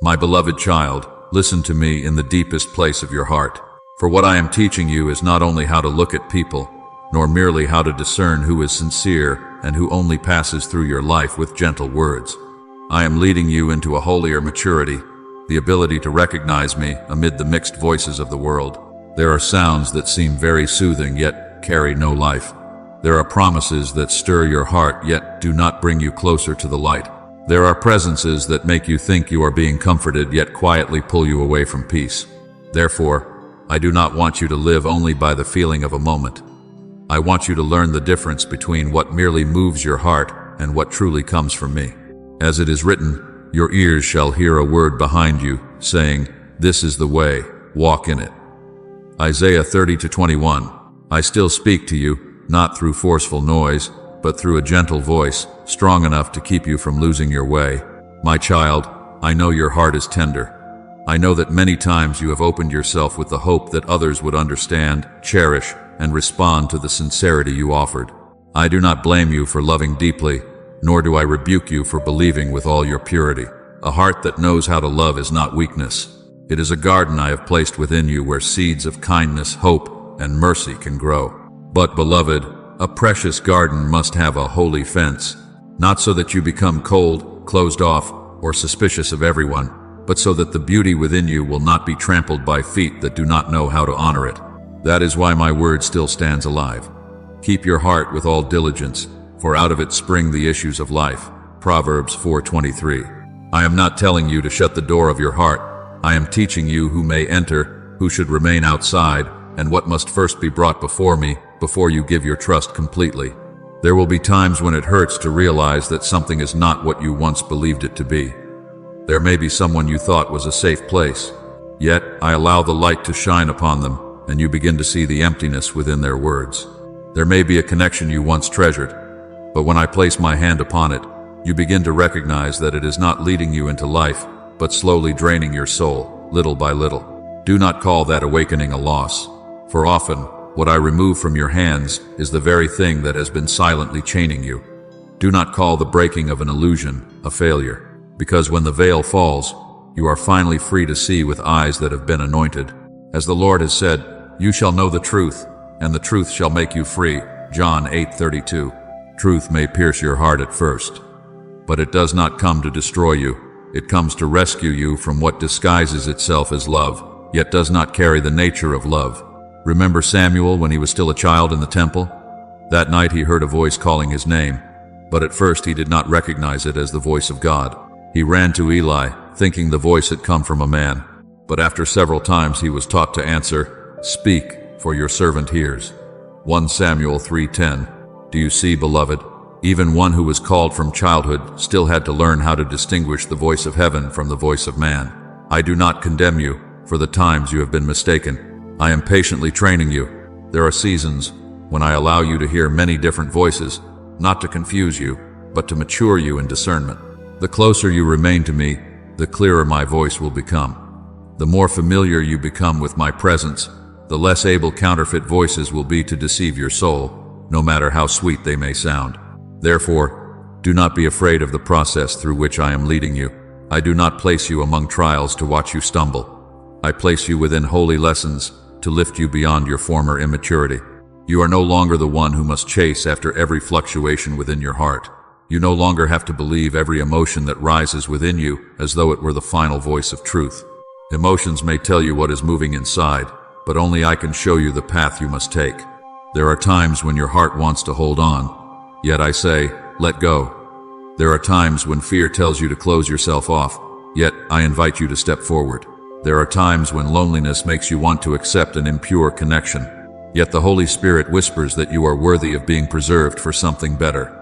My beloved child, listen to me in the deepest place of your heart. For what I am teaching you is not only how to look at people, nor merely how to discern who is sincere and who only passes through your life with gentle words. I am leading you into a holier maturity, the ability to recognize me amid the mixed voices of the world. There are sounds that seem very soothing yet carry no life. There are promises that stir your heart yet do not bring you closer to the light. There are presences that make you think you are being comforted yet quietly pull you away from peace. Therefore, I do not want you to live only by the feeling of a moment. I want you to learn the difference between what merely moves your heart and what truly comes from me. As it is written, your ears shall hear a word behind you, saying, "This is the way, walk in it." Isaiah 30:21. I still speak to you, not through forceful noise, but through a gentle voice, strong enough to keep you from losing your way. My child, I know your heart is tender. I know that many times you have opened yourself with the hope that others would understand, cherish, and respond to the sincerity you offered. I do not blame you for loving deeply, nor do I rebuke you for believing with all your purity. A heart that knows how to love is not weakness. It is a garden I have placed within you where seeds of kindness, hope, and mercy can grow. But, beloved, a precious garden must have a holy fence, not so that you become cold, closed off, or suspicious of everyone, but so that the beauty within you will not be trampled by feet that do not know how to honor it. That is why my word still stands alive. Keep your heart with all diligence, for out of it spring the issues of life. Proverbs 4:23. I am not telling you to shut the door of your heart. I am teaching you who may enter, who should remain outside, and what must first be brought before me before you give your trust completely. There will be times when it hurts to realize that something is not what you once believed it to be. There may be someone you thought was a safe place, yet I allow the light to shine upon them, and you begin to see the emptiness within their words. There may be a connection you once treasured, but when I place my hand upon it, you begin to recognize that it is not leading you into life, but slowly draining your soul, little by little. Do not call that awakening a loss, for often, what I remove from your hands is the very thing that has been silently chaining you. Do not call the breaking of an illusion a failure, because when the veil falls, you are finally free to see with eyes that have been anointed. As the Lord has said, you shall know the truth, and the truth shall make you free. John 8:32. Truth may pierce your heart at first, but it does not come to destroy you. It comes to rescue you from what disguises itself as love, yet does not carry the nature of love. Remember Samuel when he was still a child in the temple? That night he heard a voice calling his name, but at first he did not recognize it as the voice of God. He ran to Eli, thinking the voice had come from a man, but after several times he was taught to answer, "Speak, for your servant hears." 1 Samuel 3:10. Do you see, beloved? Even one who was called from childhood still had to learn how to distinguish the voice of heaven from the voice of man. I do not condemn you for the times you have been mistaken. I am patiently training you. There are seasons when I allow you to hear many different voices, not to confuse you, but to mature you in discernment. The closer you remain to me, the clearer my voice will become. The more familiar you become with my presence, the less able counterfeit voices will be to deceive your soul, no matter how sweet they may sound. Therefore, do not be afraid of the process through which I am leading you. I do not place you among trials to watch you stumble. I place you within holy lessons to lift you beyond your former immaturity. You are no longer the one who must chase after every fluctuation within your heart. You no longer have to believe every emotion that rises within you as though it were the final voice of truth. Emotions may tell you what is moving inside, but only I can show you the path you must take. There are times when your heart wants to hold on, yet I say, let go. There are times when fear tells you to close yourself off, yet I invite you to step forward. There are times when loneliness makes you want to accept an impure connection, yet the Holy Spirit whispers that you are worthy of being preserved for something better.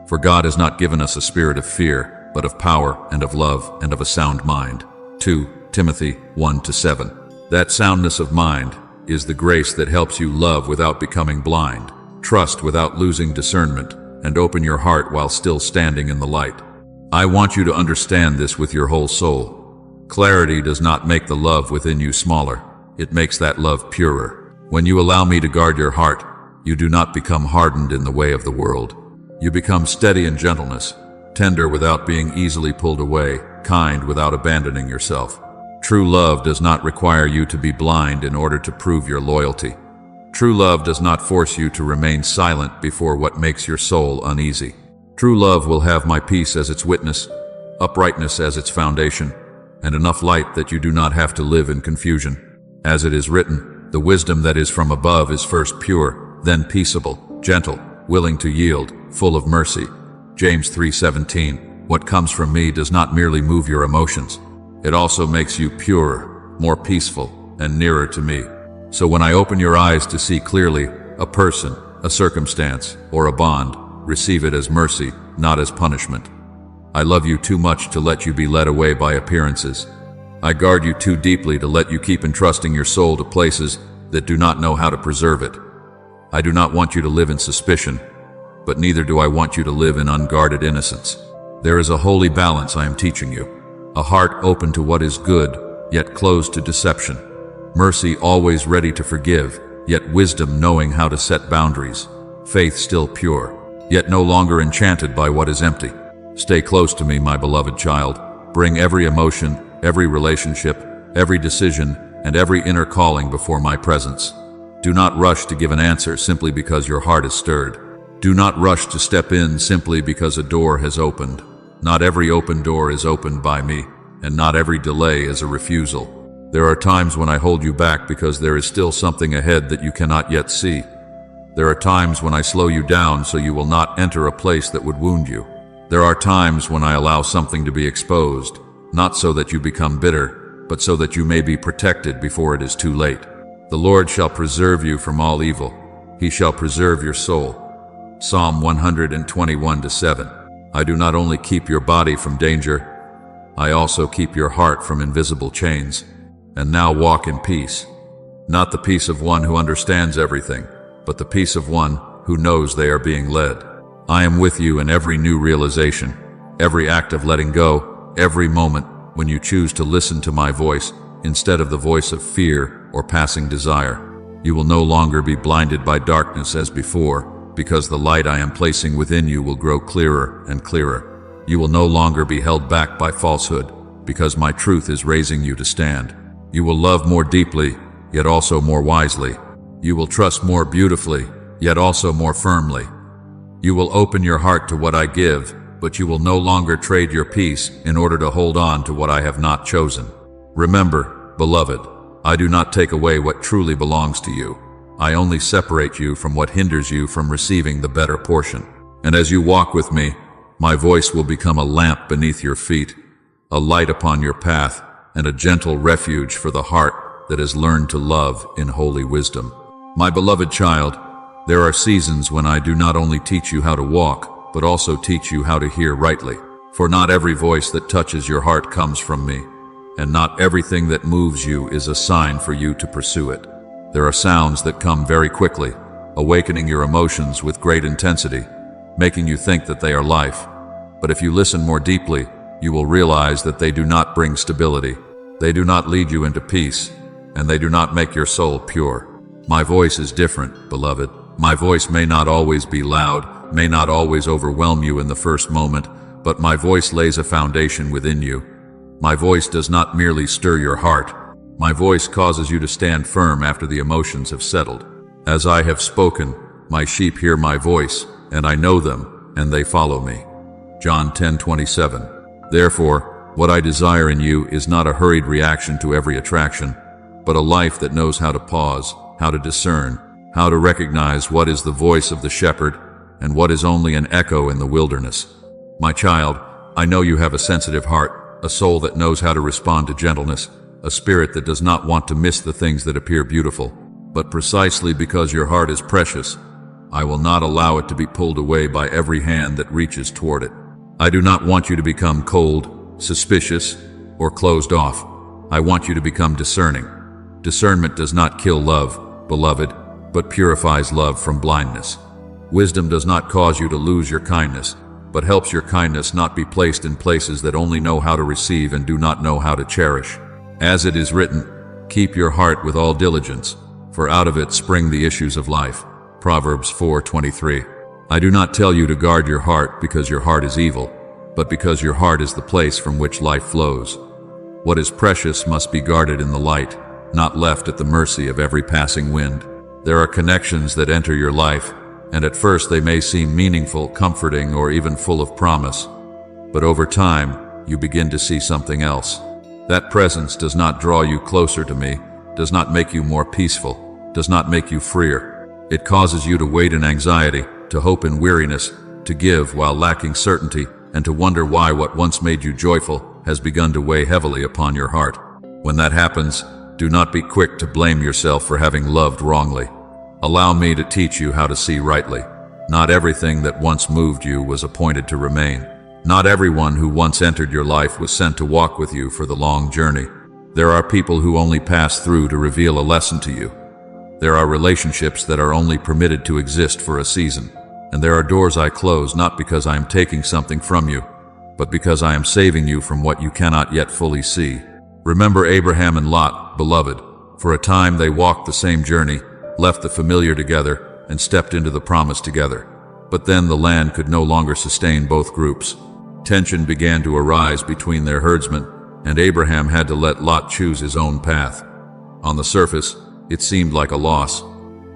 For God has not given us a spirit of fear, but of power and of love and of a sound mind. 2 Timothy 1-7. That soundness of mind is the grace that helps you love without becoming blind, trust without losing discernment, and open your heart while still standing in the light. I want you to understand this with your whole soul. Clarity does not make the love within you smaller. It makes that love purer. When you allow me to guard your heart, you do not become hardened in the way of the world. You become steady in gentleness, tender without being easily pulled away, kind without abandoning yourself. True love does not require you to be blind in order to prove your loyalty. True love does not force you to remain silent before what makes your soul uneasy. True love will have my peace as its witness, uprightness as its foundation, and enough light that you do not have to live in confusion. As it is written, the wisdom that is from above is first pure, then peaceable, gentle, willing to yield, full of mercy. James 3:17. What comes from me does not merely move your emotions. It also makes you purer, more peaceful, and nearer to me. So when I open your eyes to see clearly a person, a circumstance, or a bond, receive it as mercy, not as punishment. I love you too much to let you be led away by appearances. I guard you too deeply to let you keep entrusting your soul to places that do not know how to preserve it. I do not want you to live in suspicion, but neither do I want you to live in unguarded innocence. There is a holy balance I am teaching you. A heart open to what is good, yet closed to deception. Mercy always ready to forgive, yet wisdom knowing how to set boundaries. Faith still pure, yet no longer enchanted by what is empty. Stay close to me, my beloved child. Bring every emotion, every relationship, every decision, and every inner calling before my presence. Do not rush to give an answer simply because your heart is stirred. Do not rush to step in simply because a door has opened. Not every open door is opened by me, and not every delay is a refusal. There are times when I hold you back because there is still something ahead that you cannot yet see. There are times when I slow you down so you will not enter a place that would wound you. There are times when I allow something to be exposed, not so that you become bitter, but so that you may be protected before it is too late. The Lord shall preserve you from all evil. He shall preserve your soul. Psalm 121:7. I do not only keep your body from danger, I also keep your heart from invisible chains. And now walk in peace. Not the peace of one who understands everything, but the peace of one who knows they are being led. I am with you in every new realization, every act of letting go, every moment when you choose to listen to my voice instead of the voice of fear or passing desire. You will no longer be blinded by darkness as before, because the light I am placing within you will grow clearer and clearer. You will no longer be held back by falsehood, because my truth is raising you to stand. You will love more deeply, yet also more wisely. You will trust more beautifully, yet also more firmly. You will open your heart to what I give, but you will no longer trade your peace in order to hold on to what I have not chosen. Remember, beloved, I do not take away what truly belongs to you. I only separate you from what hinders you from receiving the better portion. And as you walk with me, my voice will become a lamp beneath your feet, a light upon your path, and a gentle refuge for the heart that has learned to love in holy wisdom. My beloved child, there are seasons when I do not only teach you how to walk, but also teach you how to hear rightly. For not every voice that touches your heart comes from me, and not everything that moves you is a sign for you to pursue it. There are sounds that come very quickly, awakening your emotions with great intensity, making you think that they are life. But if you listen more deeply, you will realize that they do not bring stability. They do not lead you into peace, and they do not make your soul pure. My voice is different, beloved. My voice may not always be loud, may not always overwhelm you in the first moment, but my voice lays a foundation within you. My voice does not merely stir your heart. My voice causes you to stand firm after the emotions have settled. As I have spoken, my sheep hear my voice, and I know them, and they follow me. John 10:27. Therefore, what I desire in you is not a hurried reaction to every attraction, but a life that knows how to pause, how to discern, how to recognize what is the voice of the shepherd and what is only an echo in the wilderness. My child, I know you have a sensitive heart, a soul that knows how to respond to gentleness, a spirit that does not want to miss the things that appear beautiful. But precisely because your heart is precious, I will not allow it to be pulled away by every hand that reaches toward it. I do not want you to become cold, suspicious, or closed off. I want you to become discerning. Discernment does not kill love, beloved, but purifies love from blindness. Wisdom does not cause you to lose your kindness, but helps your kindness not be placed in places that only know how to receive and do not know how to cherish. As it is written, keep your heart with all diligence, for out of it spring the issues of life. Proverbs 4:23. I do not tell you to guard your heart because your heart is evil. but because your heart is the place from which life flows. What is precious must be guarded in the light, not left at the mercy of every passing wind. There are connections that enter your life, and at first they may seem meaningful, comforting, or even full of promise. But over time, you begin to see something else. That presence does not draw you closer to me, does not make you more peaceful, does not make you freer. It causes you to wait in anxiety, to hope in weariness, to give while lacking certainty, and to wonder why what once made you joyful has begun to weigh heavily upon your heart. When that happens, do not be quick to blame yourself for having loved wrongly. Allow me to teach you how to see rightly. Not everything that once moved you was appointed to remain. Not everyone who once entered your life was sent to walk with you for the long journey. There are people who only pass through to reveal a lesson to you. There are relationships that are only permitted to exist for a season. And there are doors I close not because I am taking something from you, but because I am saving you from what you cannot yet fully see. Remember Abraham and Lot, beloved. For a time they walked the same journey, left the familiar together, and stepped into the promise together. But then the land could no longer sustain both groups. Tension began to arise between their herdsmen, and Abraham had to let Lot choose his own path. On the surface, it seemed like a loss.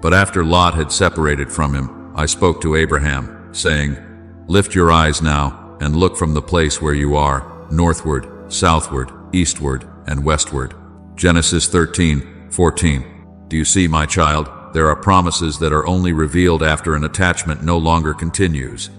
But after Lot had separated from him, I spoke to Abraham, saying, "Lift your eyes now, and look from the place where you are, northward, southward, eastward, and westward." Genesis 13:14. Do you see, my child? There are promises that are only revealed after an attachment no longer continues.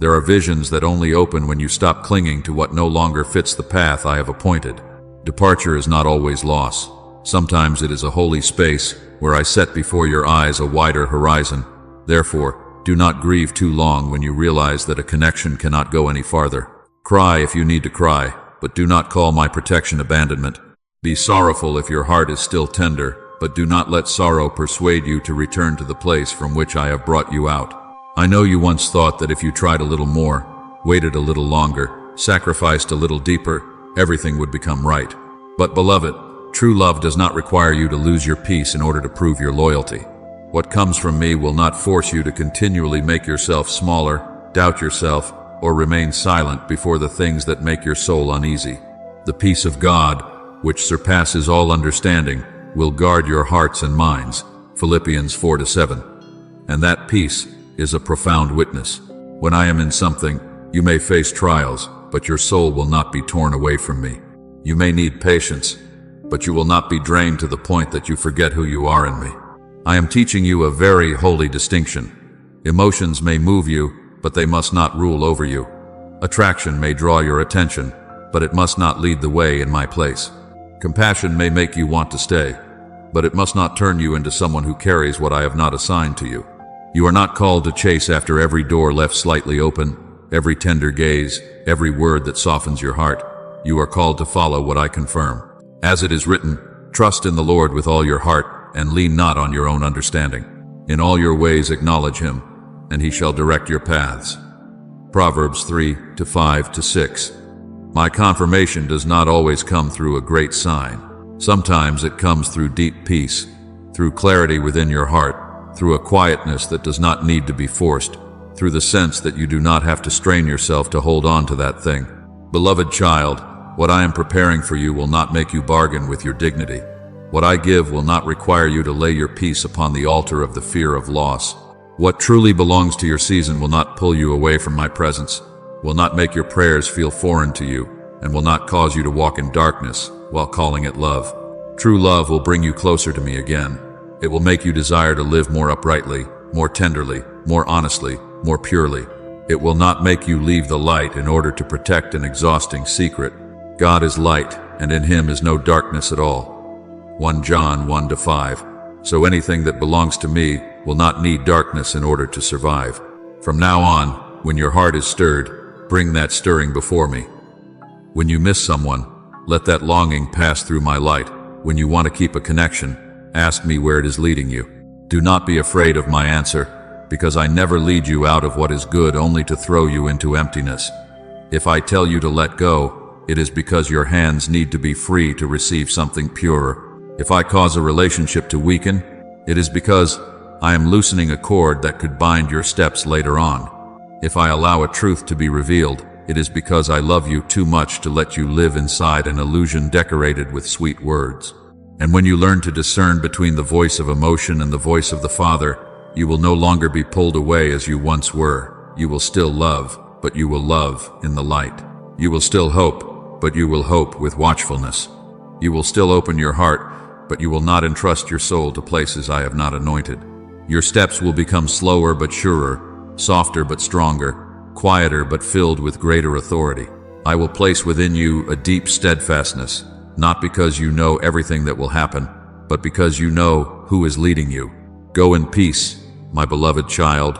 There are visions that only open when you stop clinging to what no longer fits the path I have appointed. Departure is not always loss. Sometimes it is a holy space where I set before your eyes a wider horizon. Therefore, do not grieve too long when you realize that a connection cannot go any farther. Cry if you need to cry, but do not call my protection abandonment. Be sorrowful if your heart is still tender, but do not let sorrow persuade you to return to the place from which I have brought you out. I know you once thought that if you tried a little more, waited a little longer, sacrificed a little deeper, everything would become right. But beloved, true love does not require you to lose your peace in order to prove your loyalty. What comes from me will not force you to continually make yourself smaller, doubt yourself, or remain silent before the things that make your soul uneasy. The peace of God, which surpasses all understanding, will guard your hearts and minds. Philippians 4:7. And that peace is a profound witness. When I am in something, you may face trials, but your soul will not be torn away from me. You may need patience, but you will not be drained to the point that you forget who you are in me. I am teaching you a very holy distinction. Emotions may move you, but they must not rule over you. Attraction may draw your attention, but it must not lead the way in my place. Compassion may make you want to stay, but it must not turn you into someone who carries what I have not assigned to you. You are not called to chase after every door left slightly open, every tender gaze, every word that softens your heart. You are called to follow what I confirm. As it is written, trust in the Lord with all your heart, and lean not on your own understanding. In all your ways acknowledge him, and he shall direct your paths. Proverbs 3:5-6. My confirmation does not always come through a great sign. Sometimes it comes through deep peace, through clarity within your heart, through a quietness that does not need to be forced, through the sense that you do not have to strain yourself to hold on to that thing. Beloved child, what I am preparing for you will not make you bargain with your dignity. What I give will not require you to lay your peace upon the altar of the fear of loss. What truly belongs to your season will not pull you away from my presence, will not make your prayers feel foreign to you, and will not cause you to walk in darkness while calling it love. True love will bring you closer to me again. It will make you desire to live more uprightly, more tenderly, more honestly, more purely. It will not make you leave the light in order to protect an exhausting secret. God is light, and in him is no darkness at all. 1 John 1-5. So anything that belongs to me will not need darkness in order to survive. From now on, when your heart is stirred, bring that stirring before me. When you miss someone, let that longing pass through my light. When you want to keep a connection, ask me where it is leading you. Do not be afraid of my answer, because I never lead you out of what is good only to throw you into emptiness. If I tell you to let go, it is because your hands need to be free to receive something purer. If I cause a relationship to weaken, it is because I am loosening a cord that could bind your steps later on. If I allow a truth to be revealed, it is because I love you too much to let you live inside an illusion decorated with sweet words. And when you learn to discern between the voice of emotion and the voice of the Father, you will no longer be pulled away as you once were. You will still love, but you will love in the light. You will still hope, but you will hope with watchfulness. You will still open your heart, but you will not entrust your soul to places I have not anointed. Your steps will become slower but surer, softer but stronger, quieter but filled with greater authority. I will place within you a deep steadfastness, not because you know everything that will happen, but because you know who is leading you. Go in peace, my beloved child.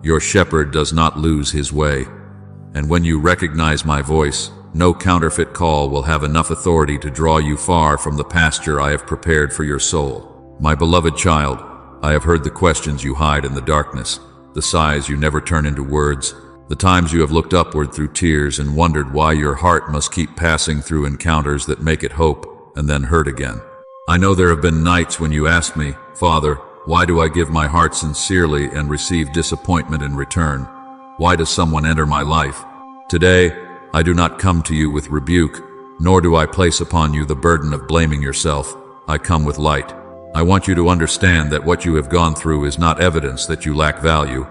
Your shepherd does not lose his way. And when you recognize my voice, no counterfeit call will have enough authority to draw you far from the pasture I have prepared for your soul. My beloved child, I have heard the questions you hide in the darkness, the sighs you never turn into words, the times you have looked upward through tears and wondered why your heart must keep passing through encounters that make it hope and then hurt again. I know there have been nights when you asked me, Father, why do I give my heart sincerely and receive disappointment in return? Why does someone enter my life? Today, I do not come to you with rebuke, nor do I place upon you the burden of blaming yourself. I come with light. I want you to understand that what you have gone through is not evidence that you lack value,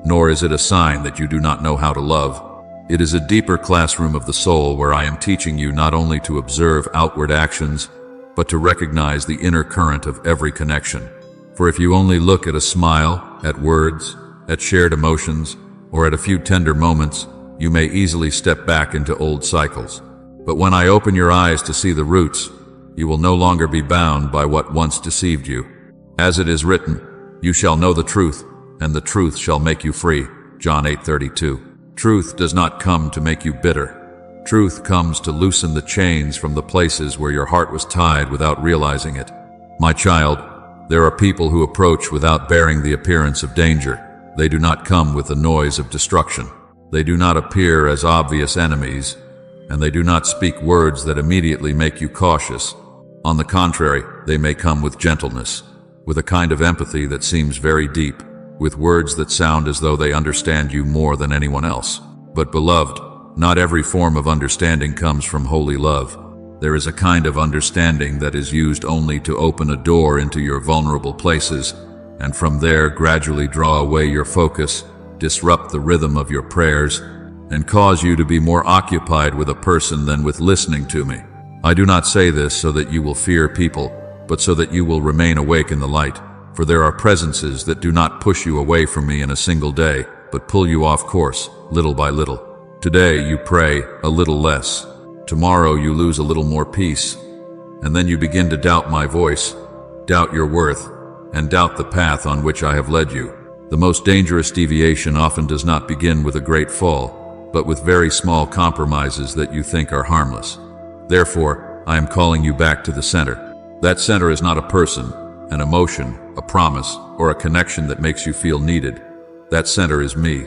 nor is it a sign that you do not know how to love. It is a deeper classroom of the soul where I am teaching you not only to observe outward actions, but to recognize the inner current of every connection. For if you only look at a smile, at words, at shared emotions, or at a few tender moments, you may easily step back into old cycles. But when I open your eyes to see the roots, you will no longer be bound by what once deceived you. As it is written, you shall know the truth, and the truth shall make you free. John 8:32. Truth does not come to make you bitter. Truth comes to loosen the chains from the places where your heart was tied without realizing it. My child, there are people who approach without bearing the appearance of danger. They do not come with the noise of destruction. They do not appear as obvious enemies, and they do not speak words that immediately make you cautious. On the contrary, they may come with gentleness, with a kind of empathy that seems very deep, with words that sound as though they understand you more than anyone else. But beloved, not every form of understanding comes from holy love. There is a kind of understanding that is used only to open a door into your vulnerable places, and from there gradually draw away your focus, disrupt the rhythm of your prayers, and cause you to be more occupied with a person than with listening to me. I do not say this so that you will fear people, but so that you will remain awake in the light. For there are presences that do not push you away from me in a single day, but pull you off course, little by little. Today you pray a little less. Tomorrow you lose a little more peace. And then you begin to doubt my voice, doubt your worth, and doubt the path on which I have led you. The most dangerous deviation often does not begin with a great fall, but with very small compromises that you think are harmless. Therefore, I am calling you back to the center. That center is not a person, an emotion, a promise, or a connection that makes you feel needed. That center is me.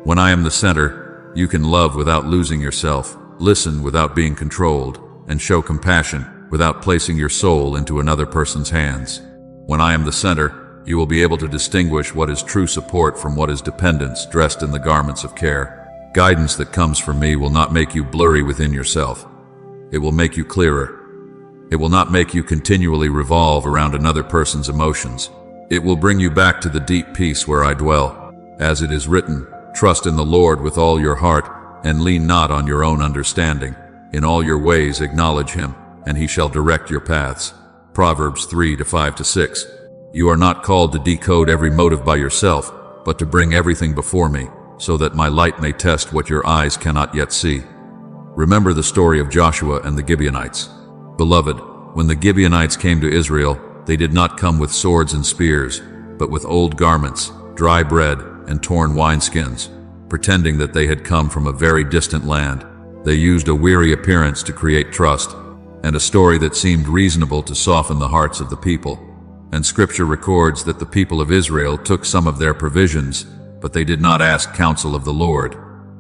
When I am the center, you can love without losing yourself, listen without being controlled, and show compassion without placing your soul into another person's hands. When I am the center, you will be able to distinguish what is true support from what is dependence dressed in the garments of care. Guidance that comes from me will not make you blurry within yourself. It will make you clearer. It will not make you continually revolve around another person's emotions. It will bring you back to the deep peace where I dwell. As it is written, trust in the Lord with all your heart, and lean not on your own understanding. In all your ways acknowledge him, and he shall direct your paths. Proverbs 3:5-6. You are not called to decode every motive by yourself, but to bring everything before me, so that my light may test what your eyes cannot yet see. Remember the story of Joshua and the Gibeonites. Beloved, when the Gibeonites came to Israel, they did not come with swords and spears, but with old garments, dry bread, and torn wineskins, pretending that they had come from a very distant land. They used a weary appearance to create trust, and a story that seemed reasonable to soften the hearts of the people. And Scripture records that the people of Israel took some of their provisions, but they did not ask counsel of the Lord.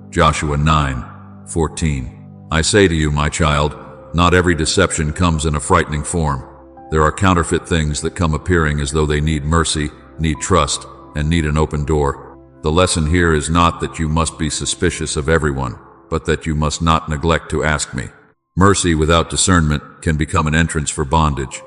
Joshua 9:14. I say to you, my child, not every deception comes in a frightening form. There are counterfeit things that come appearing as though they need mercy, need trust, and need an open door. The lesson here is not that you must be suspicious of everyone, but that you must not neglect to ask me. Mercy without discernment can become an entrance for bondage.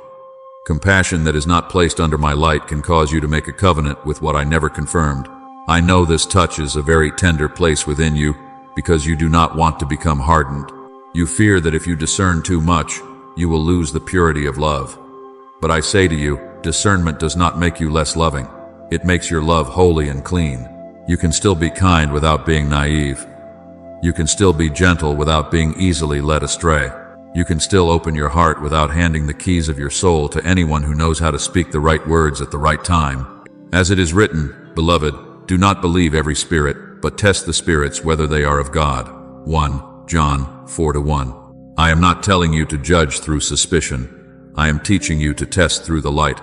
Compassion that is not placed under my light can cause you to make a covenant with what I never confirmed. I know this touches a very tender place within you because you do not want to become hardened. You fear that if you discern too much, you will lose the purity of love. But I say to you, discernment does not make you less loving. It makes your love holy and clean. You can still be kind without being naive. You can still be gentle without being easily led astray. You can still open your heart without handing the keys of your soul to anyone who knows how to speak the right words at the right time. As it is written, Beloved, do not believe every spirit, but test the spirits whether they are of God. 1 John 4:1. I am not telling you to judge through suspicion. I am teaching you to test through the light.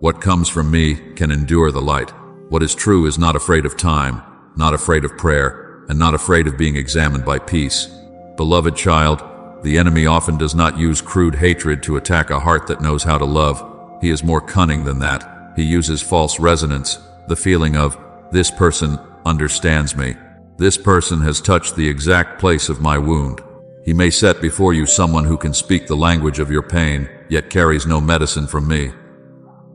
What comes from me can endure the light. What is true is not afraid of time, not afraid of prayer, and not afraid of being examined by peace. Beloved child, the enemy often does not use crude hatred to attack a heart that knows how to love. He is more cunning than that. He uses false resonance, the feeling of, this person understands me. This person has touched the exact place of my wound. He may set before you someone who can speak the language of your pain, yet carries no medicine from me.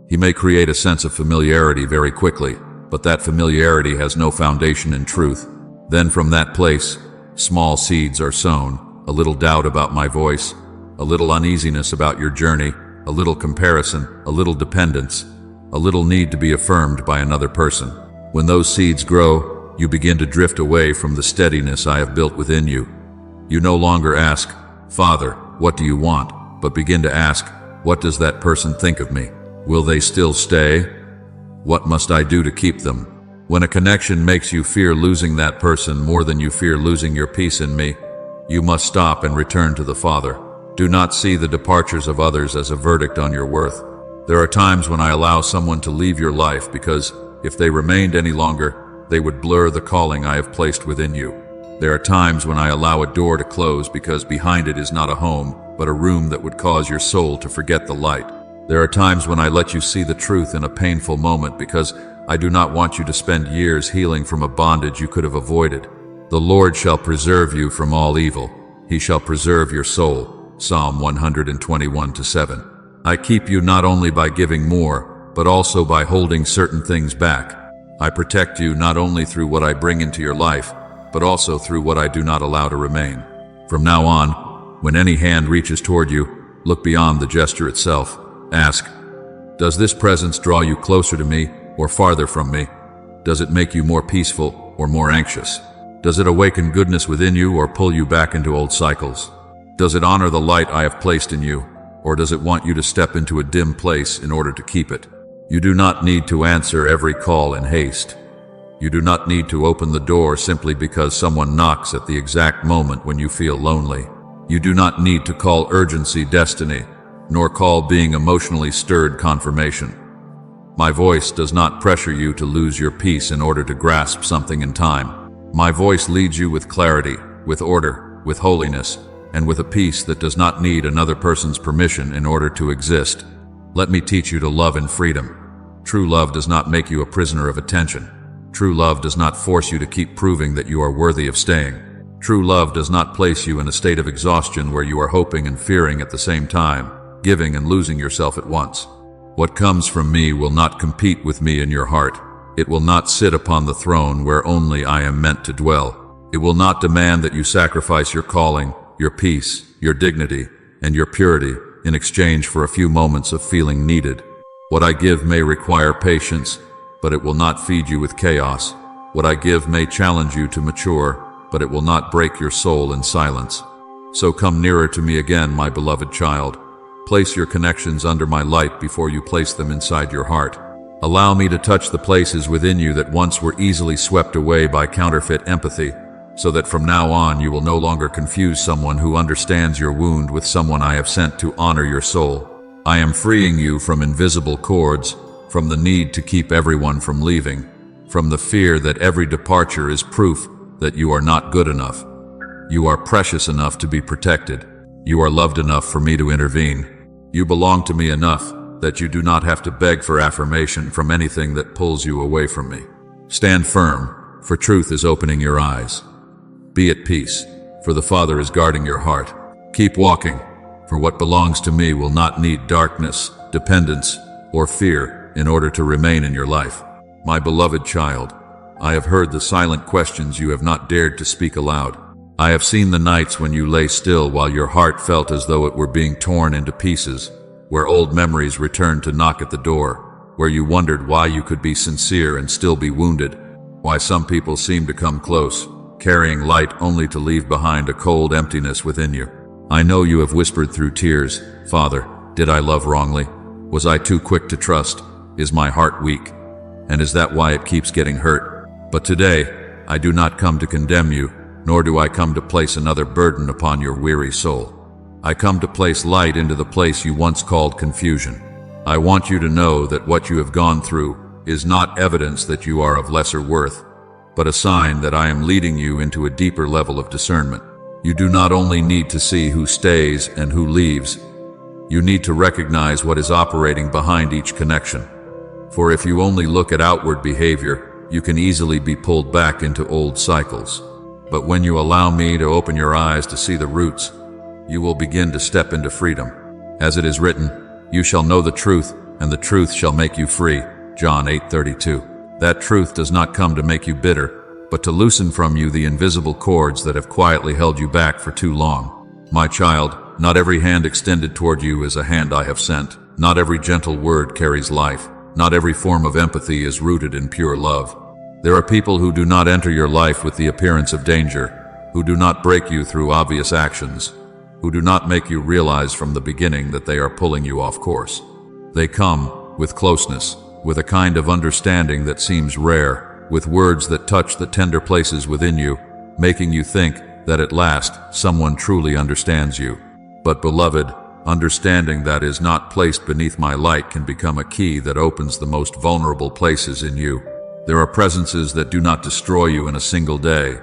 He may create a sense of familiarity very quickly, but that familiarity has no foundation in truth. Then from that place, small seeds are sown. A little doubt about my voice, a little uneasiness about your journey, a little comparison, a little dependence, a little need to be affirmed by another person. When those seeds grow, you begin to drift away from the steadiness I have built within you. You no longer ask, Father, what do you want? But begin to ask, what does that person think of me? Will they still stay? What must I do to keep them? When a connection makes you fear losing that person more than you fear losing your peace in me, you must stop and return to the Father. Do not see the departures of others as a verdict on your worth. There are times when I allow someone to leave your life because, if they remained any longer, they would blur the calling I have placed within you. There are times when I allow a door to close because behind it is not a home, but a room that would cause your soul to forget the light. There are times when I let you see the truth in a painful moment because I do not want you to spend years healing from a bondage you could have avoided. The Lord shall preserve you from all evil. He shall preserve your soul. Psalm 121:7. I keep you not only by giving more, but also by holding certain things back. I protect you not only through what I bring into your life, but also through what I do not allow to remain. From now on, when any hand reaches toward you, look beyond the gesture itself. Ask, does this presence draw you closer to me or farther from me? Does it make you more peaceful or more anxious? Does it awaken goodness within you or pull you back into old cycles? Does it honor the light I have placed in you, or does it want you to step into a dim place in order to keep it? You do not need to answer every call in haste. You do not need to open the door simply because someone knocks at the exact moment when you feel lonely. You do not need to call urgency destiny, nor call being emotionally stirred confirmation. My voice does not pressure you to lose your peace in order to grasp something in time. My voice leads you with clarity, with order, with holiness, and with a peace that does not need another person's permission in order to exist. Let me teach you to love in freedom. True love does not make you a prisoner of attention. True love does not force you to keep proving that you are worthy of staying. True love does not place you in a state of exhaustion where you are hoping and fearing at the same time, giving and losing yourself at once. What comes from me will not compete with me in your heart. It will not sit upon the throne where only I am meant to dwell. It will not demand that you sacrifice your calling, your peace, your dignity, and your purity in exchange for a few moments of feeling needed. What I give may require patience, but it will not feed you with chaos. What I give may challenge you to mature, but it will not break your soul in silence. So come nearer to me again, my beloved child. Place your connections under my light before you place them inside your heart. Allow me to touch the places within you that once were easily swept away by counterfeit empathy, so that from now on you will no longer confuse someone who understands your wound with someone I have sent to honor your soul. I am freeing you from invisible cords, from the need to keep everyone from leaving, from the fear that every departure is proof that you are not good enough. You are precious enough to be protected. You are loved enough for me to intervene. You belong to me enough that you do not have to beg for affirmation from anything that pulls you away from me. Stand firm, for truth is opening your eyes. Be at peace, for the Father is guarding your heart. Keep walking, for what belongs to me will not need darkness, dependence, or fear in order to remain in your life. My beloved child, I have heard the silent questions you have not dared to speak aloud. I have seen the nights when you lay still while your heart felt as though it were being torn into pieces, where old memories returned to knock at the door, where you wondered why you could be sincere and still be wounded, why some people seem to come close, carrying light only to leave behind a cold emptiness within you. I know you have whispered through tears, "Father, did I love wrongly? Was I too quick to trust? Is my heart weak? And is that why it keeps getting hurt?" But today, I do not come to condemn you, nor do I come to place another burden upon your weary soul. I come to place light into the place you once called confusion. I want you to know that what you have gone through is not evidence that you are of lesser worth, but a sign that I am leading you into a deeper level of discernment. You do not only need to see who stays and who leaves, you need to recognize what is operating behind each connection. For if you only look at outward behavior, you can easily be pulled back into old cycles. But when you allow me to open your eyes to see the roots, you will begin to step into freedom. As it is written, "You shall know the truth, and the truth shall make you free." John 8:32. That truth does not come to make you bitter, but to loosen from you the invisible cords that have quietly held you back for too long. My child, not every hand extended toward you is a hand I have sent. Not every gentle word carries life. Not every form of empathy is rooted in pure love. There are people who do not enter your life with the appearance of danger, who do not break you through obvious actions, who do not make you realize from the beginning that they are pulling you off course. They come with closeness, with a kind of understanding that seems rare, with words that touch the tender places within you, making you think that at last someone truly understands you. But beloved, understanding that is not placed beneath my light can become a key that opens the most vulnerable places in you. There are presences that do not destroy you in a single day,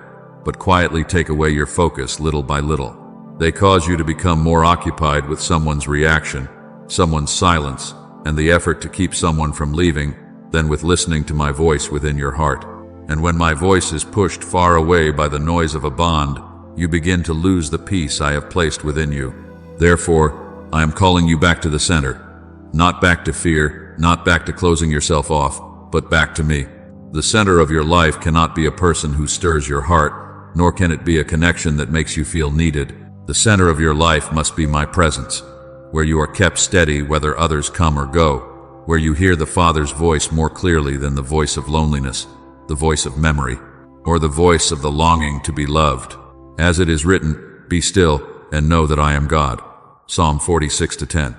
but quietly take away your focus little by little. They cause you to become more occupied with someone's reaction, someone's silence, and the effort to keep someone from leaving, than with listening to my voice within your heart. And when my voice is pushed far away by the noise of a bond, you begin to lose the peace I have placed within you. Therefore, I am calling you back to the center. Not back to fear, not back to closing yourself off, but back to me. The center of your life cannot be a person who stirs your heart, nor can it be a connection that makes you feel needed. The center of your life must be my presence, where you are kept steady whether others come or go, where you hear the Father's voice more clearly than the voice of loneliness, the voice of memory, or the voice of the longing to be loved. As it is written, "Be still and know that I am God." Psalm 46:10.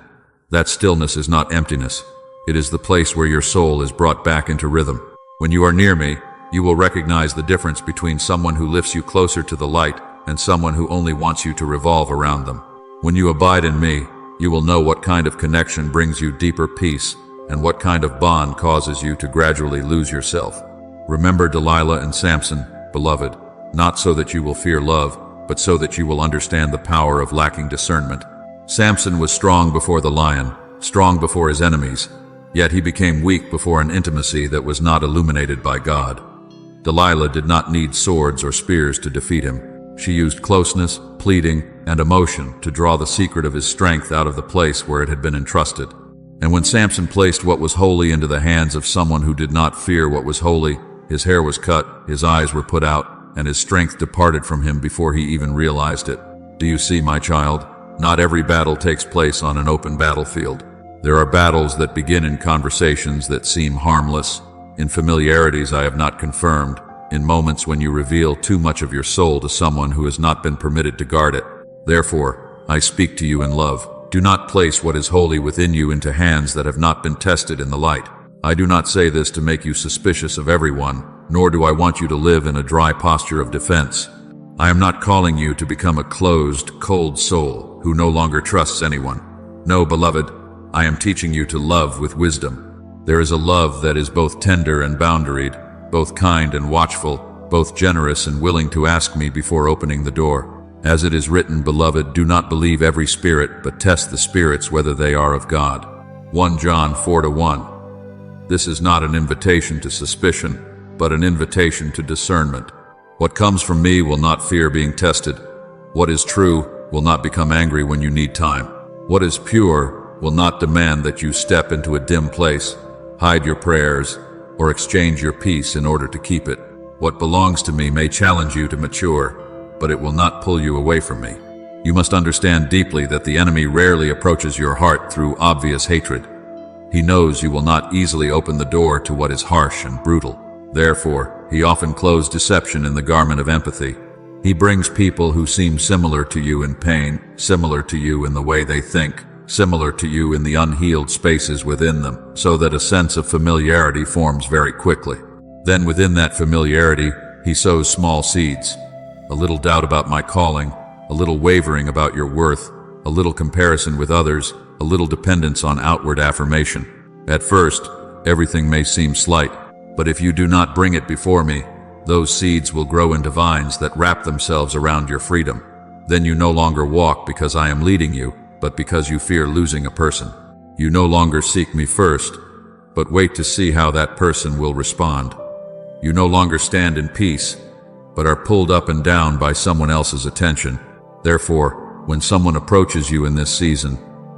That stillness is not emptiness. It is the place where your soul is brought back into rhythm. When you are near me, you will recognize the difference between someone who lifts you closer to the light and someone who only wants you to revolve around them. When you abide in me, you will know what kind of connection brings you deeper peace and what kind of bond causes you to gradually lose yourself. Remember Delilah and Samson, beloved, not so that you will fear love, but so that you will understand the power of lacking discernment. Samson was strong before the lion, strong before his enemies, yet he became weak before an intimacy that was not illuminated by God. Delilah did not need swords or spears to defeat him. She used closeness, pleading, and emotion to draw the secret of his strength out of the place where it had been entrusted. And when Samson placed what was holy into the hands of someone who did not fear what was holy, his hair was cut, his eyes were put out, and his strength departed from him before he even realized it. Do you see, my child? Not every battle takes place on an open battlefield. There are battles that begin in conversations that seem harmless, in familiarities I have not confirmed, in moments when you reveal too much of your soul to someone who has not been permitted to guard it. Therefore, I speak to you in love. Do not place what is holy within you into hands that have not been tested in the light. I do not say this to make you suspicious of everyone, nor do I want you to live in a dry posture of defense. I am not calling you to become a closed, cold soul who no longer trusts anyone. No, beloved, I am teaching you to love with wisdom. There is a love that is both tender and boundaried, both kind and watchful, both generous and willing to ask me before opening the door. As it is written, beloved, do not believe every spirit, but test the spirits whether they are of God. 1 John 4:1. This is not an invitation to suspicion, but an invitation to discernment. What comes from me will not fear being tested, What is true will not become angry when you need time. What is pure will not demand that you step into a dim place, hide your prayers, or exchange your peace in order to keep it. What belongs to me may challenge you to mature, but it will not pull you away from me. You must understand deeply that the enemy rarely approaches your heart through obvious hatred. He knows you will not easily open the door to what is harsh and brutal. Therefore, he often clothes deception in the garment of empathy. He brings people who seem similar to you in pain, similar to you in the way they think, similar to you in the unhealed spaces within them, so that a sense of familiarity forms very quickly. Then within that familiarity, he sows small seeds. A little doubt about my calling, a little wavering about your worth, a little comparison with others, a little dependence on outward affirmation. At first, everything may seem slight, but if you do not bring it before me, those seeds will grow into vines that wrap themselves around your freedom. Then you no longer walk because I am leading you, but because you fear losing a person. You no longer seek me first, but wait to see how that person will respond. You no longer stand in peace, but are pulled up and down by someone else's attention. Therefore, when someone approaches you in this season,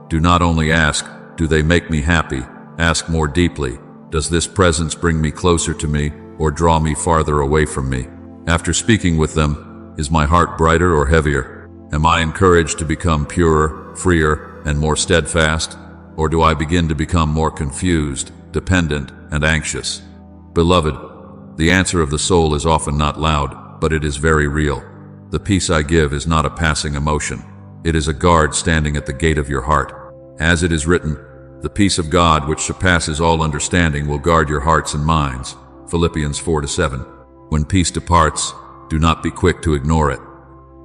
do not only ask, do they make me happy? Ask more deeply, does this presence bring me closer to me or draw me farther away from me? After speaking with them, is my heart brighter or heavier? Am I encouraged to become purer, freer, and more steadfast? Or do I begin to become more confused, dependent, and anxious? Beloved, the answer of the soul is often not loud, but it is very real. The peace I give is not a passing emotion. It is a guard standing at the gate of your heart. As it is written, the peace of God which surpasses all understanding will guard your hearts and minds. Philippians 4-7. When peace departs, do not be quick to ignore it.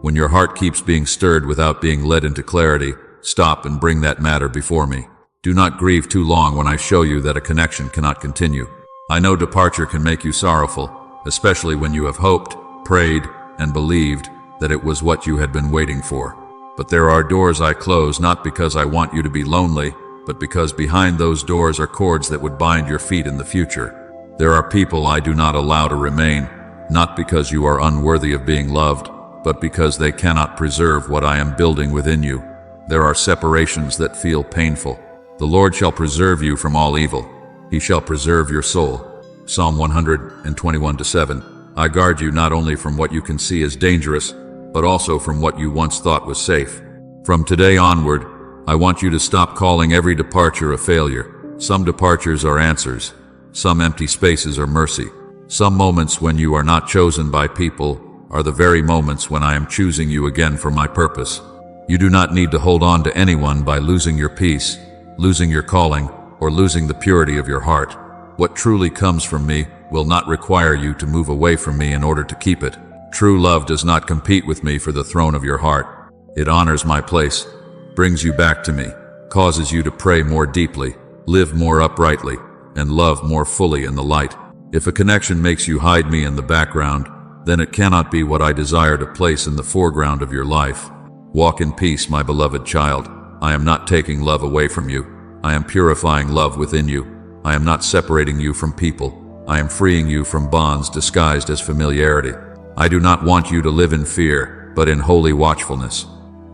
When your heart keeps being stirred without being led into clarity, stop and bring that matter before me. Do not grieve too long when I show you that a connection cannot continue. I know departure can make you sorrowful, especially when you have hoped, prayed, and believed that it was what you had been waiting for. But there are doors I close not because I want you to be lonely, but because behind those doors are cords that would bind your feet in the future. There are people I do not allow to remain, not because you are unworthy of being loved, but because they cannot preserve what I am building within you. There are separations that feel painful. The Lord shall preserve you from all evil. He shall preserve your soul. Psalm 121-7. I guard you not only from what you can see as dangerous, but also from what you once thought was safe. From today onward, I want you to stop calling every departure a failure. Some departures are answers. Some empty spaces are mercy. Some moments when you are not chosen by people are the very moments when I am choosing you again for my purpose. You do not need to hold on to anyone by losing your peace, losing your calling, or losing the purity of your heart. What truly comes from me will not require you to move away from me in order to keep it. True love does not compete with me for the throne of your heart. It honors my place, brings you back to me, causes you to pray more deeply, live more uprightly, and love more fully in the light. If a connection makes you hide me in the background, then it cannot be what I desire to place in the foreground of your life. Walk in peace, my beloved child. I am not taking love away from you. I am purifying love within you. I am not separating you from people. I am freeing you from bonds disguised as familiarity. I do not want you to live in fear, but in holy watchfulness.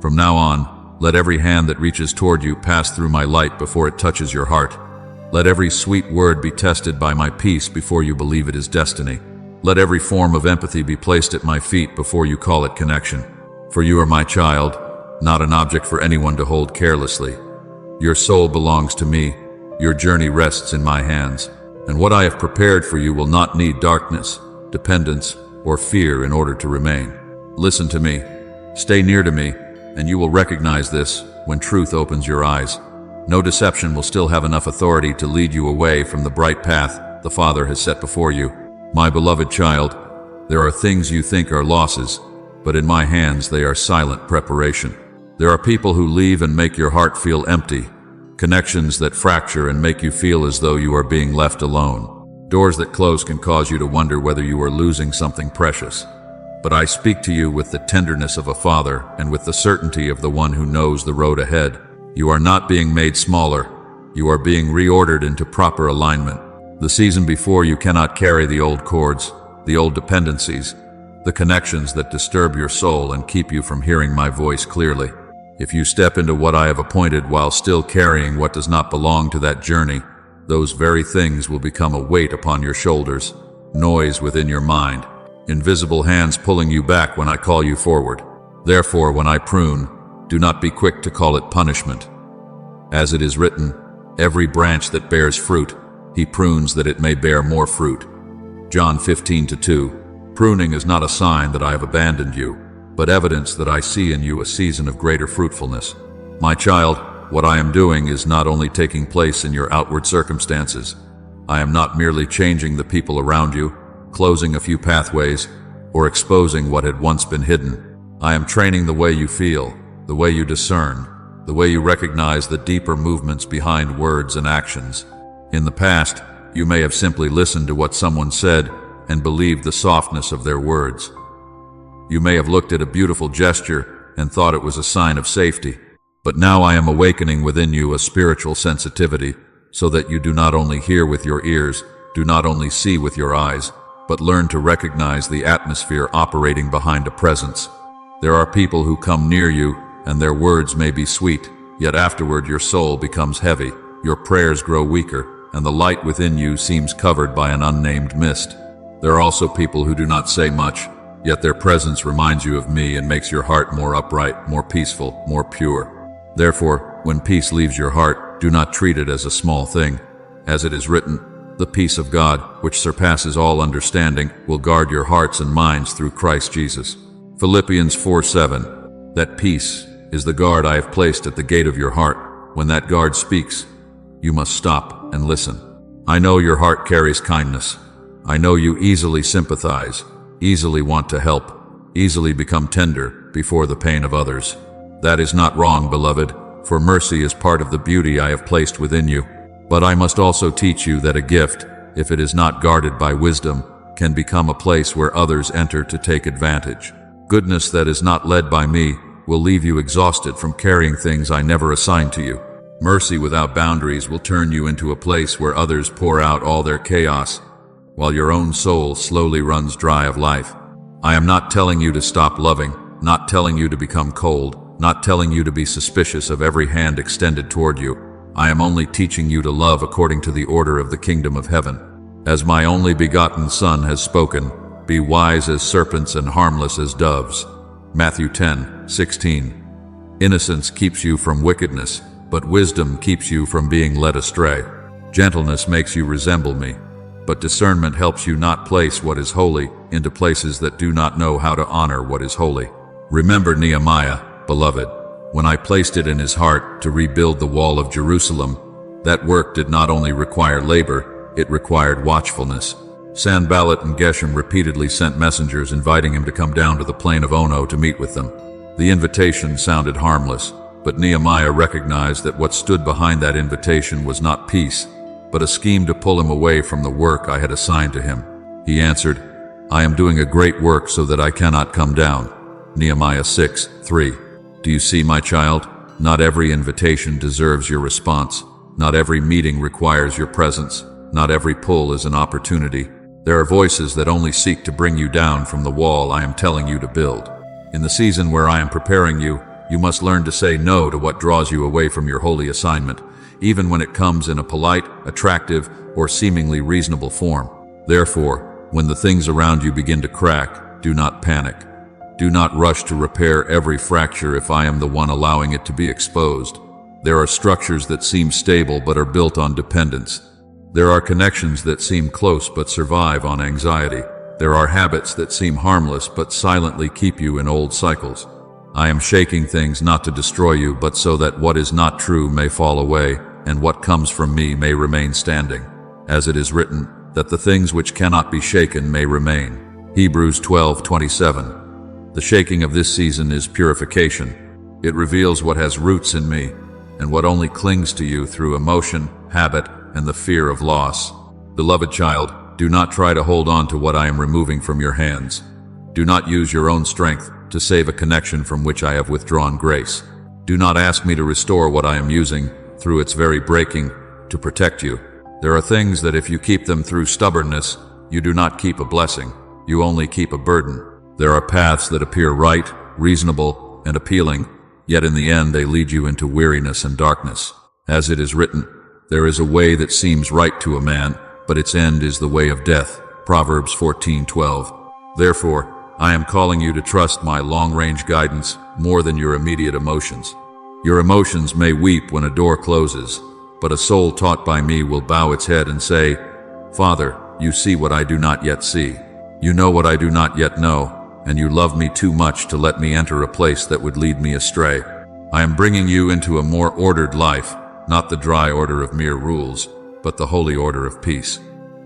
From now on, let every hand that reaches toward you pass through my light before it touches your heart. Let every sweet word be tested by my peace before you believe it is destiny. Let every form of empathy be placed at my feet before you call it connection. For you are my child, not an object for anyone to hold carelessly. Your soul belongs to me. Your journey rests in my hands. And what I have prepared for you will not need darkness, dependence, or fear in order to remain. Listen to me. Stay near to me, and you will recognize this when truth opens your eyes. No deception will still have enough authority to lead you away from the bright path the Father has set before you. My beloved child, there are things you think are losses, but in my hands they are silent preparation. There are people who leave and make your heart feel empty, connections that fracture and make you feel as though you are being left alone. Doors that close can cause you to wonder whether you are losing something precious. But I speak to you with the tenderness of a father and with the certainty of the one who knows the road ahead. You are not being made smaller. You are being reordered into proper alignment. The season before you cannot carry the old cords, the old dependencies, the connections that disturb your soul and keep you from hearing my voice clearly. If you step into what I have appointed while still carrying what does not belong to that journey, those very things will become a weight upon your shoulders, noise within your mind, invisible hands pulling you back when I call you forward. Therefore, when I prune, do not be quick to call it punishment. As it is written, every branch that bears fruit, he prunes that it may bear more fruit. John 15:2. Pruning is not a sign that I have abandoned you, but evidence that I see in you a season of greater fruitfulness. My child, what I am doing is not only taking place in your outward circumstances. I am not merely changing the people around you, closing a few pathways, or exposing what had once been hidden. I am training the way you feel, the way you discern, the way you recognize the deeper movements behind words and actions. In the past, you may have simply listened to what someone said and believed the softness of their words. You may have looked at a beautiful gesture and thought it was a sign of safety. But now I am awakening within you a spiritual sensitivity, so that you do not only hear with your ears, do not only see with your eyes, but learn to recognize the atmosphere operating behind a presence. There are people who come near you, and their words may be sweet, yet afterward your soul becomes heavy, your prayers grow weaker, and the light within you seems covered by an unnamed mist. There are also people who do not say much, yet their presence reminds you of me and makes your heart more upright, more peaceful, more pure. Therefore, when peace leaves your heart, do not treat it as a small thing. As it is written, the peace of God, which surpasses all understanding, will guard your hearts and minds through Christ Jesus. Philippians 4:7. That peace is the guard I have placed at the gate of your heart. When that guard speaks, you must stop and listen. I know your heart carries kindness. I know you easily sympathize, easily want to help, easily become tender before the pain of others. That is not wrong, beloved, for mercy is part of the beauty I have placed within you. But I must also teach you that a gift, if it is not guarded by wisdom, can become a place where others enter to take advantage. Goodness that is not led by me will leave you exhausted from carrying things I never assigned to you. Mercy without boundaries will turn you into a place where others pour out all their chaos, while your own soul slowly runs dry of life. I am not telling you to stop loving, not telling you to become cold, not telling you to be suspicious of every hand extended toward you. I am only teaching you to love according to the order of the kingdom of heaven. As my only begotten Son has spoken, be wise as serpents and harmless as doves. Matthew 10:16. Innocence keeps you from wickedness, but wisdom keeps you from being led astray. Gentleness makes you resemble me, but discernment helps you not place what is holy into places that do not know how to honor what is holy. Remember Nehemiah, beloved, when I placed it in his heart to rebuild the wall of Jerusalem. That work did not only require labor, it required watchfulness. Sanballat and Geshem repeatedly sent messengers inviting him to come down to the plain of Ono to meet with them. The invitation sounded harmless, but Nehemiah recognized that what stood behind that invitation was not peace, but a scheme to pull him away from the work I had assigned to him. He answered, I am doing a great work so that I cannot come down. Nehemiah 6:3. Do you see, my child? Not every invitation deserves your response. Not every meeting requires your presence. Not every pull is an opportunity. There are voices that only seek to bring you down from the wall I am telling you to build. In the season where I am preparing you, you must learn to say no to what draws you away from your holy assignment, even when it comes in a polite, attractive, or seemingly reasonable form. Therefore, when the things around you begin to crack, do not panic. Do not rush to repair every fracture if I am the one allowing it to be exposed. There are structures that seem stable but are built on dependence. There are connections that seem close but survive on anxiety. There are habits that seem harmless but silently keep you in old cycles. I am shaking things not to destroy you, but so that what is not true may fall away, and what comes from me may remain standing. As it is written, that the things which cannot be shaken may remain. Hebrews 12:27. The shaking of this season is purification. It reveals what has roots in me, and what only clings to you through emotion, habit, and the fear of loss. Beloved child, do not try to hold on to what I am removing from your hands. Do not use your own strength to save a connection from which I have withdrawn grace. Do not ask me to restore what I am using, through its very breaking, to protect you. There are things that if you keep them through stubbornness, you do not keep a blessing, you only keep a burden. There are paths that appear right, reasonable, and appealing, yet in the end they lead you into weariness and darkness. As it is written, there is a way that seems right to a man, but its end is the way of death. Proverbs 14:12. Therefore, I am calling you to trust my long-range guidance more than your immediate emotions. Your emotions may weep when a door closes, but a soul taught by me will bow its head and say, Father, you see what I do not yet see. You know what I do not yet know, and you love me too much to let me enter a place that would lead me astray. I am bringing you into a more ordered life, not the dry order of mere rules, but the holy order of peace.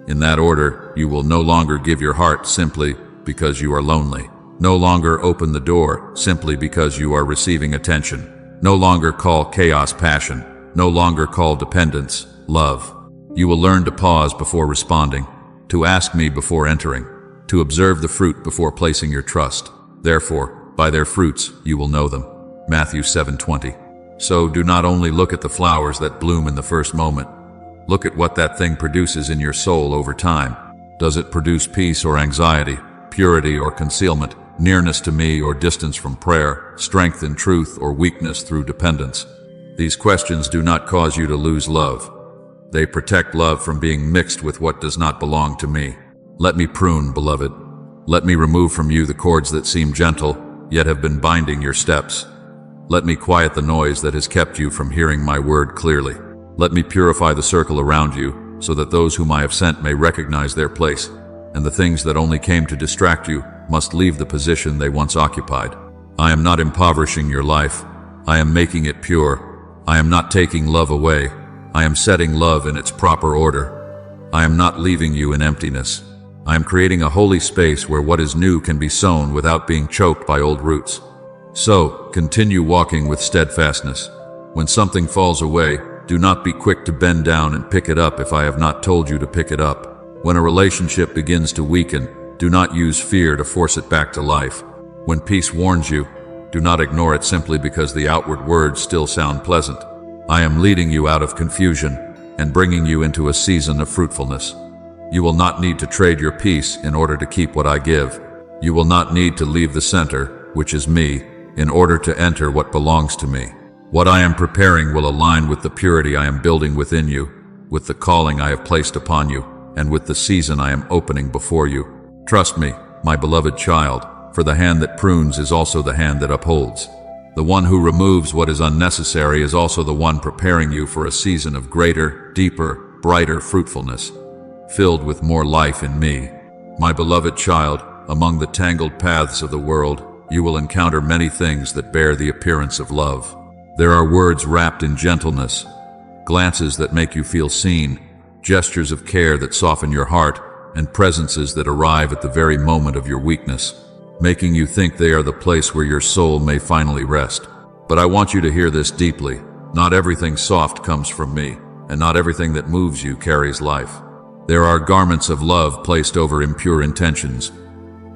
In that order, you will no longer give your heart simply because you are lonely. No longer open the door simply because you are receiving attention. No longer call chaos passion. No longer call dependence love. You will learn to pause before responding, to ask me before entering, to observe the fruit before placing your trust. Therefore, by their fruits you will know them. Matthew 7:20. So do not only look at the flowers that bloom in the first moment. Look at what that thing produces in your soul over time. Does it produce peace or anxiety, purity or concealment, nearness to me or distance from prayer, strength in truth or weakness through dependence? These questions do not cause you to lose love. They protect love from being mixed with what does not belong to me. Let me prune, beloved. Let me remove from you the cords that seem gentle, yet have been binding your steps. Let me quiet the noise that has kept you from hearing my word clearly. Let me purify the circle around you, so that those whom I have sent may recognize their place, and the things that only came to distract you must leave the position they once occupied. I am not impoverishing your life. I am making it pure. I am not taking love away. I am setting love in its proper order. I am not leaving you in emptiness. I am creating a holy space where what is new can be sown without being choked by old roots. So, continue walking with steadfastness. When something falls away, do not be quick to bend down and pick it up if I have not told you to pick it up. When a relationship begins to weaken, do not use fear to force it back to life. When peace warns you, do not ignore it simply because the outward words still sound pleasant. I am leading you out of confusion and bringing you into a season of fruitfulness. You will not need to trade your peace in order to keep what I give. You will not need to leave the center, which is me, in order to enter what belongs to me. What I am preparing will align with the purity I am building within you, with the calling I have placed upon you, and with the season I am opening before you. Trust me, my beloved child, for the hand that prunes is also the hand that upholds. The one who removes what is unnecessary is also the one preparing you for a season of greater, deeper, brighter fruitfulness, filled with more life in me. My beloved child, among the tangled paths of the world, you will encounter many things that bear the appearance of love. There are words wrapped in gentleness, glances that make you feel seen, gestures of care that soften your heart, and presences that arrive at the very moment of your weakness, making you think they are the place where your soul may finally rest. But I want you to hear this deeply. Not everything soft comes from me, and not everything that moves you carries life. There are garments of love placed over impure intentions.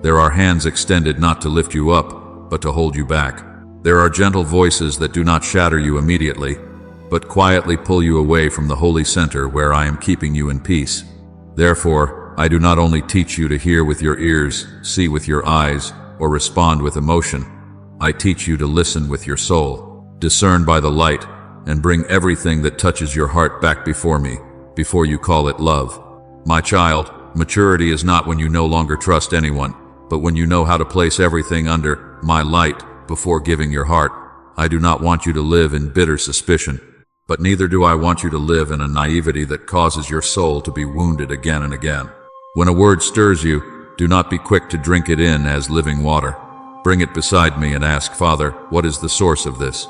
There are hands extended not to lift you up, but to hold you back. There are gentle voices that do not shatter you immediately, but quietly pull you away from the holy center where I am keeping you in peace. Therefore, I do not only teach you to hear with your ears, see with your eyes, or respond with emotion. I teach you to listen with your soul, discern by the light, and bring everything that touches your heart back before me, before you call it love. My child, maturity is not when you no longer trust anyone, but when you know how to place everything under my light before giving your heart. I do not want you to live in bitter suspicion, but neither do I want you to live in a naivety that causes your soul to be wounded again and again. When a word stirs you, do not be quick to drink it in as living water. Bring it beside me and ask, Father, what is the source of this?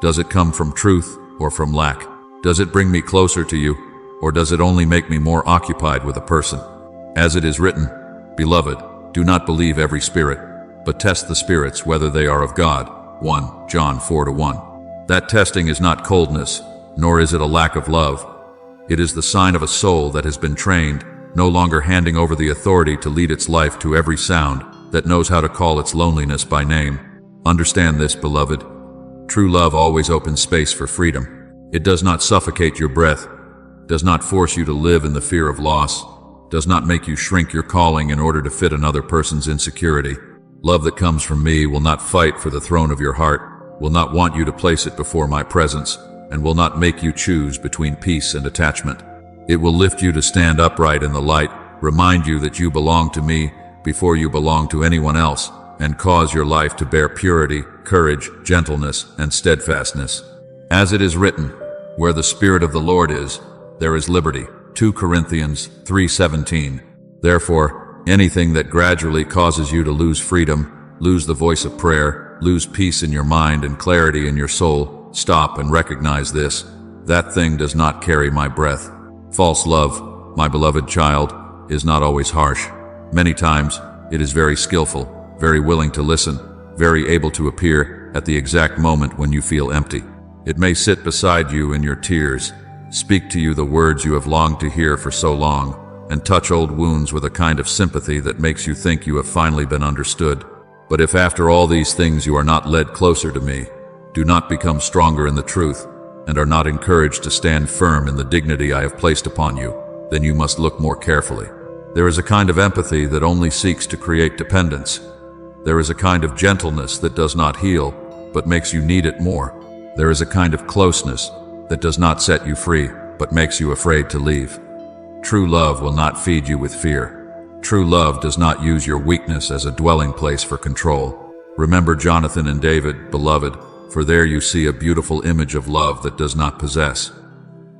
Does it come from truth or from lack? Does it bring me closer to you, or does it only make me more occupied with a person? As it is written, Beloved, do not believe every spirit, but test the spirits whether they are of God. 1 John 4:1. That testing is not coldness, nor is it a lack of love. It is the sign of a soul that has been trained, no longer handing over the authority to lead its life to every sound, that knows how to call its loneliness by name. Understand this, beloved. True love always opens space for freedom. It does not suffocate your breath, does not force you to live in the fear of loss, does not make you shrink your calling in order to fit another person's insecurity. Love that comes from me will not fight for the throne of your heart, will not want you to place it before my presence, and will not make you choose between peace and attachment. It will lift you to stand upright in the light, remind you that you belong to me before you belong to anyone else, and cause your life to bear purity, courage, gentleness, and steadfastness. As it is written, where the Spirit of the Lord is, there is liberty. 2 Corinthians 3:17. Therefore, anything that gradually causes you to lose freedom, lose the voice of prayer, lose peace in your mind and clarity in your soul, stop and recognize this. That thing does not carry my breath. False love, my beloved child, is not always harsh. Many times, it is very skillful, very willing to listen, very able to appear at the exact moment when you feel empty. It may sit beside you in your tears, speak to you the words you have longed to hear for so long, and touch old wounds with a kind of sympathy that makes you think you have finally been understood. But if after all these things you are not led closer to me, do not become stronger in the truth, and are not encouraged to stand firm in the dignity I have placed upon you, then you must look more carefully. There is a kind of empathy that only seeks to create dependence. There is a kind of gentleness that does not heal, but makes you need it more. There is a kind of closeness that does not set you free, but makes you afraid to leave. True love will not feed you with fear. True love does not use your weakness as a dwelling place for control. Remember Jonathan and David, beloved, for there you see a beautiful image of love that does not possess.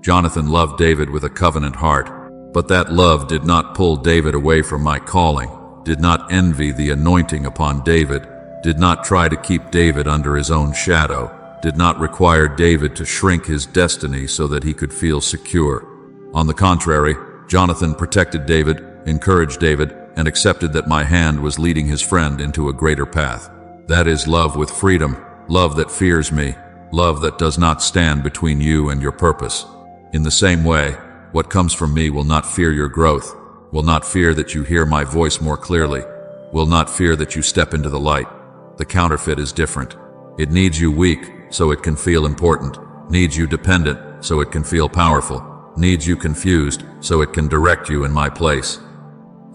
Jonathan loved David with a covenant heart, but that love did not pull David away from my calling, did not envy the anointing upon David, did not try to keep David under his own shadow, did not require David to shrink his destiny so that he could feel secure. On the contrary, Jonathan protected David, encouraged David, and accepted that my hand was leading his friend into a greater path. That is love with freedom, love that fears me, love that does not stand between you and your purpose. In the same way, what comes from me will not fear your growth, will not fear that you hear my voice more clearly, will not fear that you step into the light. The counterfeit is different. It needs you weak so it can feel important, needs you dependent so it can feel powerful, needs you confused so it can direct you in my place.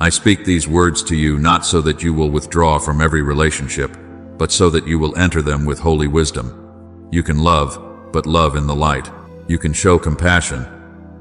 I speak these words to you not so that you will withdraw from every relationship, but so that you will enter them with holy wisdom. You can love, but love in the light. You can show compassion,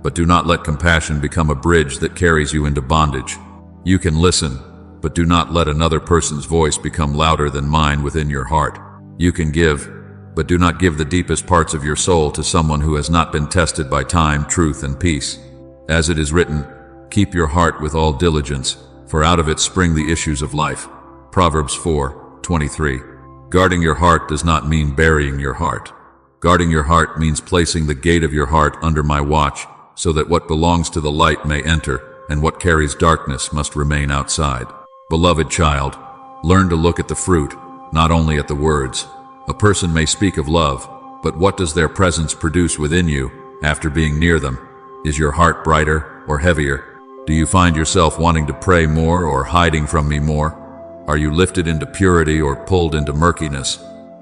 but do not let compassion become a bridge that carries you into bondage. You can listen, but do not let another person's voice become louder than mine within your heart. You can give, but do not give the deepest parts of your soul to someone who has not been tested by time, truth, and peace. As it is written, keep your heart with all diligence, for out of it spring the issues of life. Proverbs 4:23. Guarding your heart does not mean burying your heart. Guarding your heart means placing the gate of your heart under my watch, so that what belongs to the light may enter, and what carries darkness must remain outside. Beloved child, learn to look at the fruit, not only at the words. A person may speak of love, but what does their presence produce within you after being near them? Is your heart brighter or heavier? Do you find yourself wanting to pray more or hiding from me more? Are you lifted into purity or pulled into murkiness?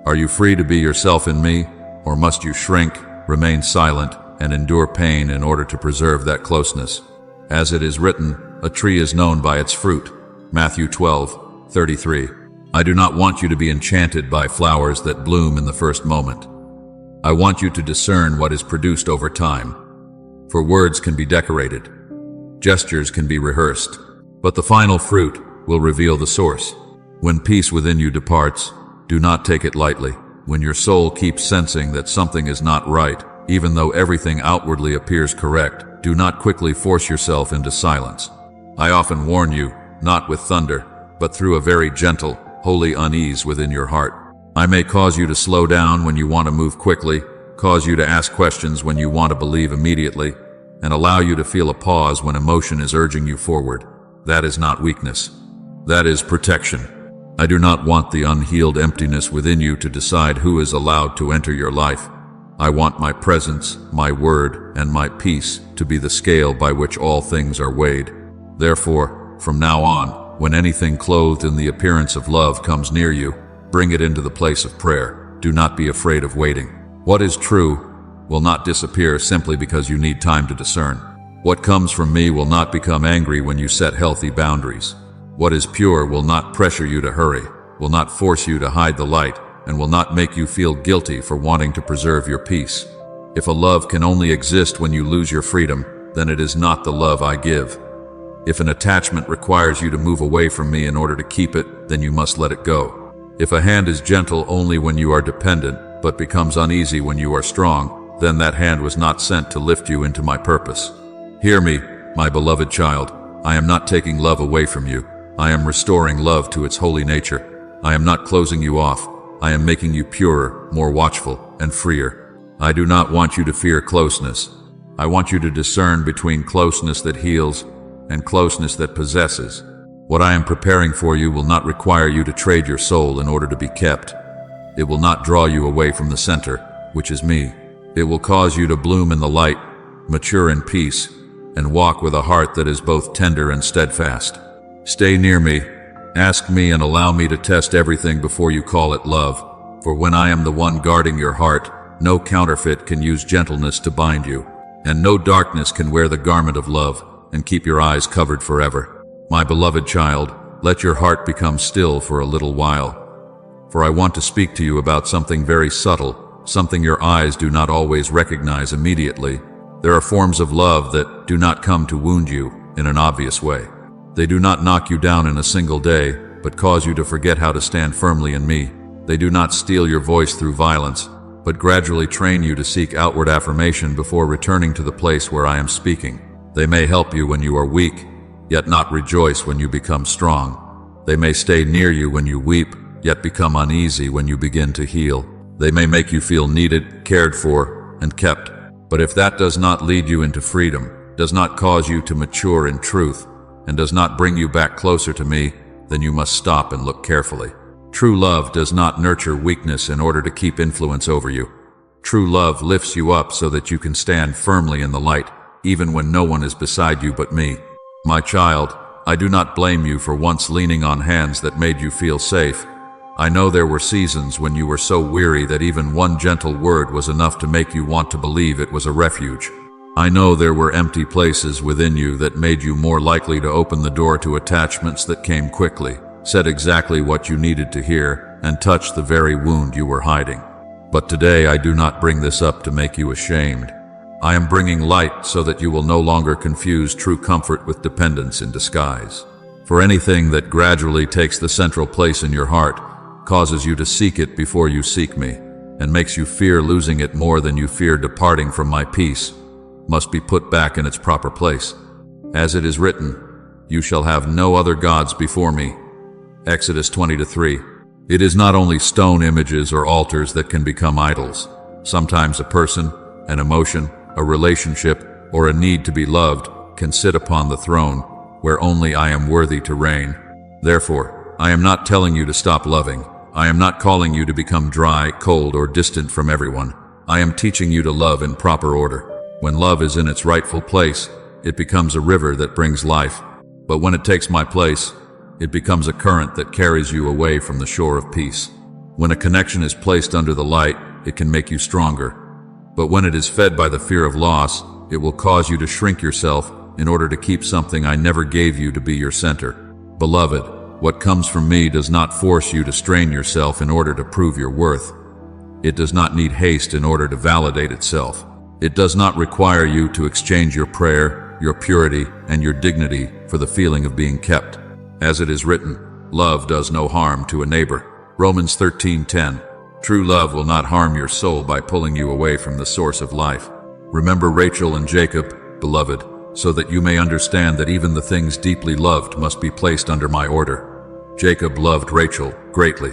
Are you free to be yourself in me, or must you shrink, remain silent, and endure pain in order to preserve that closeness? As it is written, a tree is known by its fruit. Matthew 12:33. I do not want you to be enchanted by flowers that bloom in the first moment. I want you to discern what is produced over time. For words can be decorated, gestures can be rehearsed, but the final fruit will reveal the source. When peace within you departs, do not take it lightly. When your soul keeps sensing that something is not right, even though everything outwardly appears correct, do not quickly force yourself into silence. I often warn you, not with thunder, but through a very gentle, holy unease within your heart. I may cause you to slow down when you want to move quickly, cause you to ask questions when you want to believe immediately, and allow you to feel a pause when emotion is urging you forward. That is not weakness. That is protection. I do not want the unhealed emptiness within you to decide who is allowed to enter your life. I want my presence, my word, and my peace to be the scale by which all things are weighed. Therefore, from now on, when anything clothed in the appearance of love comes near you, bring it into the place of prayer. Do not be afraid of waiting. What is true will not disappear simply because you need time to discern. What comes from me will not become angry when you set healthy boundaries. What is pure will not pressure you to hurry. will not force you to hide the light, and will not make you feel guilty for wanting to preserve your peace. If a love can only exist when you lose your freedom, then it is not the love I give. If an attachment requires you to move away from me in order to keep it, then you must let it go. If a hand is gentle only when you are dependent, but becomes uneasy when you are strong, then that hand was not sent to lift you into my purpose. Hear me, my beloved child. I am not taking love away from you. I am restoring love to its holy nature. I am not closing you off. I am making you purer, more watchful, and freer. I do not want you to fear closeness. I want you to discern between closeness that heals and closeness that possesses. What I am preparing for you will not require you to trade your soul in order to be kept. It will not draw you away from the center, which is me. It will cause you to bloom in the light, mature in peace, and walk with a heart that is both tender and steadfast. Stay near me, ask me, and allow me to test everything before you call it love. For when I am the one guarding your heart, no counterfeit can use gentleness to bind you, and no darkness can wear the garment of love and keep your eyes covered forever. My beloved child, let your heart become still for a little while. For I want to speak to you about something very subtle, something your eyes do not always recognize immediately. There are forms of love that do not come to wound you in an obvious way. They do not knock you down in a single day, but cause you to forget how to stand firmly in me. They do not steal your voice through violence, but gradually train you to seek outward affirmation before returning to the place where I am speaking. They may help you when you are weak, yet not rejoice when you become strong. They may stay near you when you weep, yet become uneasy when you begin to heal. They may make you feel needed, cared for, and kept. But if that does not lead you into freedom, does not cause you to mature in truth, and does not bring you back closer to me, then you must stop and look carefully. True love does not nurture weakness in order to keep influence over you. True love lifts you up so that you can stand firmly in the light, even when no one is beside you but me. My child, I do not blame you for once leaning on hands that made you feel safe. I know there were seasons when you were so weary that even one gentle word was enough to make you want to believe it was a refuge. I know there were empty places within you that made you more likely to open the door to attachments that came quickly, said exactly what you needed to hear, and touched the very wound you were hiding. But today I do not bring this up to make you ashamed. I am bringing light so that you will no longer confuse true comfort with dependence in disguise. For anything that gradually takes the central place in your heart causes you to seek it before you seek me, and makes you fear losing it more than you fear departing from my peace, must be put back in its proper place. As it is written, you shall have no other gods before me. Exodus 20:3. It is not only stone images or altars that can become idols. Sometimes a person, an emotion, a relationship, or a need to be loved can sit upon the throne where only I am worthy to reign. Therefore, I am not telling you to stop loving. I am not calling you to become dry, cold, or distant from everyone. I am teaching you to love in proper order. When love is in its rightful place, it becomes a river that brings life. But when it takes my place, it becomes a current that carries you away from the shore of peace. When a connection is placed under the light, it can make you stronger. But when it is fed by the fear of loss, it will cause you to shrink yourself in order to keep something I never gave you to be your center. Beloved, what comes from me does not force you to strain yourself in order to prove your worth. It does not need haste in order to validate itself. It does not require you to exchange your prayer, your purity, and your dignity for the feeling of being kept. As it is written, love does no harm to a neighbor. Romans 13:10. True love will not harm your soul by pulling you away from the source of life. Remember Rachel and Jacob, beloved, so that you may understand that even the things deeply loved must be placed under my order. Jacob loved Rachel greatly,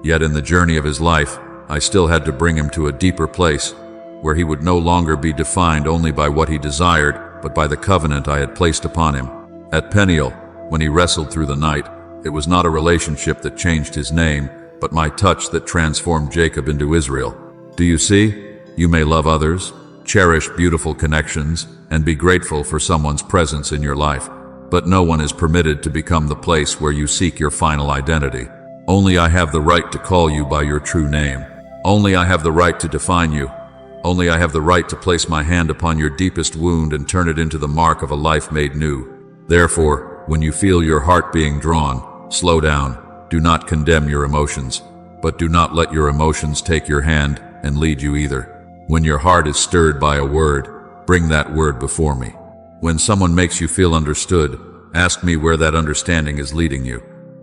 yet in the journey of his life, I still had to bring him to a deeper place, where he would no longer be defined only by what he desired, but by the covenant I had placed upon him. At Peniel, when he wrestled through the night, it was not a relationship that changed his name, but my touch that transformed Jacob into Israel. Do you see? You may love others, cherish beautiful connections, and be grateful for someone's presence in your life, but no one is permitted to become the place where you seek your final identity. Only I have the right to call you by your true name. Only I have the right to define you. Only I have the right to place my hand upon your deepest wound and turn it into the mark of a life made new. Therefore, when you feel your heart being drawn, slow down, do not condemn your emotions, but do not let your emotions take your hand and lead you either. When your heart is stirred by a word, bring that word before me. When someone makes you feel understood, ask me where that understanding is leading you.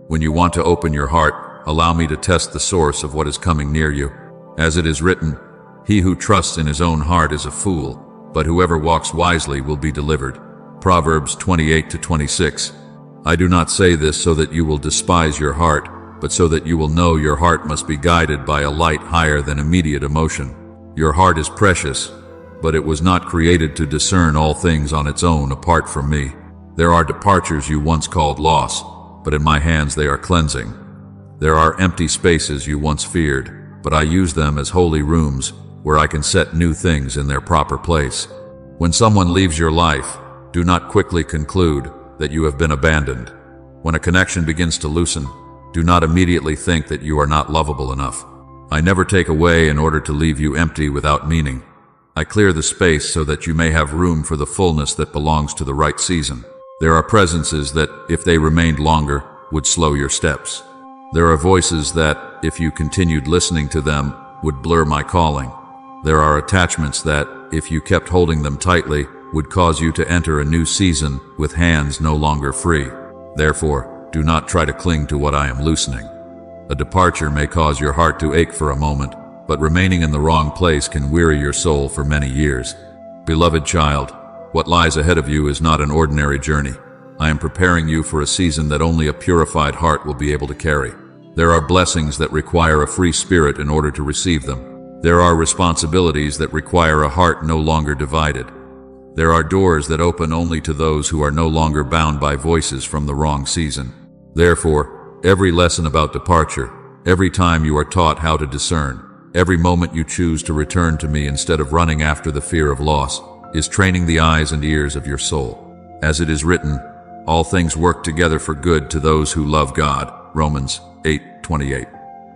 When you want to open your heart, allow me to test the source of what is coming near you. As it is written, he who trusts in his own heart is a fool, but whoever walks wisely will be delivered. Proverbs 28-26. I do not say this so that you will despise your heart, but so that you will know your heart must be guided by a light higher than immediate emotion. Your heart is precious, but it was not created to discern all things on its own apart from me. There are departures you once called loss, but in my hands they are cleansing. There are empty spaces you once feared, but I use them as holy rooms where I can set new things in their proper place. When someone leaves your life, do not quickly conclude that you have been abandoned. When a connection begins to loosen, do not immediately think that you are not lovable enough. I never take away in order to leave you empty without meaning. I clear the space so that you may have room for the fullness that belongs to the right season. There are presences that, if they remained longer, would slow your steps. There are voices that, if you continued listening to them, would blur my calling. There are attachments that, if you kept holding them tightly, would cause you to enter a new season with hands no longer free. Therefore, do not try to cling to what I am loosening. A departure may cause your heart to ache for a moment, but remaining in the wrong place can weary your soul for many years. Beloved child, what lies ahead of you is not an ordinary journey. I am preparing you for a season that only a purified heart will be able to carry. There are blessings that require a free spirit in order to receive them. There are responsibilities that require a heart no longer divided. There are doors that open only to those who are no longer bound by voices from the wrong season. Therefore, every lesson about departure, every time you are taught how to discern, every moment you choose to return to me instead of running after the fear of loss, is training the eyes and ears of your soul. As it is written, all things work together for good to those who love God. Romans 8:28.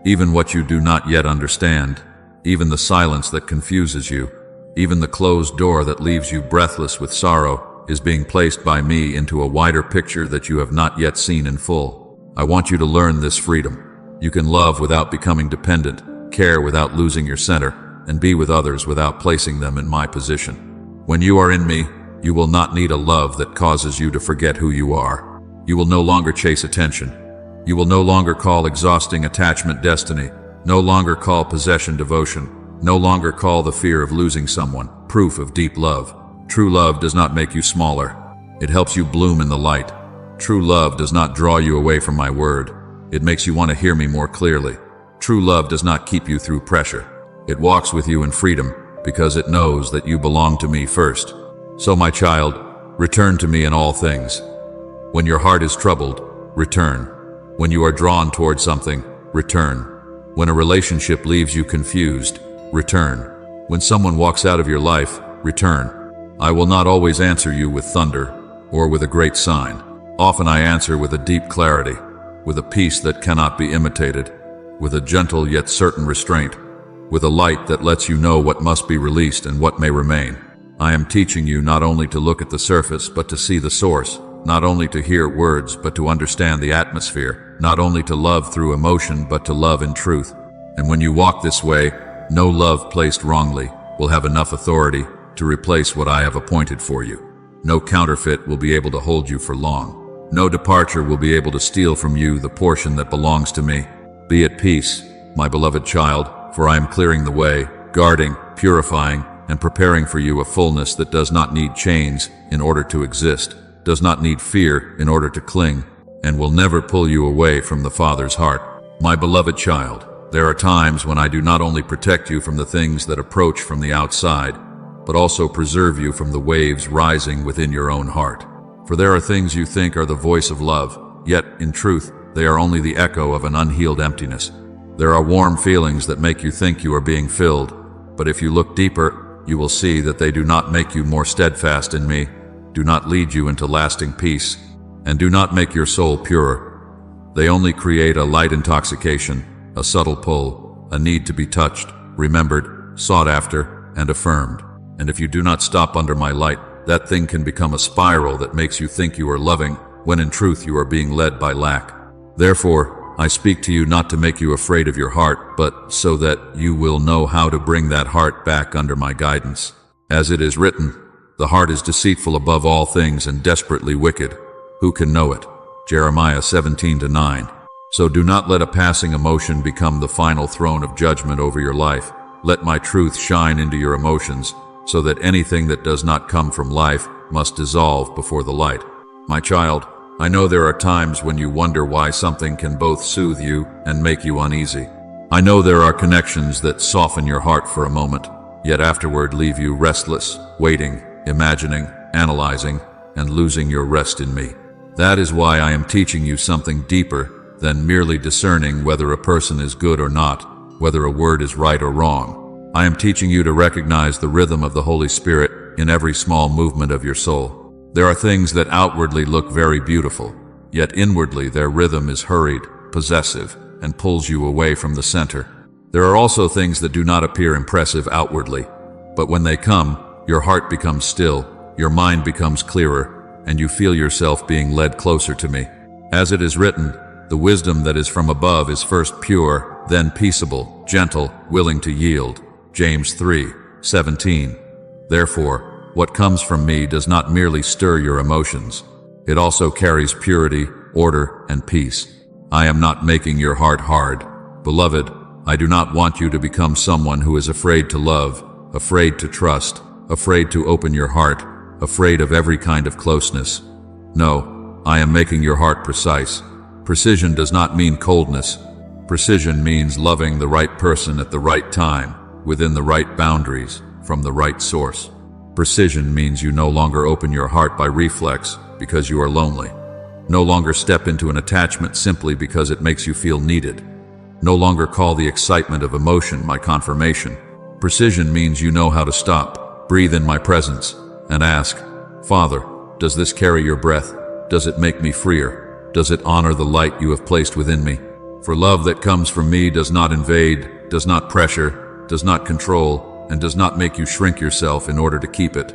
Even what you do not yet understand, even the silence that confuses you, even the closed door that leaves you breathless with sorrow, is being placed by me into a wider picture that you have not yet seen in full. I want you to learn this freedom. You can love without becoming dependent, care without losing your center, and be with others without placing them in my position. When you are in me, you will not need a love that causes you to forget who you are. You will no longer chase attention. You will no longer call exhausting attachment destiny, no longer call possession devotion, no longer call the fear of losing someone proof of deep love. True love does not make you smaller. It helps you bloom in the light. True love does not draw you away from my word. It makes you want to hear me more clearly. True love does not keep you through pressure. It walks with you in freedom because it knows that you belong to me first. So my child, return to me in all things. When your heart is troubled, return. When you are drawn toward something, return. When a relationship leaves you confused, return. When someone walks out of your life, return. I will not always answer you with thunder or with a great sign. Often I answer with a deep clarity, with a peace that cannot be imitated, with a gentle yet certain restraint, with a light that lets you know what must be released and what may remain. I am teaching you not only to look at the surface but to see the source, not only to hear words but to understand the atmosphere, not only to love through emotion but to love in truth. And when you walk this way, no love placed wrongly will have enough authority to replace what I have appointed for you. No counterfeit will be able to hold you for long. No departure will be able to steal from you the portion that belongs to me. Be at peace, my beloved child, for I am clearing the way, guarding, purifying, and preparing for you a fullness that does not need chains in order to exist, does not need fear in order to cling, and will never pull you away from the Father's heart. My beloved child, there are times when I do not only protect you from the things that approach from the outside, but also preserve you from the waves rising within your own heart. For there are things you think are the voice of love, yet, in truth, they are only the echo of an unhealed emptiness. There are warm feelings that make you think you are being filled, but if you look deeper, you will see that they do not make you more steadfast in me, do not lead you into lasting peace, and do not make your soul purer. They only create a light intoxication, a subtle pull, a need to be touched, remembered, sought after, and affirmed. And if you do not stop under my light, that thing can become a spiral that makes you think you are loving, when in truth you are being led by lack. Therefore, I speak to you not to make you afraid of your heart, but so that you will know how to bring that heart back under my guidance. As it is written, the heart is deceitful above all things and desperately wicked. Who can know it? Jeremiah 17:9. So do not let a passing emotion become the final throne of judgment over your life. Let my truth shine into your emotions, so that anything that does not come from life must dissolve before the light. My child, I know there are times when you wonder why something can both soothe you and make you uneasy. I know there are connections that soften your heart for a moment, yet afterward leave you restless, waiting, imagining, analyzing, and losing your rest in me. That is why I am teaching you something deeper than merely discerning whether a person is good or not, whether a word is right or wrong. I am teaching you to recognize the rhythm of the Holy Spirit in every small movement of your soul. There are things that outwardly look very beautiful, yet inwardly their rhythm is hurried, possessive, and pulls you away from the center. There are also things that do not appear impressive outwardly, but when they come, your heart becomes still, your mind becomes clearer, and you feel yourself being led closer to me. As it is written, the wisdom that is from above is first pure, then peaceable, gentle, willing to yield. James 3:17. Therefore, what comes from me does not merely stir your emotions. It also carries purity, order, and peace. I am not making your heart hard. Beloved, I do not want you to become someone who is afraid to love, afraid to trust, afraid to open your heart, afraid of every kind of closeness. No, I am making your heart precise. Precision does not mean coldness. Precision means loving the right person at the right time, within the right boundaries, from the right source. Precision means you no longer open your heart by reflex because you are lonely. No longer step into an attachment simply because it makes you feel needed. No longer call the excitement of emotion my confirmation. Precision means you know how to stop, breathe in my presence, and ask, Father, does this carry your breath? Does it make me freer? Does it honor the light you have placed within me? For love that comes from me does not invade, does not pressure, does not control, and does not make you shrink yourself in order to keep it.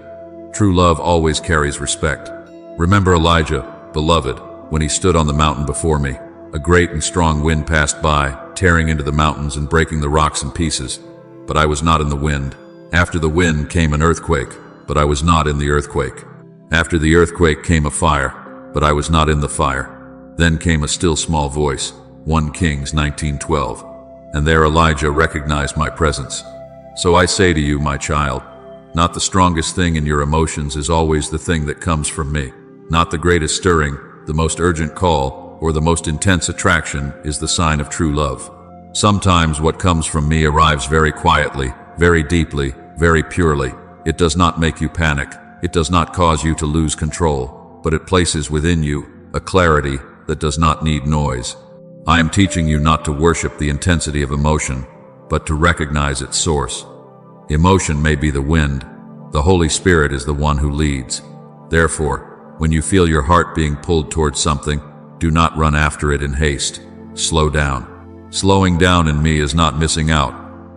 True love always carries respect. Remember Elijah, beloved, when he stood on the mountain before me. A great and strong wind passed by, tearing into the mountains and breaking the rocks in pieces. But I was not in the wind. After the wind came an earthquake, but I was not in the earthquake. After the earthquake came a fire, but I was not in the fire. Then came a still small voice, 1 Kings 19:12. And there Elijah recognized my presence. So I say to you, my child, not the strongest thing in your emotions is always the thing that comes from me. Not the greatest stirring, the most urgent call, or the most intense attraction is the sign of true love. Sometimes what comes from me arrives very quietly, very deeply, very purely. It does not make you panic. It does not cause you to lose control, but it places within you a clarity that does not need noise. I am teaching you not to worship the intensity of emotion, but to recognize its source. Emotion may be the wind. The Holy Spirit is the one who leads. Therefore, when you feel your heart being pulled towards something, do not run after it in haste. Slow down. Slowing down in me is not missing out.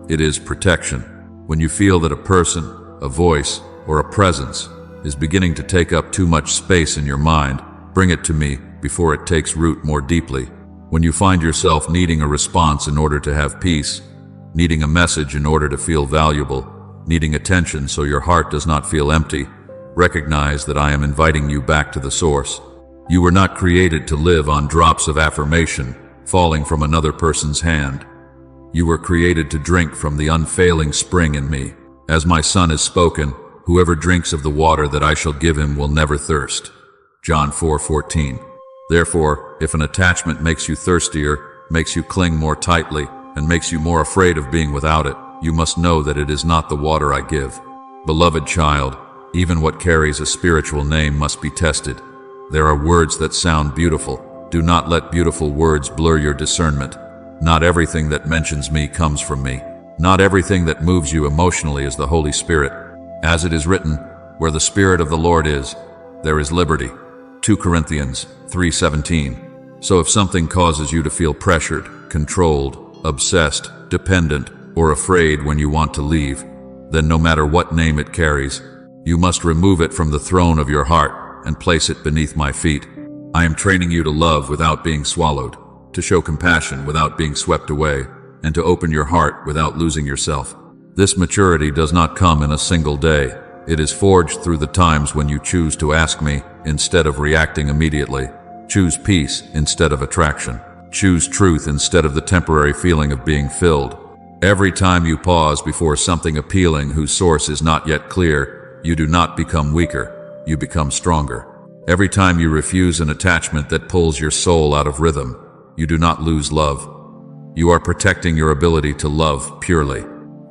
It is protection. When you feel that a person, a voice, or a presence is beginning to take up too much space in your mind, bring it to me before it takes root more deeply. When you find yourself needing a response in order to have peace, needing a message in order to feel valuable, needing attention so your heart does not feel empty, recognize that I am inviting you back to the source. You were not created to live on drops of affirmation falling from another person's hand. You were created to drink from the unfailing spring in me. As my Son has spoken, whoever drinks of the water that I shall give him will never thirst. John 4:14. Therefore, if an attachment makes you thirstier, makes you cling more tightly, and makes you more afraid of being without it, you must know that it is not the water I give. Beloved child, even what carries a spiritual name must be tested. There are words that sound beautiful. Do not let beautiful words blur your discernment. Not everything that mentions me comes from me. Not everything that moves you emotionally is the Holy Spirit. As it is written, where the Spirit of the Lord is, there is liberty. 2 Corinthians 3:17. So if something causes you to feel pressured, controlled, obsessed, dependent, or afraid when you want to leave, then no matter what name it carries, you must remove it from the throne of your heart and place it beneath my feet. I am training you to love without being swallowed, to show compassion without being swept away, and to open your heart without losing yourself. This maturity does not come in a single day. It is forged through the times when you choose to ask me instead of reacting immediately. Choose peace instead of attraction. Choose truth instead of the temporary feeling of being filled. Every time you pause before something appealing whose source is not yet clear, you do not become weaker, you become stronger. Every time you refuse an attachment that pulls your soul out of rhythm, you do not lose love. You are protecting your ability to love purely.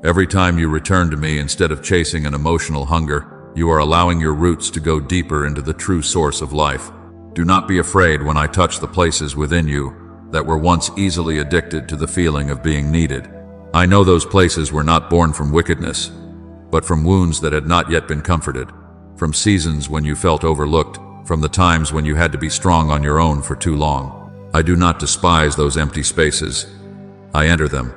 Every time you return to me instead of chasing an emotional hunger, you are allowing your roots to go deeper into the true source of life. Do not be afraid when I touch the places within you that were once easily addicted to the feeling of being needed. I know those places were not born from wickedness, but from wounds that had not yet been comforted, from seasons when you felt overlooked, from the times when you had to be strong on your own for too long. I do not despise those empty spaces. I enter them.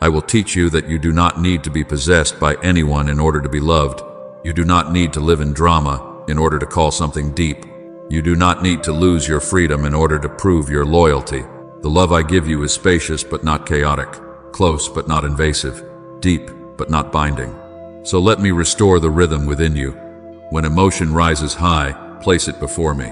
I will teach you that you do not need to be possessed by anyone in order to be loved. You do not need to live in drama in order to call something deep. You do not need to lose your freedom in order to prove your loyalty. The love I give you is spacious but not chaotic, close but not invasive, deep but not binding. So let me restore the rhythm within you. When emotion rises high, place it before me.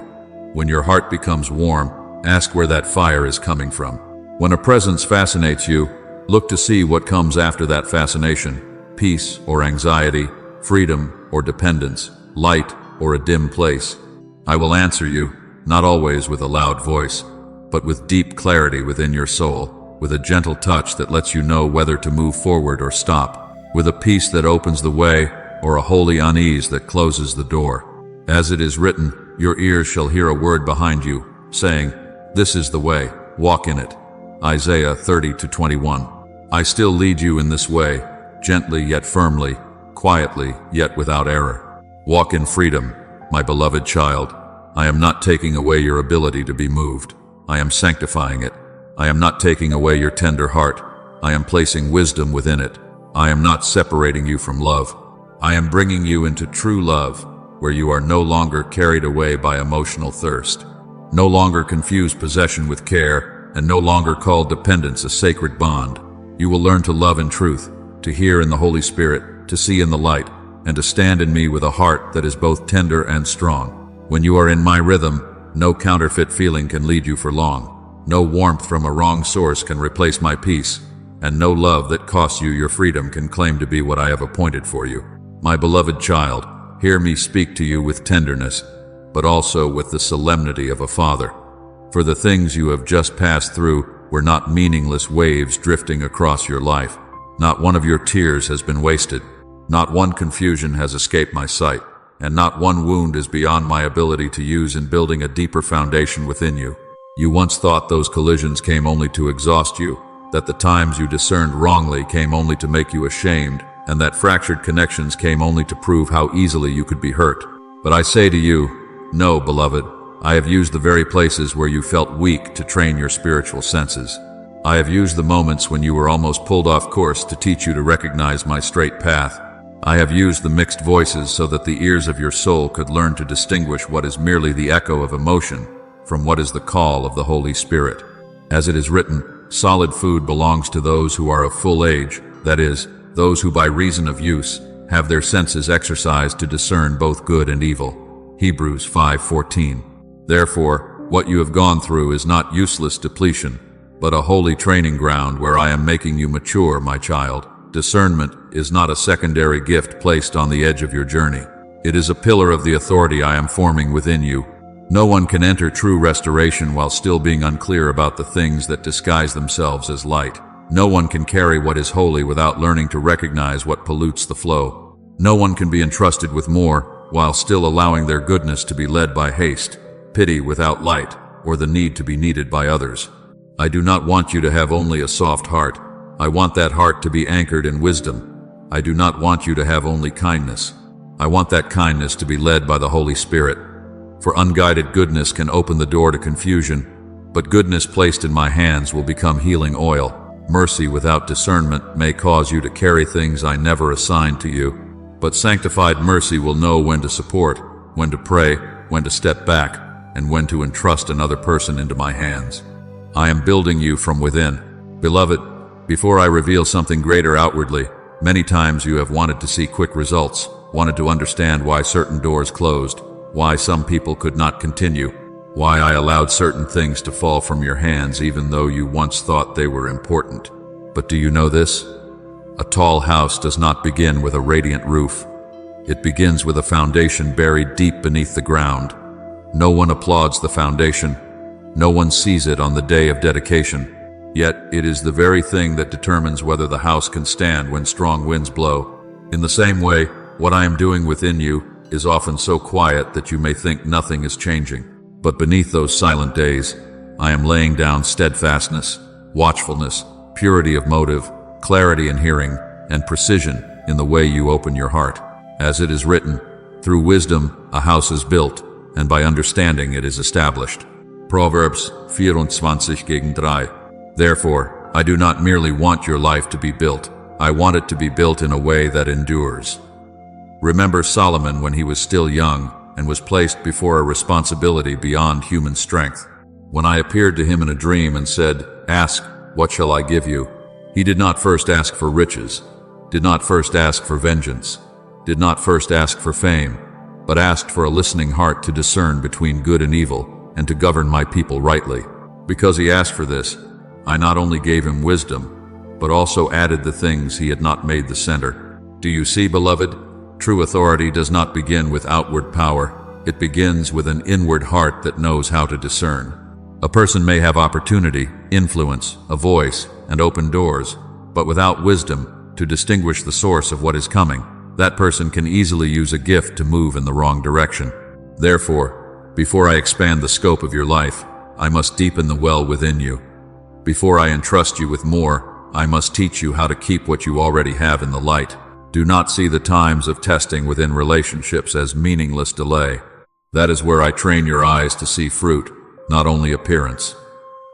When your heart becomes warm, ask where that fire is coming from. When a presence fascinates you, look to see what comes after that fascination: peace or anxiety, freedom or dependence, light or a dim place. I will answer you, not always with a loud voice, but with deep clarity within your soul, with a gentle touch that lets you know whether to move forward or stop, with a peace that opens the way or a holy unease that closes the door. As it is written, your ears shall hear a word behind you, saying, "This is the way, walk in it." Isaiah 30-21. I still lead you in this way, gently yet firmly, quietly yet without error. Walk in freedom, my beloved child. I am not taking away your ability to be moved. I am sanctifying it. I am not taking away your tender heart. I am placing wisdom within it. I am not separating you from love. I am bringing you into true love, where you are no longer carried away by emotional thirst, no longer confuse possession with care, and no longer call dependence a sacred bond. You will learn to love in truth, to hear in the Holy Spirit, to see in the light, and to stand in me with a heart that is both tender and strong. When you are in my rhythm, no counterfeit feeling can lead you for long. No warmth from a wrong source can replace my peace, and no love that costs you your freedom can claim to be what I have appointed for you. My beloved child, hear me speak to you with tenderness, but also with the solemnity of a father. For the things you have just passed through were not meaningless waves drifting across your life. Not one of your tears has been wasted. Not one confusion has escaped my sight, and not one wound is beyond my ability to use in building a deeper foundation within you. You once thought those collisions came only to exhaust you, that the times you discerned wrongly came only to make you ashamed, and that fractured connections came only to prove how easily you could be hurt. But I say to you, no, beloved, I have used the very places where you felt weak to train your spiritual senses. I have used the moments when you were almost pulled off course to teach you to recognize my straight path. I have used the mixed voices so that the ears of your soul could learn to distinguish what is merely the echo of emotion from what is the call of the Holy Spirit. As it is written, solid food belongs to those who are of full age, that is, those who by reason of use have their senses exercised to discern both good and evil. Hebrews 5:14. Therefore, what you have gone through is not useless depletion, but a holy training ground where I am making you mature, my child. Discernment is not a secondary gift placed on the edge of your journey. It is a pillar of the authority I am forming within you. No one can enter true restoration while still being unclear about the things that disguise themselves as light. No one can carry what is holy without learning to recognize what pollutes the flow. No one can be entrusted with more while still allowing their goodness to be led by haste, pity without light, or the need to be needed by others. I do not want you to have only a soft heart. I want that heart to be anchored in wisdom. I do not want you to have only kindness. I want that kindness to be led by the Holy Spirit. For unguided goodness can open the door to confusion, but goodness placed in my hands will become healing oil. Mercy without discernment may cause you to carry things I never assigned to you, but sanctified mercy will know when to support, when to pray, when to step back, and when to entrust another person into my hands. I am building you from within. Beloved, before I reveal something greater outwardly, many times you have wanted to see quick results, wanted to understand why certain doors closed, why some people could not continue, why I allowed certain things to fall from your hands even though you once thought they were important. But do you know this? A tall house does not begin with a radiant roof. It begins with a foundation buried deep beneath the ground. No one applauds the foundation. No one sees it on the day of dedication. Yet it is the very thing that determines whether the house can stand when strong winds blow. In the same way, what I am doing within you is often so quiet that you may think nothing is changing. But beneath those silent days, I am laying down steadfastness, watchfulness, purity of motive, clarity in hearing, and precision in the way you open your heart. As it is written, through wisdom a house is built, and by understanding it is established. Proverbs 24:3. Therefore, I do not merely want your life to be built, I want it to be built in a way that endures. Remember Solomon when he was still young and was placed before a responsibility beyond human strength. When I appeared to him in a dream and said, "Ask, what shall I give you?" he did not first ask for riches, did not first ask for vengeance, did not first ask for fame, but asked for a listening heart to discern between good and evil and to govern my people rightly. Because he asked for this, I not only gave him wisdom, but also added the things he had not made the center. Do you see, beloved? True authority does not begin with outward power. It begins with an inward heart that knows how to discern. A person may have opportunity, influence, a voice, and open doors, but without wisdom to distinguish the source of what is coming, that person can easily use a gift to move in the wrong direction. Therefore, before I expand the scope of your life, I must deepen the well within you. Before I entrust you with more, I must teach you how to keep what you already have in the light. Do not see the times of testing within relationships as meaningless delay. That is where I train your eyes to see fruit, not only appearance.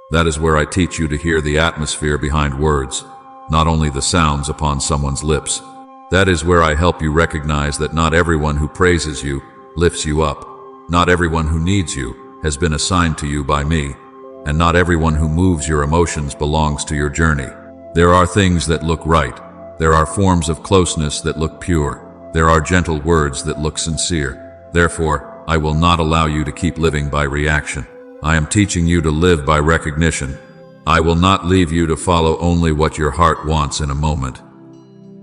That is where I teach you to hear the atmosphere behind words, not only the sounds upon someone's lips. That is where I help you recognize that not everyone who praises you lifts you up. Not everyone who needs you has been assigned to you by me, and not everyone who moves your emotions belongs to your journey. There are things that look right. There are forms of closeness that look pure. There are gentle words that look sincere. Therefore, I will not allow you to keep living by reaction. I am teaching you to live by recognition. I will not leave you to follow only what your heart wants in a moment.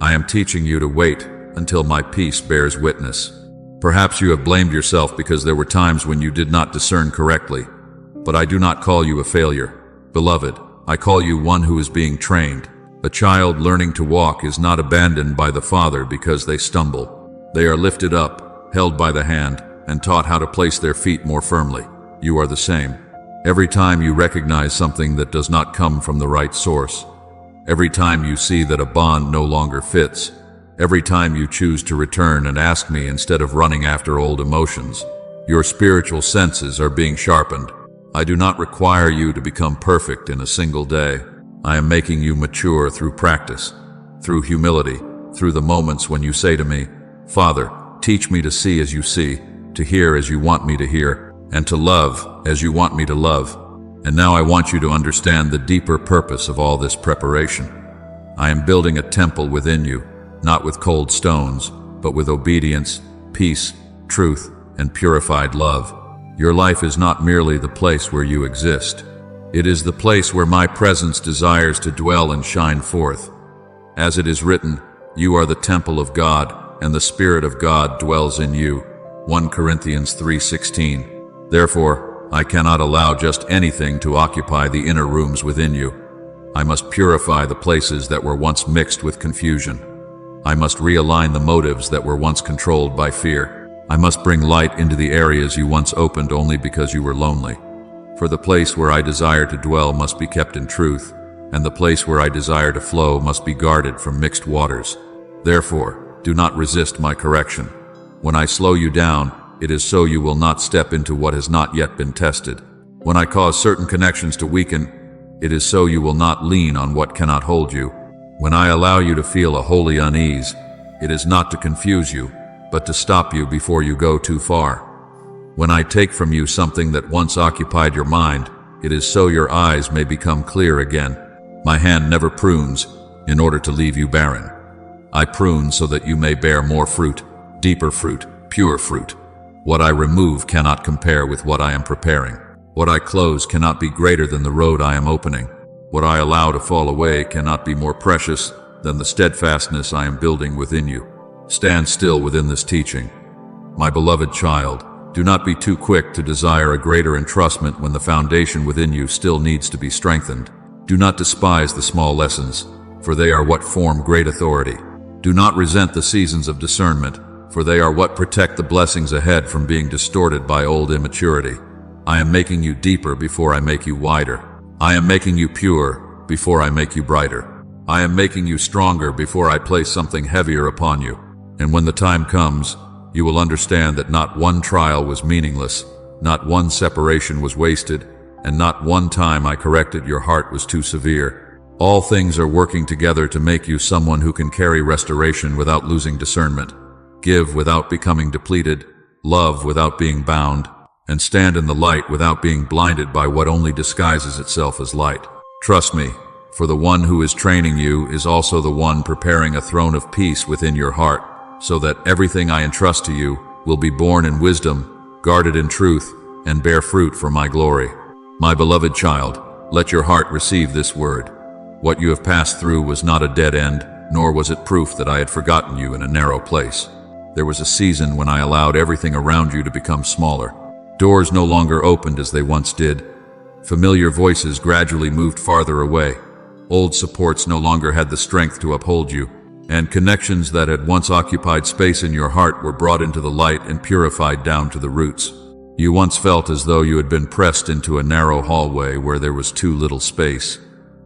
I am teaching you to wait until my peace bears witness. Perhaps you have blamed yourself because there were times when you did not discern correctly. But I do not call you a failure. Beloved, I call you one who is being trained. A child learning to walk is not abandoned by the father because they stumble. They are lifted up, held by the hand, and taught how to place their feet more firmly. You are the same. Every time you recognize something that does not come from the right source, every time you see that a bond no longer fits, every time you choose to return and ask me instead of running after old emotions, your spiritual senses are being sharpened. I do not require you to become perfect in a single day. I am making you mature through practice, through humility, through the moments when you say to me, "Father, teach me to see as you see, to hear as you want me to hear, and to love as you want me to love." And now I want you to understand the deeper purpose of all this preparation. I am building a temple within you, not with cold stones, but with obedience, peace, truth, and purified love. Your life is not merely the place where you exist. It is the place where my presence desires to dwell and shine forth. As it is written, you are the temple of God, and the Spirit of God dwells in you. 1 Corinthians 3:16. Therefore, I cannot allow just anything to occupy the inner rooms within you. I must purify the places that were once mixed with confusion. I must realign the motives that were once controlled by fear. I must bring light into the areas you once opened only because you were lonely. For the place where I desire to dwell must be kept in truth, and the place where I desire to flow must be guarded from mixed waters. Therefore, do not resist my correction. When I slow you down, it is so you will not step into what has not yet been tested. When I cause certain connections to weaken, it is so you will not lean on what cannot hold you. When I allow you to feel a holy unease, it is not to confuse you, but to stop you before you go too far. When I take from you something that once occupied your mind, It is so your eyes may become clear again. My hand never prunes in order to leave you barren. I prune so that you may bear more fruit, deeper fruit, pure fruit. What I remove cannot compare with what I am preparing. What I close cannot be greater than the road I am opening. What I allow to fall away cannot be more precious than the steadfastness I am building within you. Stand still within this teaching. My beloved child, do not be too quick to desire a greater entrustment when the foundation within you still needs to be strengthened. Do not despise the small lessons, for they are what form great authority. Do not resent the seasons of discernment, for they are what protect the blessings ahead from being distorted by old immaturity. I am making you deeper before I make you wider. I am making you pure before I make you brighter. I am making you stronger before I place something heavier upon you. And when the time comes, you will understand that not one trial was meaningless, not one separation was wasted, and not one time I corrected your heart was too severe. All things are working together to make you someone who can carry restoration without losing discernment, give without becoming depleted, love without being bound, and stand in the light without being blinded by what only disguises itself as light. Trust me, for the one who is training you is also the one preparing a throne of peace within your heart, so that everything I entrust to you will be born in wisdom, guarded in truth, and bear fruit for my glory. My beloved child, let your heart receive this word. What you have passed through was not a dead end, nor was it proof that I had forgotten you in a narrow place. There was a season when I allowed everything around you to become smaller. Doors no longer opened as they once did. Familiar voices gradually moved farther away. Old supports no longer had the strength to uphold you, and connections that had once occupied space in your heart were brought into the light and purified down to the roots. You once felt as though you had been pressed into a narrow hallway where there was too little space.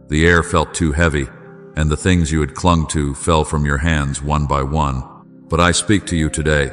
The air felt too heavy, and the things you had clung to fell from your hands one by one. But I speak to you today.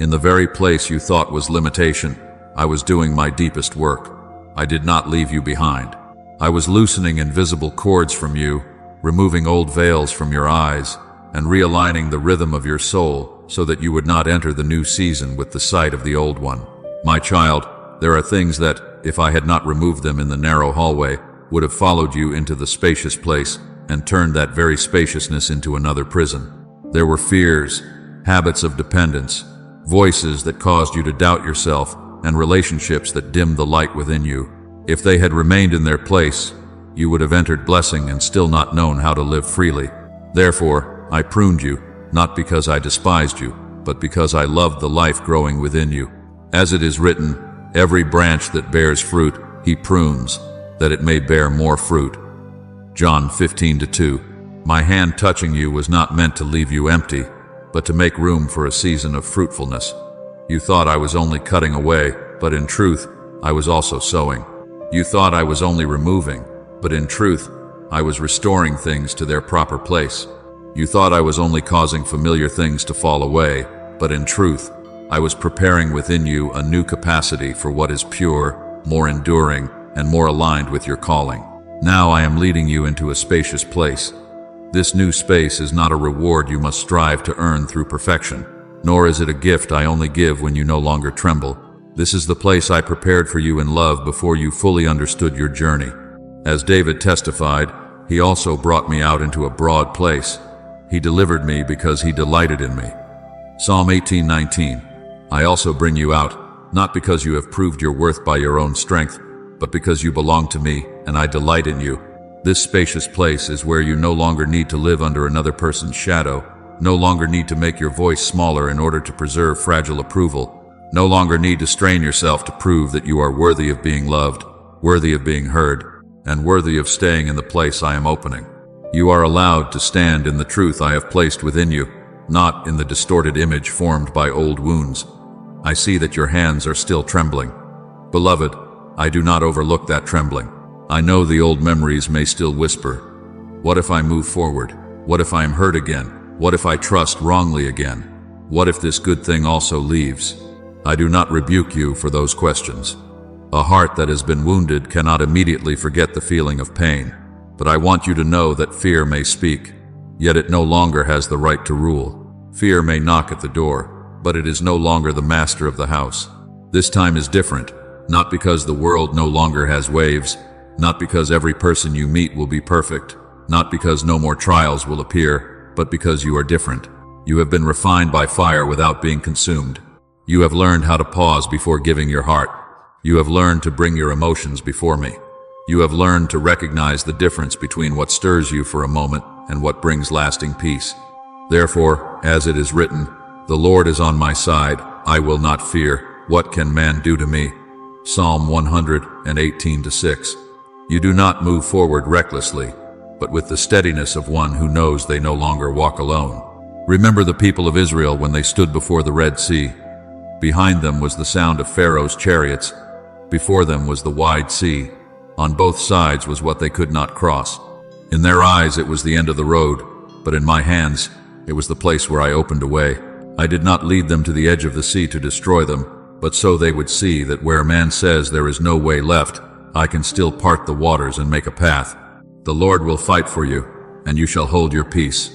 In the very place you thought was limitation, I was doing my deepest work. I did not leave you behind. I was loosening invisible cords from you, removing old veils from your eyes, and realigning the rhythm of your soul so that you would not enter the new season with the sight of the old one. My child, there are things that, if I had not removed them in the narrow hallway, would have followed you into the spacious place and turned that very spaciousness into another prison. There were fears, habits of dependence, voices that caused you to doubt yourself, and relationships that dimmed the light within you. If they had remained in their place, you would have entered blessing and still not known how to live freely. Therefore, I pruned you, not because I despised you, but because I loved the life growing within you. As it is written, every branch that bears fruit, he prunes, that it may bear more fruit. John 15:2. My hand touching you was not meant to leave you empty, but to make room for a season of fruitfulness. You thought I was only cutting away, but in truth, I was also sowing. You thought I was only removing, but in truth, I was restoring things to their proper place. You thought I was only causing familiar things to fall away, but in truth, I was preparing within you a new capacity for what is pure, more enduring, and more aligned with your calling. Now I am leading you into a spacious place. This new space is not a reward you must strive to earn through perfection, nor is it a gift I only give when you no longer tremble. This is the place I prepared for you in love before you fully understood your journey. As David testified, he also brought me out into a broad place. He delivered me because he delighted in me. Psalm 18:19. I also bring you out, not because you have proved your worth by your own strength, but because you belong to me, and I delight in you. This spacious place is where you no longer need to live under another person's shadow, no longer need to make your voice smaller in order to preserve fragile approval, no longer need to strain yourself to prove that you are worthy of being loved, worthy of being heard, and worthy of staying in the place I am opening. You are allowed to stand in the truth I have placed within you, not in the distorted image formed by old wounds. I see that your hands are still trembling. Beloved, I do not overlook that trembling. I know the old memories may still whisper. What if I move forward? What if I am hurt again? What if I trust wrongly again? What if this good thing also leaves? I do not rebuke you for those questions. A heart that has been wounded cannot immediately forget the feeling of pain. But I want you to know that fear may speak, yet it no longer has the right to rule. Fear may knock at the door, but it is no longer the master of the house. This time is different. Not because the world no longer has waves, not because every person you meet will be perfect, not because no more trials will appear, but because you are different. You have been refined by fire without being consumed. You have learned how to pause before giving your heart. You have learned to bring your emotions before me. You have learned to recognize the difference between what stirs you for a moment and what brings lasting peace. Therefore, as it is written, "The Lord is on my side, I will not fear. What can man do to me?" Psalm 118:6. You do not move forward recklessly, but with the steadiness of one who knows they no longer walk alone. Remember the people of Israel when they stood before the Red Sea. Behind them was the sound of Pharaoh's chariots. Before them was the wide sea. On both sides was what they could not cross. In their eyes it was the end of the road, but in my hands it was the place where I opened a way. I did not lead them to the edge of the sea to destroy them, but so they would see that where man says there is no way left, I can still part the waters and make a path. The Lord will fight for you, and you shall hold your peace.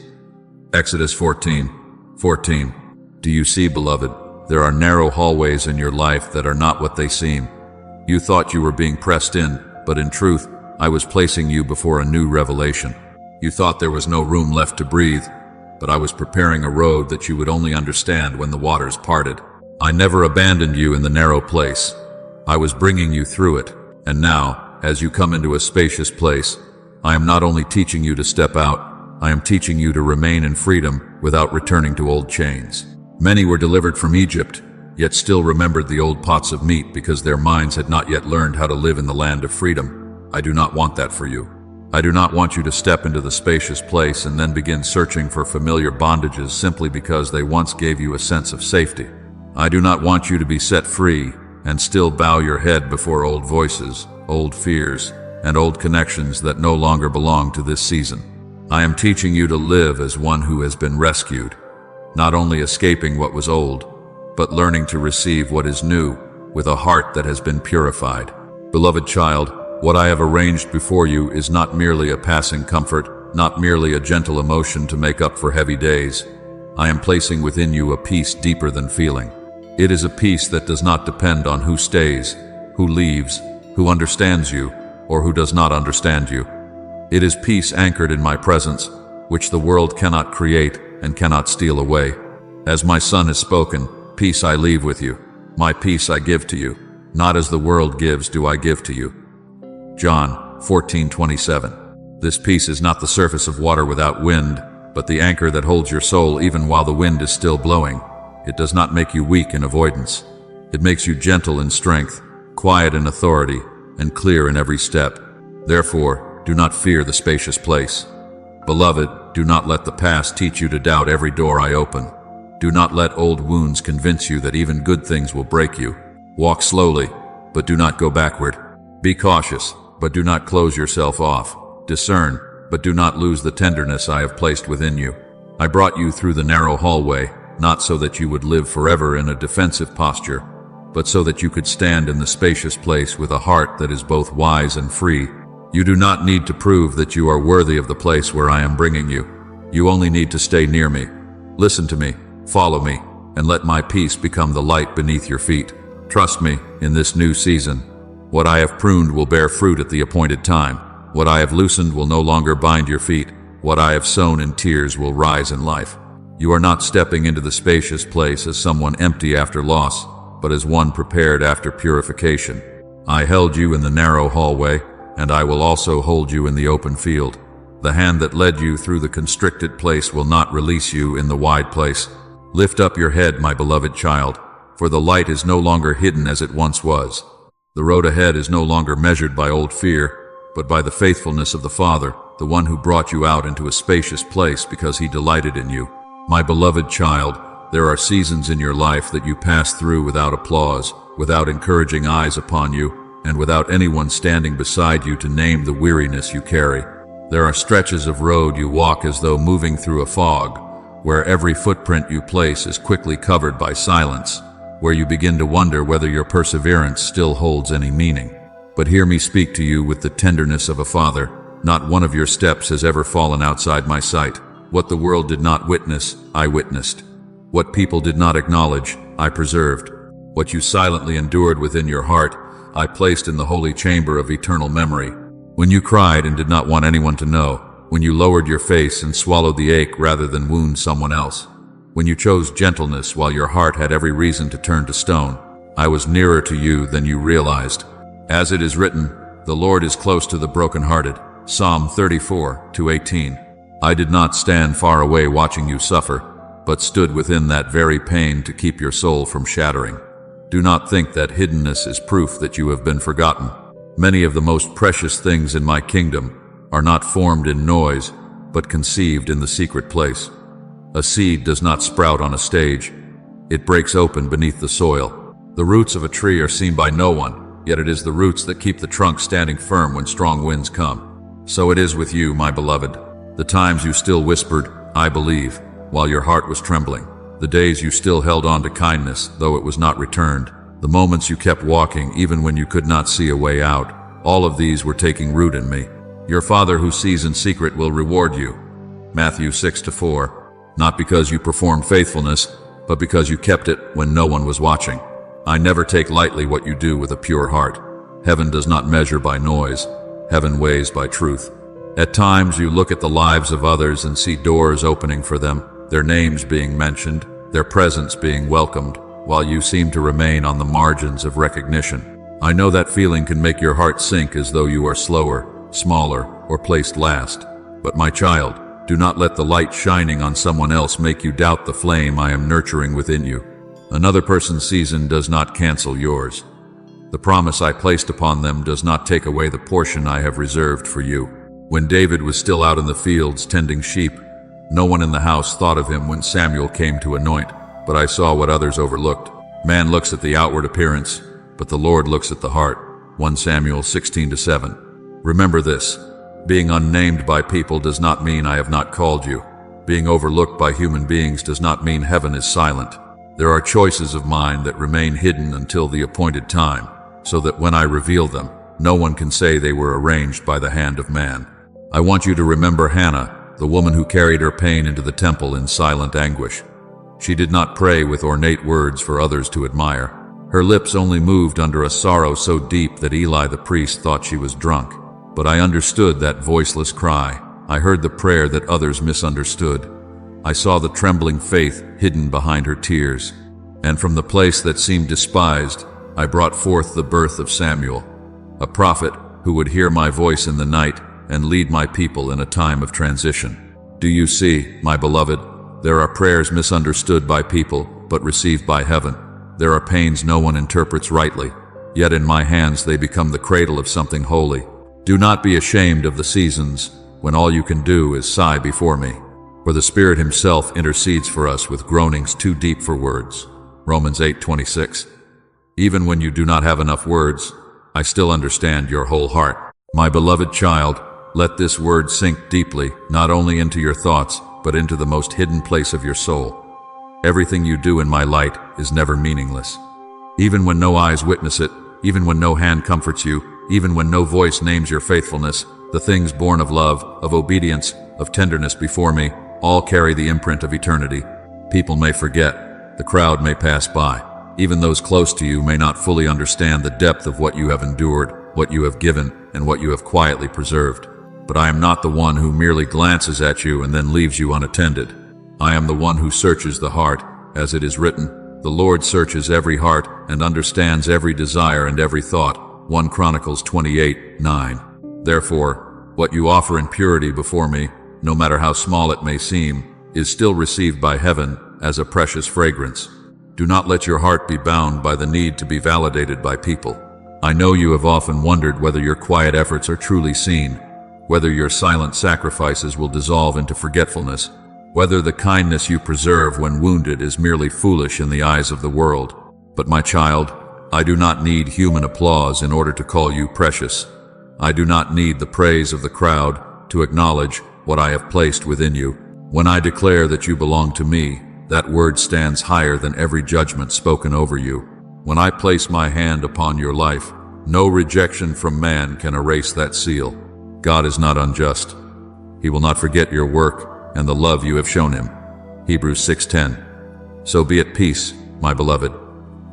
Exodus 14:14. Do you see, beloved? There are narrow hallways in your life that are not what they seem. You thought you were being pressed in, but in truth, I was placing you before a new revelation. You thought there was no room left to breathe, but I was preparing a road that you would only understand when the waters parted. I never abandoned you in the narrow place. I was bringing you through it, and now, as you come into a spacious place, I am not only teaching you to step out, I am teaching you to remain in freedom without returning to old chains. Many were delivered from Egypt, yet still remembered the old pots of meat because their minds had not yet learned how to live in the land of freedom. I do not want that for you. I do not want you to step into the spacious place and then begin searching for familiar bondages simply because they once gave you a sense of safety. I do not want you to be set free and still bow your head before old voices, old fears, and old connections that no longer belong to this season. I am teaching you to live as one who has been rescued, not only escaping what was old, but learning to receive what is new with a heart that has been purified. Beloved child, what I have arranged before you is not merely a passing comfort, not merely a gentle emotion to make up for heavy days. I am placing within you a peace deeper than feeling. It is a peace that does not depend on who stays, who leaves, who understands you, or who does not understand you. It is peace anchored in my presence, which the world cannot create and cannot steal away. As my Son has spoken, peace I leave with you. My peace I give to you. Not as the world gives do I give to you. John 14:27. This peace is not the surface of water without wind, but the anchor that holds your soul even while the wind is still blowing. It does not make you weak in avoidance. It makes you gentle in strength, quiet in authority, and clear in every step. Therefore, do not fear the spacious place. Beloved, do not let the past teach you to doubt every door I open. Do not let old wounds convince you that even good things will break you. Walk slowly, but do not go backward. Be cautious, but do not close yourself off. Discern, but do not lose the tenderness I have placed within you. I brought you through the narrow hallway, not so that you would live forever in a defensive posture, but so that you could stand in the spacious place with a heart that is both wise and free. You do not need to prove that you are worthy of the place where I am bringing you. You only need to stay near me. Listen to me, follow me, and let my peace become the light beneath your feet. Trust me, in this new season, what I have pruned will bear fruit at the appointed time. What I have loosened will no longer bind your feet. What I have sown in tears will rise in life. You are not stepping into the spacious place as someone empty after loss, but as one prepared after purification. I held you in the narrow hallway, and I will also hold you in the open field. The hand that led you through the constricted place will not release you in the wide place. Lift up your head, my beloved child, for the light is no longer hidden as it once was. The road ahead is no longer measured by old fear, but by the faithfulness of the Father, the one who brought you out into a spacious place because he delighted in you. My beloved child, there are seasons in your life that you pass through without applause, without encouraging eyes upon you, and without anyone standing beside you to name the weariness you carry. There are stretches of road you walk as though moving through a fog, where every footprint you place is quickly covered by silence, where you begin to wonder whether your perseverance still holds any meaning. But hear me speak to you with the tenderness of a father. Not one of your steps has ever fallen outside my sight. What the world did not witness, I witnessed. What people did not acknowledge, I preserved. What you silently endured within your heart, I placed in the holy chamber of eternal memory. When you cried and did not want anyone to know, when you lowered your face and swallowed the ache rather than wound someone else, when you chose gentleness while your heart had every reason to turn to stone, I was nearer to you than you realized. As it is written, the Lord is close to the brokenhearted. Psalm 34:18. I did not stand far away watching you suffer, but stood within that very pain to keep your soul from shattering. Do not think that hiddenness is proof that you have been forgotten. Many of the most precious things in my kingdom are not formed in noise, but conceived in the secret place. A seed does not sprout on a stage. It breaks open beneath the soil. The roots of a tree are seen by no one, yet it is the roots that keep the trunk standing firm when strong winds come. So it is with you, my beloved. The times you still whispered, I believe, while your heart was trembling. The days you still held on to kindness, though it was not returned. The moments you kept walking, even when you could not see a way out. All of these were taking root in me. Your Father who sees in secret will reward you. Matthew 6:4. Not because you performed faithfulness, but because you kept it when no one was watching. I never take lightly what you do with a pure heart. Heaven does not measure by noise. Heaven weighs by truth. At times you look at the lives of others and see doors opening for them, their names being mentioned, their presence being welcomed, while you seem to remain on the margins of recognition. I know that feeling can make your heart sink as though you are slower, smaller, or placed last. But my child, do not let the light shining on someone else make you doubt the flame I am nurturing within you. Another person's season does not cancel yours. The promise I placed upon them does not take away the portion I have reserved for you. When David was still out in the fields tending sheep, no one in the house thought of him when Samuel came to anoint, but I saw what others overlooked. Man looks at the outward appearance, but the Lord looks at the heart. 1 Samuel 16:7. Remember this: being unnamed by people does not mean I have not called you. Being overlooked by human beings does not mean heaven is silent. There are choices of mine that remain hidden until the appointed time, so that when I reveal them, no one can say they were arranged by the hand of man. I want you to remember Hannah, the woman who carried her pain into the temple in silent anguish. She did not pray with ornate words for others to admire. Her lips only moved under a sorrow so deep that Eli the priest thought she was drunk. But I understood that voiceless cry. I heard the prayer that others misunderstood. I saw the trembling faith hidden behind her tears. And from the place that seemed despised, I brought forth the birth of Samuel, a prophet who would hear my voice in the night and lead my people in a time of transition. Do you see, my beloved, there are prayers misunderstood by people, but received by heaven. There are pains no one interprets rightly, yet in my hands they become the cradle of something holy. Do not be ashamed of the seasons, when all you can do is sigh before me. For the Spirit himself intercedes for us with groanings too deep for words. Romans 8:26. Even when you do not have enough words, I still understand your whole heart. My beloved child, let this word sink deeply, not only into your thoughts, but into the most hidden place of your soul. Everything you do in my light is never meaningless. Even when no eyes witness it, even when no hand comforts you, even when no voice names your faithfulness, the things born of love, of obedience, of tenderness before me, all carry the imprint of eternity. People may forget, the crowd may pass by. Even those close to you may not fully understand the depth of what you have endured, what you have given, and what you have quietly preserved. But I am not the one who merely glances at you and then leaves you unattended. I am the one who searches the heart, as it is written, the Lord searches every heart and understands every desire and every thought. 1 Chronicles 28:9. Therefore, what you offer in purity before me, no matter how small it may seem, is still received by heaven as a precious fragrance. Do not let your heart be bound by the need to be validated by people. I know you have often wondered whether your quiet efforts are truly seen, whether your silent sacrifices will dissolve into forgetfulness, whether the kindness you preserve when wounded is merely foolish in the eyes of the world. But my child, I do not need human applause in order to call you precious. I do not need the praise of the crowd to acknowledge what I have placed within you. When I declare that you belong to me, that word stands higher than every judgment spoken over you. When I place my hand upon your life, no rejection from man can erase that seal. God is not unjust. He will not forget your work and the love you have shown him. Hebrews 6:10. So be at peace, my beloved.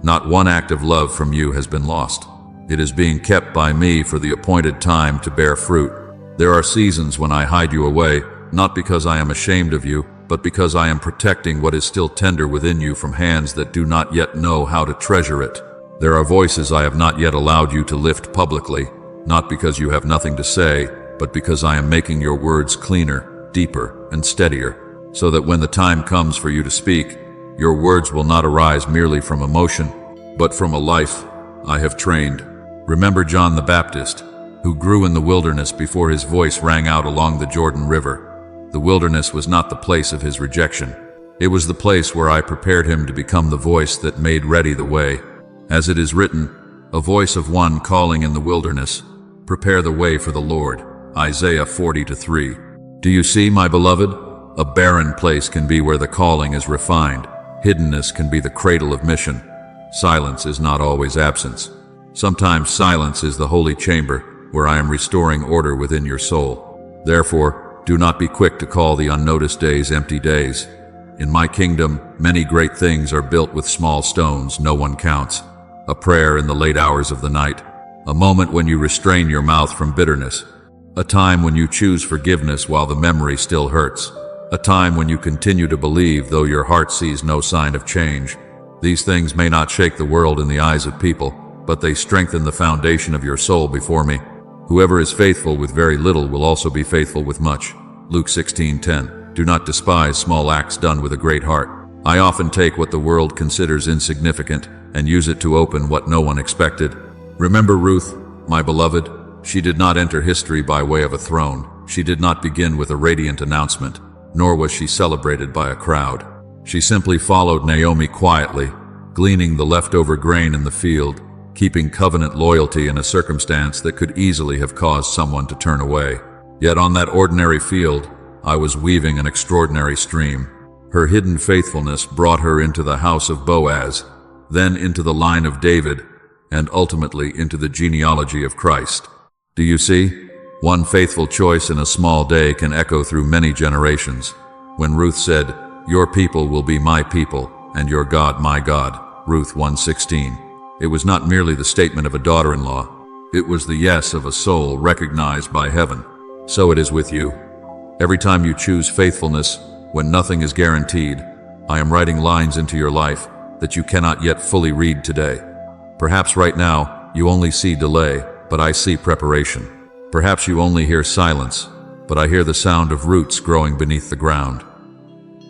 Not one act of love from you has been lost. It is being kept by me for the appointed time to bear fruit. There are seasons when I hide you away, not because I am ashamed of you, but because I am protecting what is still tender within you from hands that do not yet know how to treasure it. There are voices I have not yet allowed you to lift publicly, not because you have nothing to say, but because I am making your words cleaner, deeper, and steadier, so that when the time comes for you to speak, your words will not arise merely from emotion, but from a life I have trained. Remember John the Baptist, who grew in the wilderness before his voice rang out along the Jordan River. The wilderness was not the place of his rejection. It was the place where I prepared him to become the voice that made ready the way. As it is written, a voice of one calling in the wilderness, prepare the way for the Lord. Isaiah 40:3. Do you see, my beloved? A barren place can be where the calling is refined. Hiddenness can be the cradle of mission. Silence is not always absence. Sometimes silence is the holy chamber where I am restoring order within your soul. Therefore, do not be quick to call the unnoticed days empty days. In my kingdom, many great things are built with small stones no one counts. A prayer in the late hours of the night. A moment when you restrain your mouth from bitterness. A time when you choose forgiveness while the memory still hurts. A time when you continue to believe though your heart sees no sign of change. These things may not shake the world in the eyes of people, but they strengthen the foundation of your soul before me. Whoever is faithful with very little will also be faithful with much. Luke 16:10. Do not despise small acts done with a great heart. I often take what the world considers insignificant and use it to open what no one expected. Remember Ruth, my beloved? She did not enter history by way of a throne. She did not begin with a radiant announcement, nor was she celebrated by a crowd. She simply followed Naomi quietly, gleaning the leftover grain in the field, keeping covenant loyalty in a circumstance that could easily have caused someone to turn away. Yet on that ordinary field, I was weaving an extraordinary stream. Her hidden faithfulness brought her into the house of Boaz, then into the line of David, and ultimately into the genealogy of Christ. Do you see? One faithful choice in a small day can echo through many generations. When Ruth said, "Your people will be my people, and your God my God," Ruth 1:16, it was not merely the statement of a daughter-in-law. It was the yes of a soul recognized by heaven. So it is with you. Every time you choose faithfulness, when nothing is guaranteed, I am writing lines into your life that you cannot yet fully read today. Perhaps right now, you only see delay, but I see preparation. Perhaps you only hear silence, but I hear the sound of roots growing beneath the ground.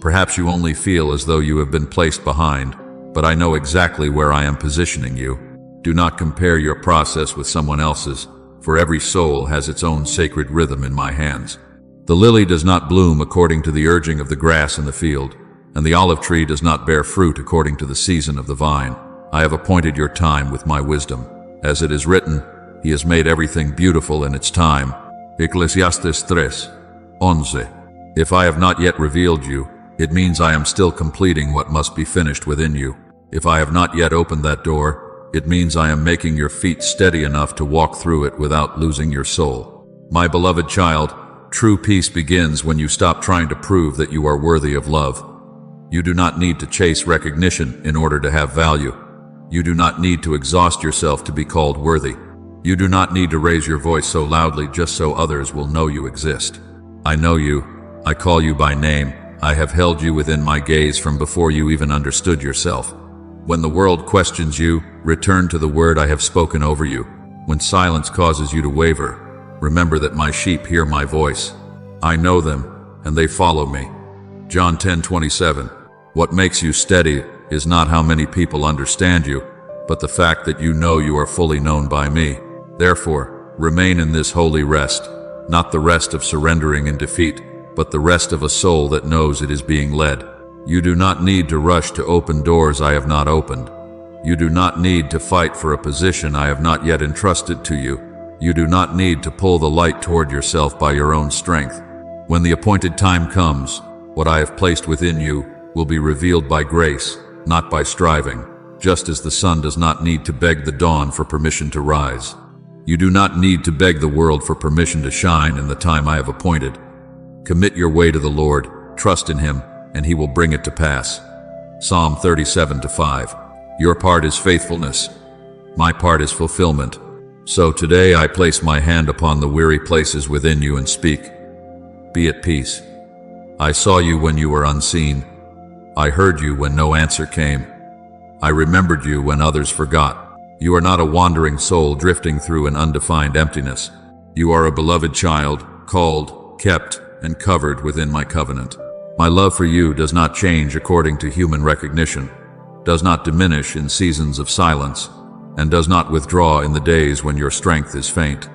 Perhaps you only feel as though you have been placed behind, but I know exactly where I am positioning you. Do not compare your process with someone else's, for every soul has its own sacred rhythm in my hands. The lily does not bloom according to the urging of the grass in the field, and the olive tree does not bear fruit according to the season of the vine. I have appointed your time with my wisdom. As it is written, He has made everything beautiful in its time. Ecclesiastes 3:11. If I have not yet revealed you, it means I am still completing what must be finished within you. If I have not yet opened that door, it means I am making your feet steady enough to walk through it without losing your soul. My beloved child, true peace begins when you stop trying to prove that you are worthy of love. You do not need to chase recognition in order to have value. You do not need to exhaust yourself to be called worthy. You do not need to raise your voice so loudly just so others will know you exist. I know you. I call you by name. I have held you within my gaze from before you even understood yourself. When the world questions you, return to the word I have spoken over you. When silence causes you to waver, remember that my sheep hear my voice. I know them, and they follow me. John 10:27. What makes you steady is not how many people understand you, but the fact that you know you are fully known by me. Therefore, remain in this holy rest, not the rest of surrendering in defeat, but the rest of a soul that knows it is being led. You do not need to rush to open doors I have not opened. You do not need to fight for a position I have not yet entrusted to you. You do not need to pull the light toward yourself by your own strength. When the appointed time comes, what I have placed within you will be revealed by grace, not by striving, just as the sun does not need to beg the dawn for permission to rise. You do not need to beg the world for permission to shine in the time I have appointed. Commit your way to the Lord, trust in Him, and He will bring it to pass. Psalm 37:5. Your part is faithfulness. My part is fulfillment. So today I place my hand upon the weary places within you and speak. Be at peace. I saw you when you were unseen. I heard you when no answer came. I remembered you when others forgot. You are not a wandering soul drifting through an undefined emptiness. You are a beloved child, called, kept, and covered within my covenant. My love for you does not change according to human recognition, does not diminish in seasons of silence, and does not withdraw in the days when your strength is faint.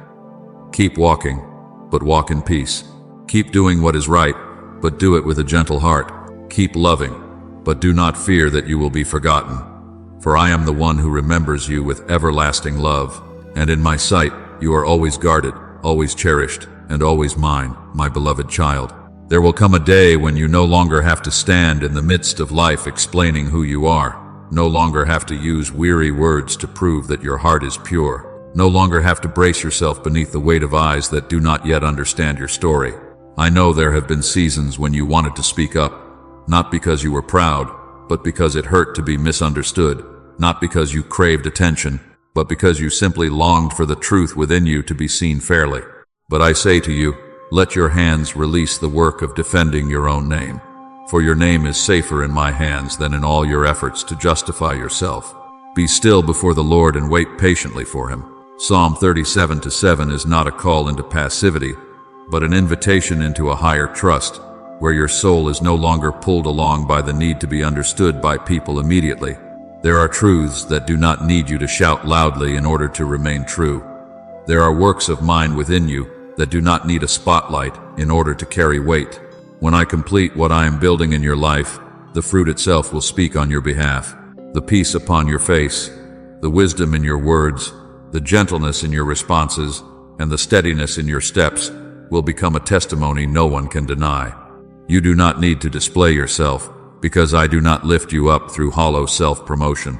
Keep walking, but walk in peace. Keep doing what is right, but do it with a gentle heart. Keep loving, but do not fear that you will be forgotten. For I am the one who remembers you with everlasting love, and in my sight you are always guarded, always cherished, and always mine, my beloved child. There will come a day when you no longer have to stand in the midst of life explaining who you are, no longer have to use weary words to prove that your heart is pure, no longer have to brace yourself beneath the weight of eyes that do not yet understand your story. I know there have been seasons when you wanted to speak up, not because you were proud, but because it hurt to be misunderstood, not because you craved attention, but because you simply longed for the truth within you to be seen fairly. But I say to you, let your hands release the work of defending your own name, for your name is safer in my hands than in all your efforts to justify yourself. Be still before the Lord and wait patiently for him. Psalm 37:7 is not a call into passivity, but an invitation into a higher trust, where your soul is no longer pulled along by the need to be understood by people immediately. There are truths that do not need you to shout loudly in order to remain true. There are works of mine within you that do not need a spotlight in order to carry weight. When I complete what I am building in your life, the fruit itself will speak on your behalf. The peace upon your face, the wisdom in your words, the gentleness in your responses, and the steadiness in your steps will become a testimony no one can deny. You do not need to display yourself, because I do not lift you up through hollow self-promotion.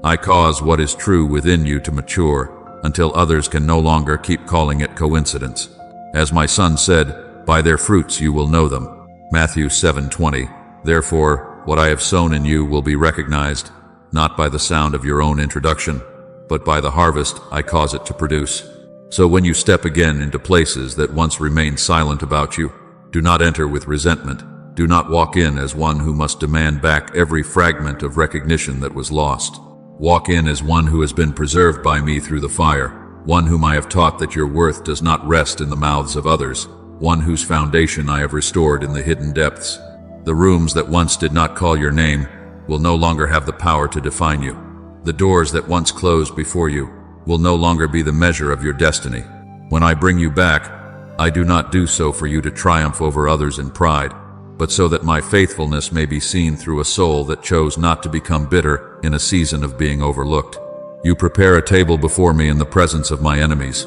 I cause what is true within you to mature, until others can no longer keep calling it coincidence. As my son said, by their fruits you will know them. Matthew 7:20. Therefore, what I have sown in you will be recognized, not by the sound of your own introduction, but by the harvest I cause it to produce. So when you step again into places that once remained silent about you, do not enter with resentment. Do not walk in as one who must demand back every fragment of recognition that was lost. Walk in as one who has been preserved by me through the fire, one whom I have taught that your worth does not rest in the mouths of others, one whose foundation I have restored in the hidden depths. The rooms that once did not call your name will no longer have the power to define you. The doors that once closed before you will no longer be the measure of your destiny. When I bring you back, I do not do so for you to triumph over others in pride, but so that my faithfulness may be seen through a soul that chose not to become bitter in a season of being overlooked. You prepare a table before me in the presence of my enemies.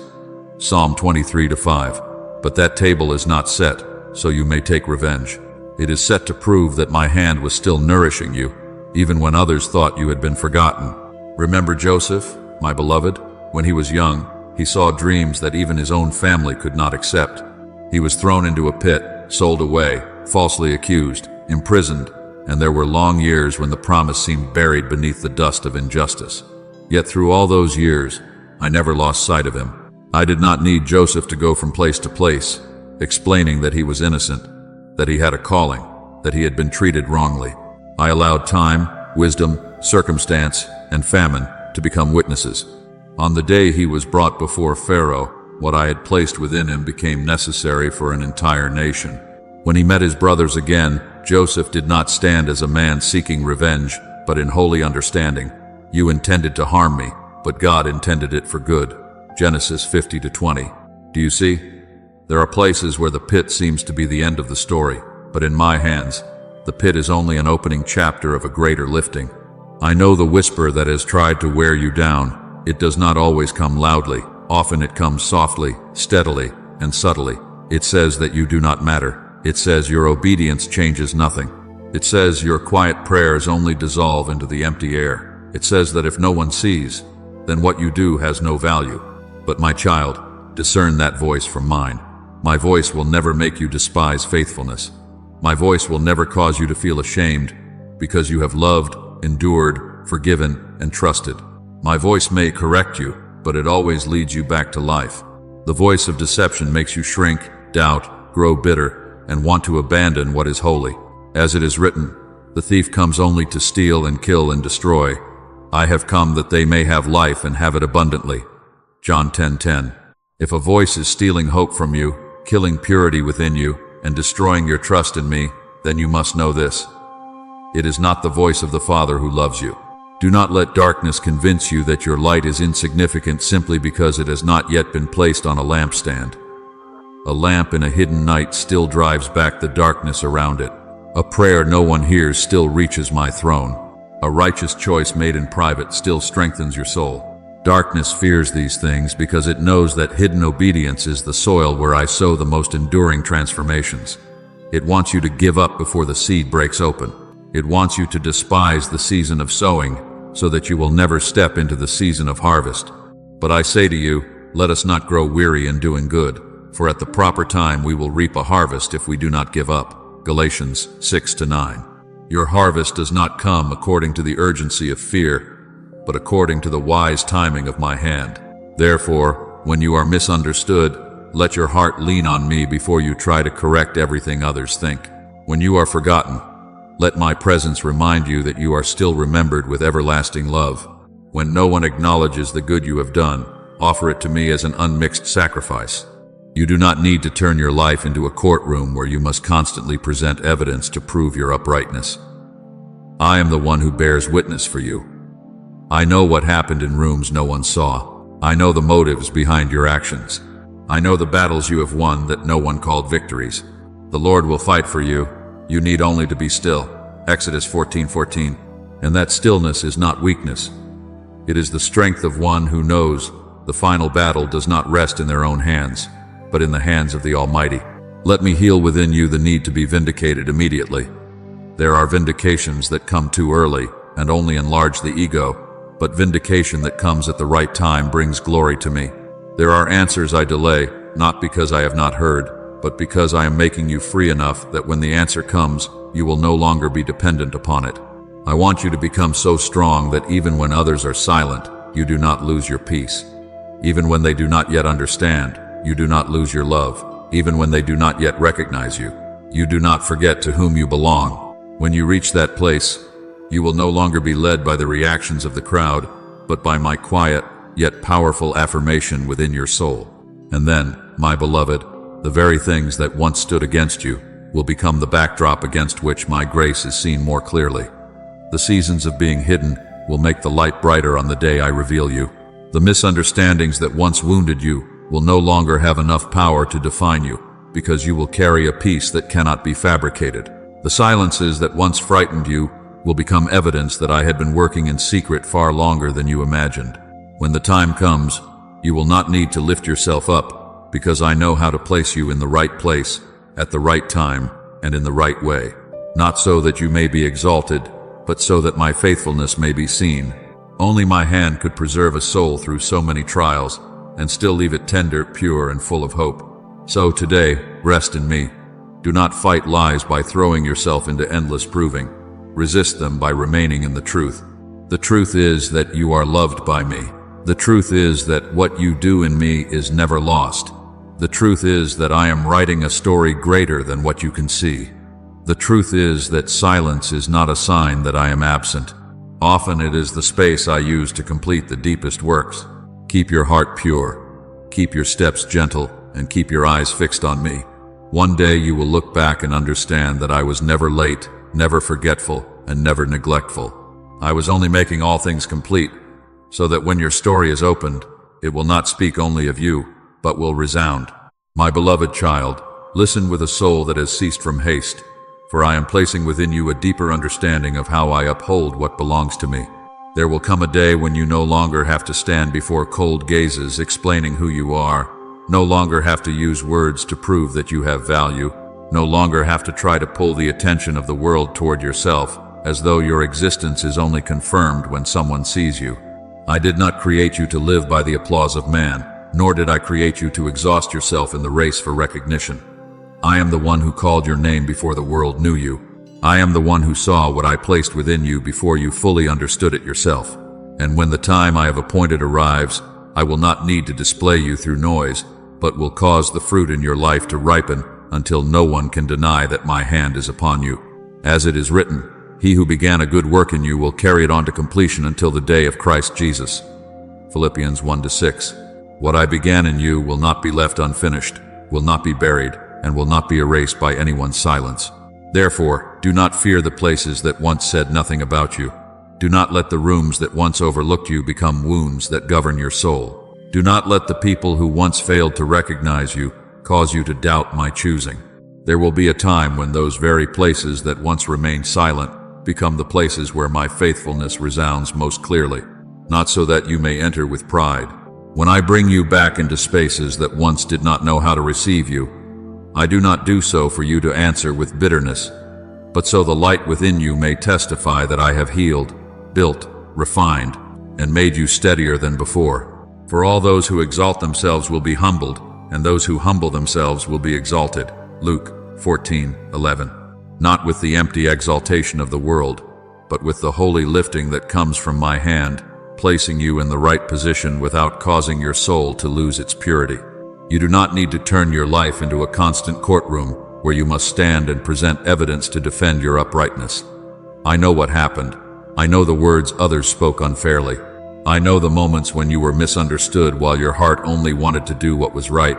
Psalm 23:5. But that table is not set, so you may take revenge. It is set to prove that my hand was still nourishing you, even when others thought you had been forgotten. Remember Joseph, my beloved? When he was young, he saw dreams that even his own family could not accept. He was thrown into a pit, sold away, falsely accused, imprisoned, and there were long years when the promise seemed buried beneath the dust of injustice. Yet through all those years, I never lost sight of him. I did not need Joseph to go from place to place, explaining that he was innocent, that he had a calling, that he had been treated wrongly. I allowed time, wisdom, circumstance, and famine to become witnesses. On the day he was brought before Pharaoh, what I had placed within him became necessary for an entire nation. When he met his brothers again, Joseph did not stand as a man seeking revenge, but in holy understanding. You intended to harm me, but God intended it for good. Genesis 50:20. Do you see? There are places where the pit seems to be the end of the story, but in my hands, the pit is only an opening chapter of a greater lifting. I know the whisper that has tried to wear you down. It does not always come loudly. Often it comes softly, steadily, and subtly. It says that you do not matter. It says your obedience changes nothing. It says your quiet prayers only dissolve into the empty air. It says that if no one sees, then what you do has no value. But my child, discern that voice from mine. My voice will never make you despise faithfulness. My voice will never cause you to feel ashamed, because you have loved, endured, forgiven, and trusted. My voice may correct you, but it always leads you back to life. The voice of deception makes you shrink, doubt, grow bitter, and want to abandon what is holy. As it is written, "The thief comes only to steal and kill and destroy. I have come that they may have life and have it abundantly." John 10:10. If a voice is stealing hope from you, killing purity within you, and destroying your trust in me, then you must know this: it is not the voice of the Father who loves you. Do not let darkness convince you that your light is insignificant simply because it has not yet been placed on a lampstand. A lamp in a hidden night still drives back the darkness around it. A prayer no one hears still reaches my throne. A righteous choice made in private still strengthens your soul. Darkness fears these things because it knows that hidden obedience is the soil where I sow the most enduring transformations. It wants you to give up before the seed breaks open. It wants you to despise the season of sowing so that you will never step into the season of harvest. But I say to you, let us not grow weary in doing good, for at the proper time we will reap a harvest if we do not give up. Galatians 6-9. Your harvest does not come according to the urgency of fear, but according to the wise timing of my hand. Therefore, when you are misunderstood, let your heart lean on me before you try to correct everything others think. When you are forgotten, let my presence remind you that you are still remembered with everlasting love. When no one acknowledges the good you have done, offer it to me as an unmixed sacrifice. You do not need to turn your life into a courtroom where you must constantly present evidence to prove your uprightness. I am the one who bears witness for you. I know what happened in rooms no one saw. I know the motives behind your actions. I know the battles you have won that no one called victories. The Lord will fight for you. You need only to be still. Exodus 14:14. And that stillness is not weakness. It is the strength of one who knows the final battle does not rest in their own hands, but in the hands of the Almighty. Let me heal within you the need to be vindicated immediately. There are vindications that come too early and only enlarge the ego, but vindication that comes at the right time brings glory to me. There are answers I delay, not because I have not heard, but because I am making you free enough that when the answer comes, you will no longer be dependent upon it. I want you to become so strong that even when others are silent, you do not lose your peace. Even when they do not yet understand, you do not lose your love. Even when they do not yet recognize you, you do not forget to whom you belong. When you reach that place, you will no longer be led by the reactions of the crowd, but by my quiet, yet powerful affirmation within your soul. And then, my beloved, the very things that once stood against you will become the backdrop against which my grace is seen more clearly. The seasons of being hidden will make the light brighter on the day I reveal you. The misunderstandings that once wounded you will no longer have enough power to define you, because you will carry a peace that cannot be fabricated. The silences that once frightened you will become evidence that I had been working in secret far longer than you imagined. When the time comes, you will not need to lift yourself up, because I know how to place you in the right place, at the right time, and in the right way. Not so that you may be exalted, but so that my faithfulness may be seen. Only my hand could preserve a soul through so many trials, and still leave it tender, pure, and full of hope. So today, rest in me. Do not fight lies by throwing yourself into endless proving. Resist them by remaining in the truth. The truth is that you are loved by me. The truth is that what you do in me is never lost. The truth is that I am writing a story greater than what you can see. The truth is that silence is not a sign that I am absent. Often it is the space I use to complete the deepest works. Keep your heart pure, keep your steps gentle, and keep your eyes fixed on me. One day you will look back and understand that I was never late, never forgetful, and never neglectful. I was only making all things complete, so that when your story is opened, it will not speak only of you, but will resound. My beloved child, listen with a soul that has ceased from haste, for I am placing within you a deeper understanding of how I uphold what belongs to me. There will come a day when you no longer have to stand before cold gazes explaining who you are, no longer have to use words to prove that you have value, no longer have to try to pull the attention of the world toward yourself, as though your existence is only confirmed when someone sees you. I did not create you to live by the applause of man, nor did I create you to exhaust yourself in the race for recognition. I am the one who called your name before the world knew you. I am the one who saw what I placed within you before you fully understood it yourself. And when the time I have appointed arrives, I will not need to display you through noise, but will cause the fruit in your life to ripen until no one can deny that my hand is upon you. As it is written, he who began a good work in you will carry it on to completion until the day of Christ Jesus. Philippians 1-6. What I began in you will not be left unfinished, will not be buried, and will not be erased by anyone's silence. Therefore, do not fear the places that once said nothing about you. Do not let the rooms that once overlooked you become wounds that govern your soul. Do not let the people who once failed to recognize you cause you to doubt my choosing. There will be a time when those very places that once remained silent become the places where my faithfulness resounds most clearly, not so that you may enter with pride. When I bring you back into spaces that once did not know how to receive you, I do not do so for you to answer with bitterness, but so the light within you may testify that I have healed, built, refined, and made you steadier than before. For all those who exalt themselves will be humbled, and those who humble themselves will be exalted. Luke 14:11. Not with the empty exaltation of the world, but with the holy lifting that comes from my hand, placing you in the right position without causing your soul to lose its purity. You do not need to turn your life into a constant courtroom where you must stand and present evidence to defend your uprightness. I know what happened. I know the words others spoke unfairly. I know the moments when you were misunderstood while your heart only wanted to do what was right.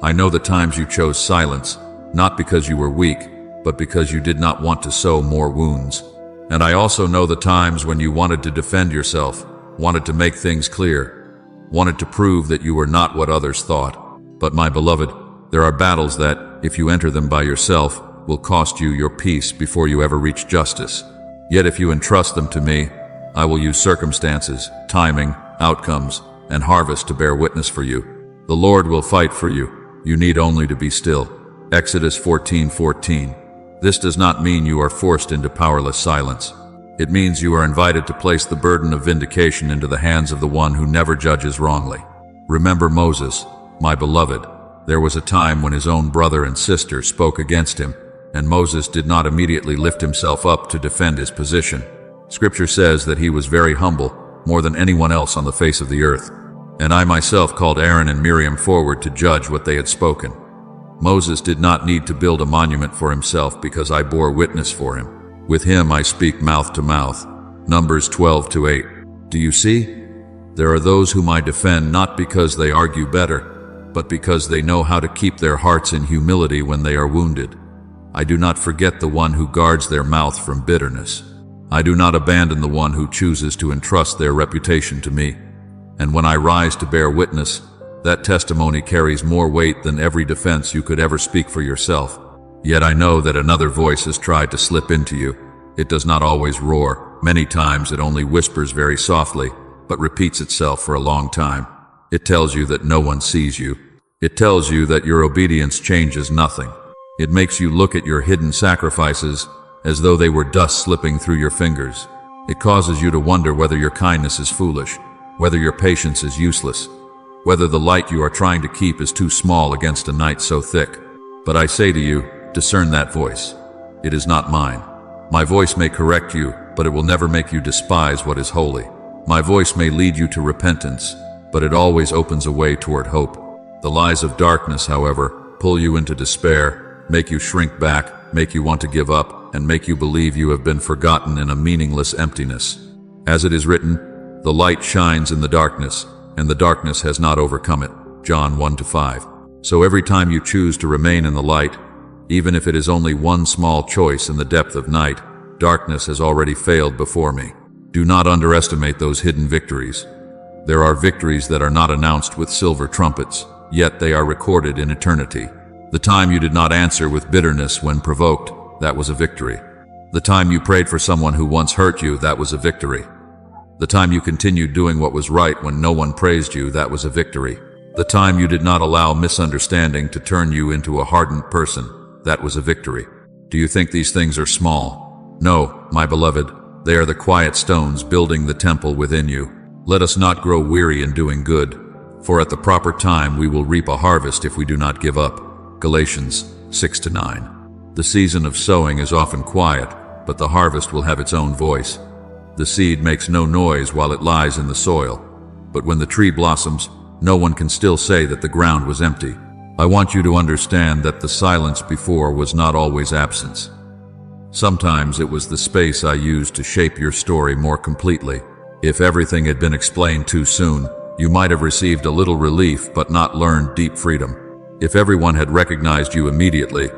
I know the times you chose silence, not because you were weak, but because you did not want to sow more wounds. And I also know the times when you wanted to defend yourself, wanted to make things clear, wanted to prove that you were not what others thought. But my beloved, there are battles that, if you enter them by yourself, will cost you your peace before you ever reach justice. Yet if you entrust them to me, I will use circumstances, timing, outcomes, and harvest to bear witness for you. The Lord will fight for you. You need only to be still. Exodus 14:14. This does not mean you are forced into powerless silence. It means you are invited to place the burden of vindication into the hands of the one who never judges wrongly. Remember Moses, my beloved. There was a time when his own brother and sister spoke against him, and Moses did not immediately lift himself up to defend his position. Scripture says that he was very humble, more than anyone else on the face of the earth. And I myself called Aaron and Miriam forward to judge what they had spoken. Moses did not need to build a monument for himself because I bore witness for him. With him I speak mouth to mouth. Numbers 12:8. Do you see? There are those whom I defend not because they argue better, but because they know how to keep their hearts in humility when they are wounded. I do not forget the one who guards their mouth from bitterness. I do not abandon the one who chooses to entrust their reputation to me. And when I rise to bear witness, that testimony carries more weight than every defense you could ever speak for yourself. Yet I know that another voice has tried to slip into you. It does not always roar. Many times it only whispers very softly, but repeats itself for a long time. It tells you that no one sees you. It tells you that your obedience changes nothing. It makes you look at your hidden sacrifices as though they were dust slipping through your fingers. It causes you to wonder whether your kindness is foolish, whether your patience is useless, whether the light you are trying to keep is too small against a night so thick. But I say to you, discern that voice. It is not mine. My voice may correct you, but it will never make you despise what is holy. My voice may lead you to repentance, but it always opens a way toward hope. The lies of darkness, however, pull you into despair, make you shrink back, make you want to give up, and make you believe you have been forgotten in a meaningless emptiness. As it is written, the light shines in the darkness, and the darkness has not overcome it. John 1-5. So every time you choose to remain in the light, even if it is only one small choice in the depth of night, darkness has already failed before me. Do not underestimate those hidden victories. There are victories that are not announced with silver trumpets, yet they are recorded in eternity. The time you did not answer with bitterness when provoked, that was a victory. The time you prayed for someone who once hurt you, that was a victory. The time you continued doing what was right when no one praised you, that was a victory. The time you did not allow misunderstanding to turn you into a hardened person, that was a victory. Do you think these things are small? No, my beloved, they are the quiet stones building the temple within you. Let us not grow weary in doing good, for at the proper time we will reap a harvest if we do not give up. Galatians 6-9. The season of sowing is often quiet, but the harvest will have its own voice. The seed makes no noise while it lies in the soil. But when the tree blossoms, no one can still say that the ground was empty. I want you to understand that the silence before was not always absence. Sometimes it was the space I used to shape your story more completely. If everything had been explained too soon, you might have received a little relief but not learned deep freedom. If everyone had recognized you immediately,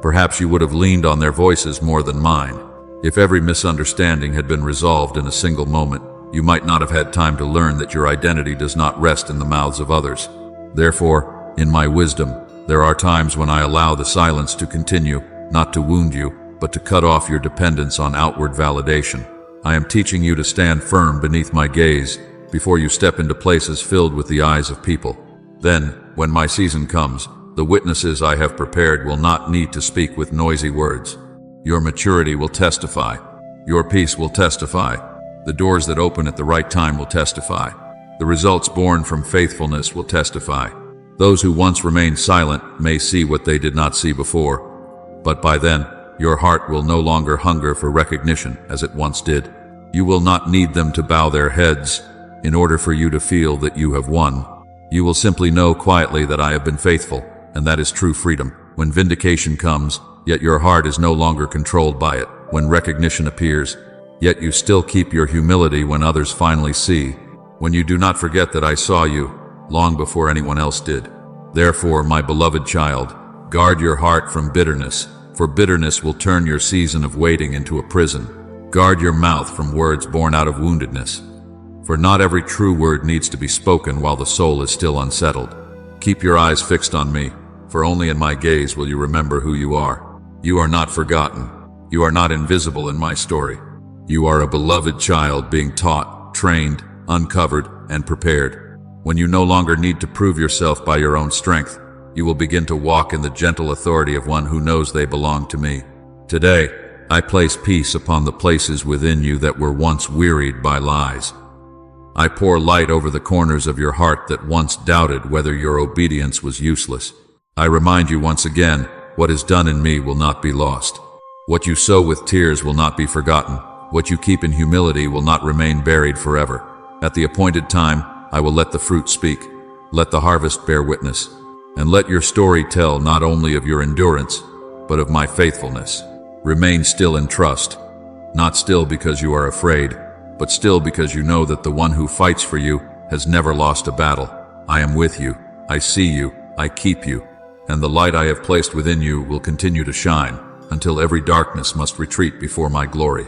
perhaps you would have leaned on their voices more than mine. If every misunderstanding had been resolved in a single moment, you might not have had time to learn that your identity does not rest in the mouths of others. Therefore, in my wisdom, there are times when I allow the silence to continue, not to wound you, but to cut off your dependence on outward validation. I am teaching you to stand firm beneath my gaze before you step into places filled with the eyes of people. Then, when my season comes, the witnesses I have prepared will not need to speak with noisy words. Your maturity will testify. Your peace will testify. The doors that open at the right time will testify. The results born from faithfulness will testify. Those who once remained silent may see what they did not see before, but by then, your heart will no longer hunger for recognition as it once did. You will not need them to bow their heads in order for you to feel that you have won. You will simply know quietly that I have been faithful, and that is true freedom. When vindication comes, yet your heart is no longer controlled by it. When recognition appears, yet you still keep your humility when others finally see. When you do not forget that I saw you long before anyone else did. Therefore, my beloved child, guard your heart from bitterness, for bitterness will turn your season of waiting into a prison. Guard your mouth from words born out of woundedness, for not every true word needs to be spoken while the soul is still unsettled. Keep your eyes fixed on me, for only in my gaze will you remember who you are. You are not forgotten. You are not invisible in my story. You are a beloved child being taught, trained, uncovered, and prepared. When you no longer need to prove yourself by your own strength, you will begin to walk in the gentle authority of one who knows they belong to me. Today, I place peace upon the places within you that were once wearied by lies. I pour light over the corners of your heart that once doubted whether your obedience was useless. I remind you once again, what is done in me will not be lost. What you sow with tears will not be forgotten. What you keep in humility will not remain buried forever. At the appointed time, I will let the fruit speak. Let the harvest bear witness. And let your story tell not only of your endurance, but of my faithfulness. Remain still and trust. Not still because you are afraid, but still because you know that the one who fights for you has never lost a battle. I am with you. I see you. I keep you. And the light I have placed within you will continue to shine until every darkness must retreat before my glory.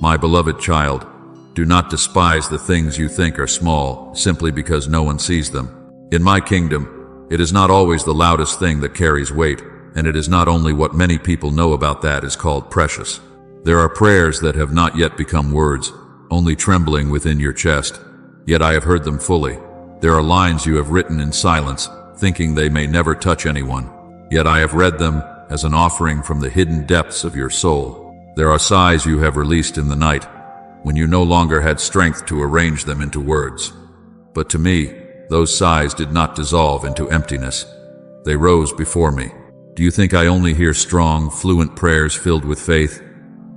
My beloved child, do not despise the things you think are small simply because no one sees them. In my kingdom, it is not always the loudest thing that carries weight, and it is not only what many people know about that is called precious. There are prayers that have not yet become words, only trembling within your chest, yet I have heard them fully. There are lines you have written in silence, thinking they may never touch anyone, yet I have read them as an offering from the hidden depths of your soul. There are sighs you have released in the night, when you no longer had strength to arrange them into words. But to me, those sighs did not dissolve into emptiness. They rose before me. Do you think I only hear strong, fluent prayers filled with faith?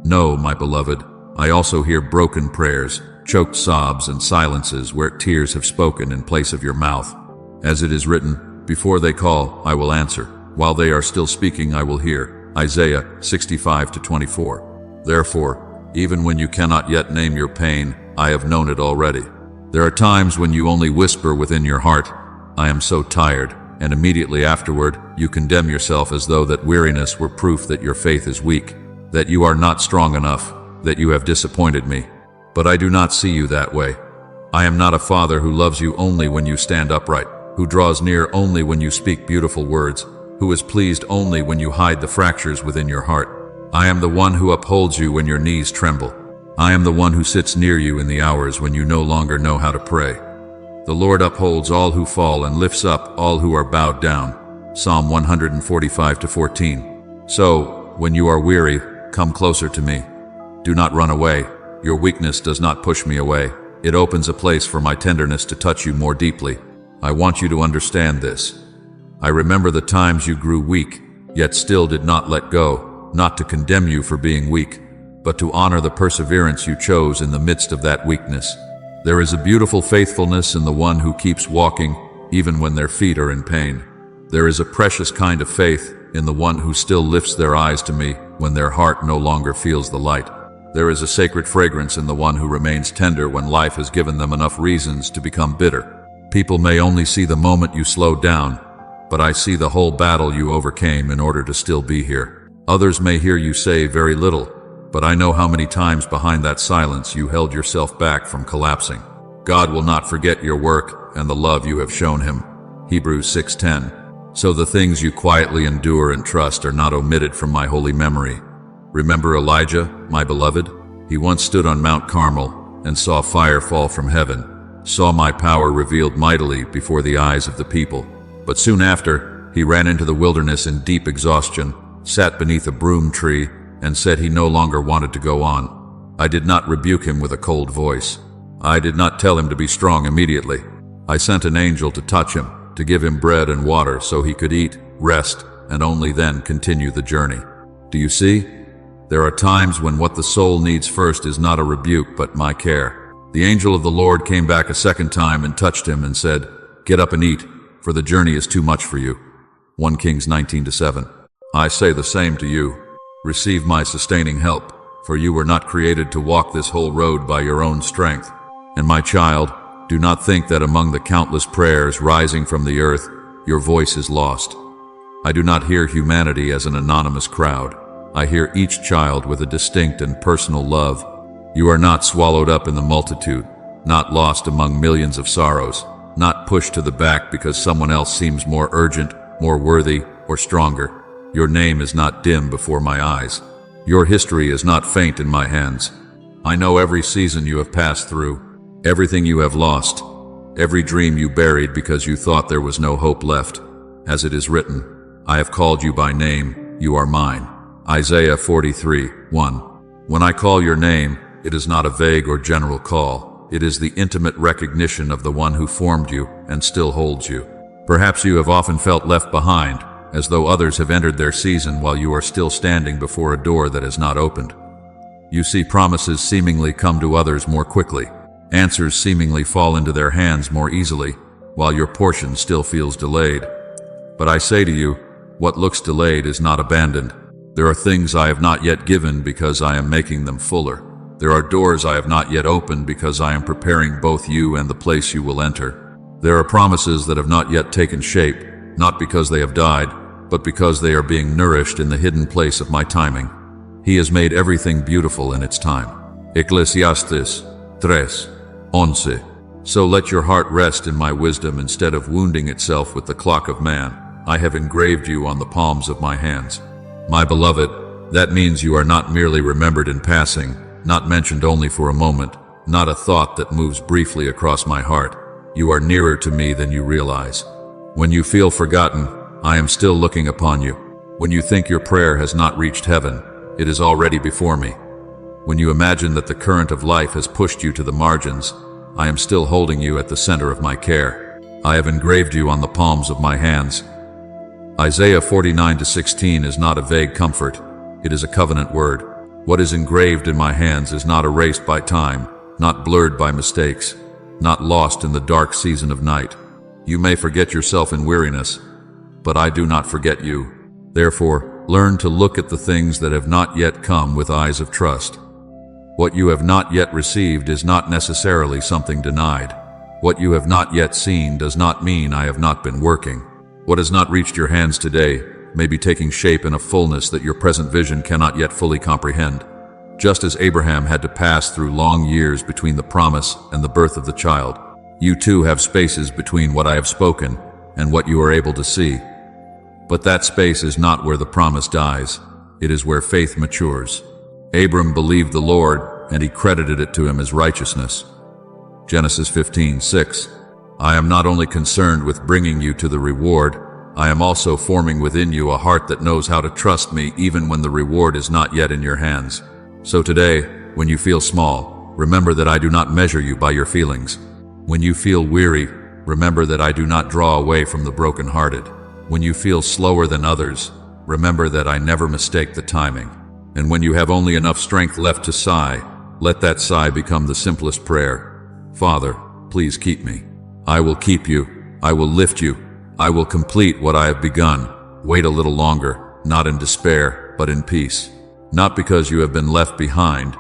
No, my beloved, I also hear broken prayers, choked sobs and silences where tears have spoken in place of your mouth. As it is written, before they call, I will answer. While they are still speaking, I will hear. Isaiah 65:24. Therefore, even when you cannot yet name your pain, I have known it already. There are times when you only whisper within your heart, I am so tired, and immediately afterward, you condemn yourself as though that weariness were proof that your faith is weak, that you are not strong enough, that you have disappointed me. But I do not see you that way. I am not a father who loves you only when you stand upright, who draws near only when you speak beautiful words, who is pleased only when you hide the fractures within your heart. I am the one who upholds you when your knees tremble. I am the one who sits near you in the hours when you no longer know how to pray. The Lord upholds all who fall and lifts up all who are bowed down. Psalm 145:14. So, when you are weary, come closer to me. Do not run away. Your weakness does not push me away. It opens a place for my tenderness to touch you more deeply. I want you to understand this. I remember the times you grew weak, yet still did not let go, not to condemn you for being weak, but to honor the perseverance you chose in the midst of that weakness. There is a beautiful faithfulness in the one who keeps walking even when their feet are in pain. There is a precious kind of faith in the one who still lifts their eyes to me when their heart no longer feels the light. There is a sacred fragrance in the one who remains tender when life has given them enough reasons to become bitter. People may only see the moment you slowed down, but I see the whole battle you overcame in order to still be here. Others may hear you say very little, but I know how many times behind that silence you held yourself back from collapsing. God will not forget your work and the love you have shown him. Hebrews 6:10. So the things you quietly endure and trust are not omitted from my holy memory. Remember Elijah, my beloved? He once stood on Mount Carmel and saw fire fall from heaven, saw my power revealed mightily before the eyes of the people. But soon after, he ran into the wilderness in deep exhaustion, sat beneath a broom tree, and said he no longer wanted to go on. I did not rebuke him with a cold voice. I did not tell him to be strong immediately. I sent an angel to touch him, to give him bread and water so he could eat, rest, and only then continue the journey. Do you see? There are times when what the soul needs first is not a rebuke but my care. The angel of the Lord came back a second time and touched him and said, "Get up and eat, for the journey is too much for you." 1 Kings 19:7. I say the same to you. Receive my sustaining help, for you were not created to walk this whole road by your own strength. And my child, do not think that among the countless prayers rising from the earth, your voice is lost. I do not hear humanity as an anonymous crowd. I hear each child with a distinct and personal love. You are not swallowed up in the multitude, not lost among millions of sorrows, not pushed to the back because someone else seems more urgent, more worthy, or stronger. Your name is not dim before my eyes. Your history is not faint in my hands. I know every season you have passed through, everything you have lost, every dream you buried because you thought there was no hope left. As it is written, I have called you by name, you are mine. Isaiah 43:1. When I call your name, it is not a vague or general call. It is the intimate recognition of the one who formed you and still holds you. Perhaps you have often felt left behind, as though others have entered their season while you are still standing before a door that has not opened. You see promises seemingly come to others more quickly. Answers seemingly fall into their hands more easily, while your portion still feels delayed. But I say to you, what looks delayed is not abandoned. There are things I have not yet given because I am making them fuller. There are doors I have not yet opened because I am preparing both you and the place you will enter. There are promises that have not yet taken shape, not because they have died, but because they are being nourished in the hidden place of my timing. He has made everything beautiful in its time. Ecclesiastes 3:11. So let your heart rest in my wisdom instead of wounding itself with the clock of man. I have engraved you on the palms of my hands. My beloved, that means you are not merely remembered in passing, not mentioned only for a moment, not a thought that moves briefly across my heart. You are nearer to me than you realize. When you feel forgotten, I am still looking upon you. When you think your prayer has not reached heaven, it is already before me. When you imagine that the current of life has pushed you to the margins, I am still holding you at the center of my care. I have engraved you on the palms of my hands. Isaiah 49:16 is not a vague comfort, it is a covenant word. What is engraved in my hands is not erased by time, not blurred by mistakes, not lost in the dark season of night. You may forget yourself in weariness, but I do not forget you. Therefore, learn to look at the things that have not yet come with eyes of trust. What you have not yet received is not necessarily something denied. What you have not yet seen does not mean I have not been working. What has not reached your hands today may be taking shape in a fullness that your present vision cannot yet fully comprehend. Just as Abraham had to pass through long years between the promise and the birth of the child, you too have spaces between what I have spoken and what you are able to see. But that space is not where the promise dies. It is where faith matures. Abram believed the Lord, and he credited it to him as righteousness. Genesis 15:6. I am not only concerned with bringing you to the reward, I am also forming within you a heart that knows how to trust me even when the reward is not yet in your hands. So today, when you feel small, remember that I do not measure you by your feelings. When you feel weary, remember that I do not draw away from the brokenhearted. When you feel slower than others, remember that I never mistake the timing. And when you have only enough strength left to sigh, let that sigh become the simplest prayer. Father, please keep me. I will keep you. I will lift you. I will complete what I have begun. Wait a little longer, not in despair, but in peace. Not because you have been left behind,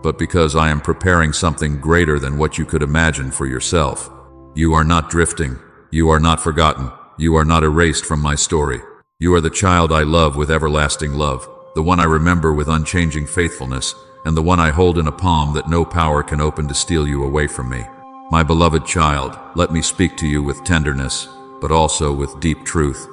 but because I am preparing something greater than what you could imagine for yourself. You are not drifting. You are not forgotten. You are not erased from my story. You are the child I love with everlasting love, the one I remember with unchanging faithfulness, and the one I hold in a palm that no power can open to steal you away from me. My beloved child, let me speak to you with tenderness, but also with deep truth.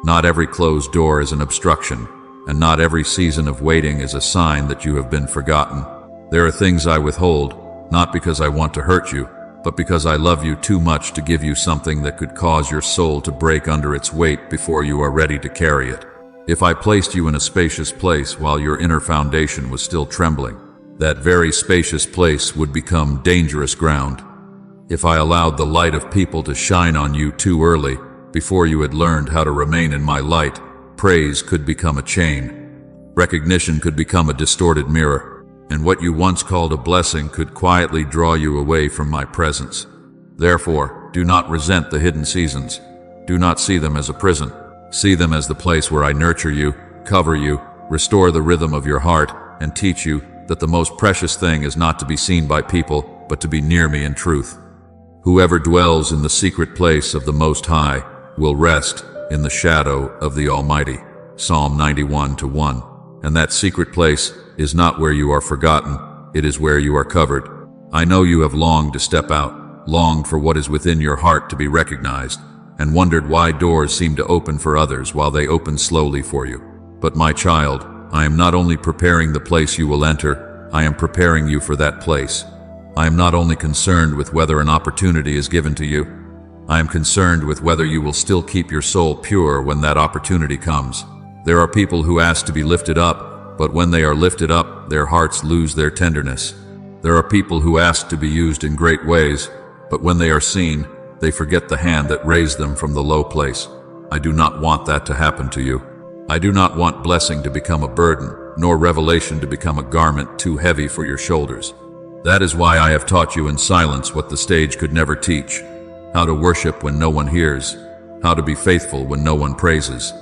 Not every closed door is an obstruction, and not every season of waiting is a sign that you have been forgotten. There are things I withhold, not because I want to hurt you, but because I love you too much to give you something that could cause your soul to break under its weight before you are ready to carry it. If I placed you in a spacious place while your inner foundation was still trembling, that very spacious place would become dangerous ground. If I allowed the light of people to shine on you too early, before you had learned how to remain in my light, praise could become a chain. Recognition could become a distorted mirror, and what you once called a blessing could quietly draw you away from my presence. Therefore, do not resent the hidden seasons. Do not see them as a prison. See them as the place where I nurture you, cover you, restore the rhythm of your heart, and teach you that the most precious thing is not to be seen by people, but to be near me in truth. Whoever dwells in the secret place of the Most High will rest in the shadow of the Almighty. Psalm 91:1. And that secret place is not where you are forgotten, it is where you are covered. I know you have longed to step out, longed for what is within your heart to be recognized, and wondered why doors seem to open for others while they open slowly for you. But my child, I am not only preparing the place you will enter, I am preparing you for that place. I am not only concerned with whether an opportunity is given to you, I am concerned with whether you will still keep your soul pure when that opportunity comes. There are people who ask to be lifted up, but when they are lifted up, their hearts lose their tenderness. There are people who ask to be used in great ways, but when they are seen, they forget the hand that raised them from the low place. I do not want that to happen to you. I do not want blessing to become a burden, nor revelation to become a garment too heavy for your shoulders. That is why I have taught you in silence what the stage could never teach. How to worship when no one hears, how to be faithful when no one praises,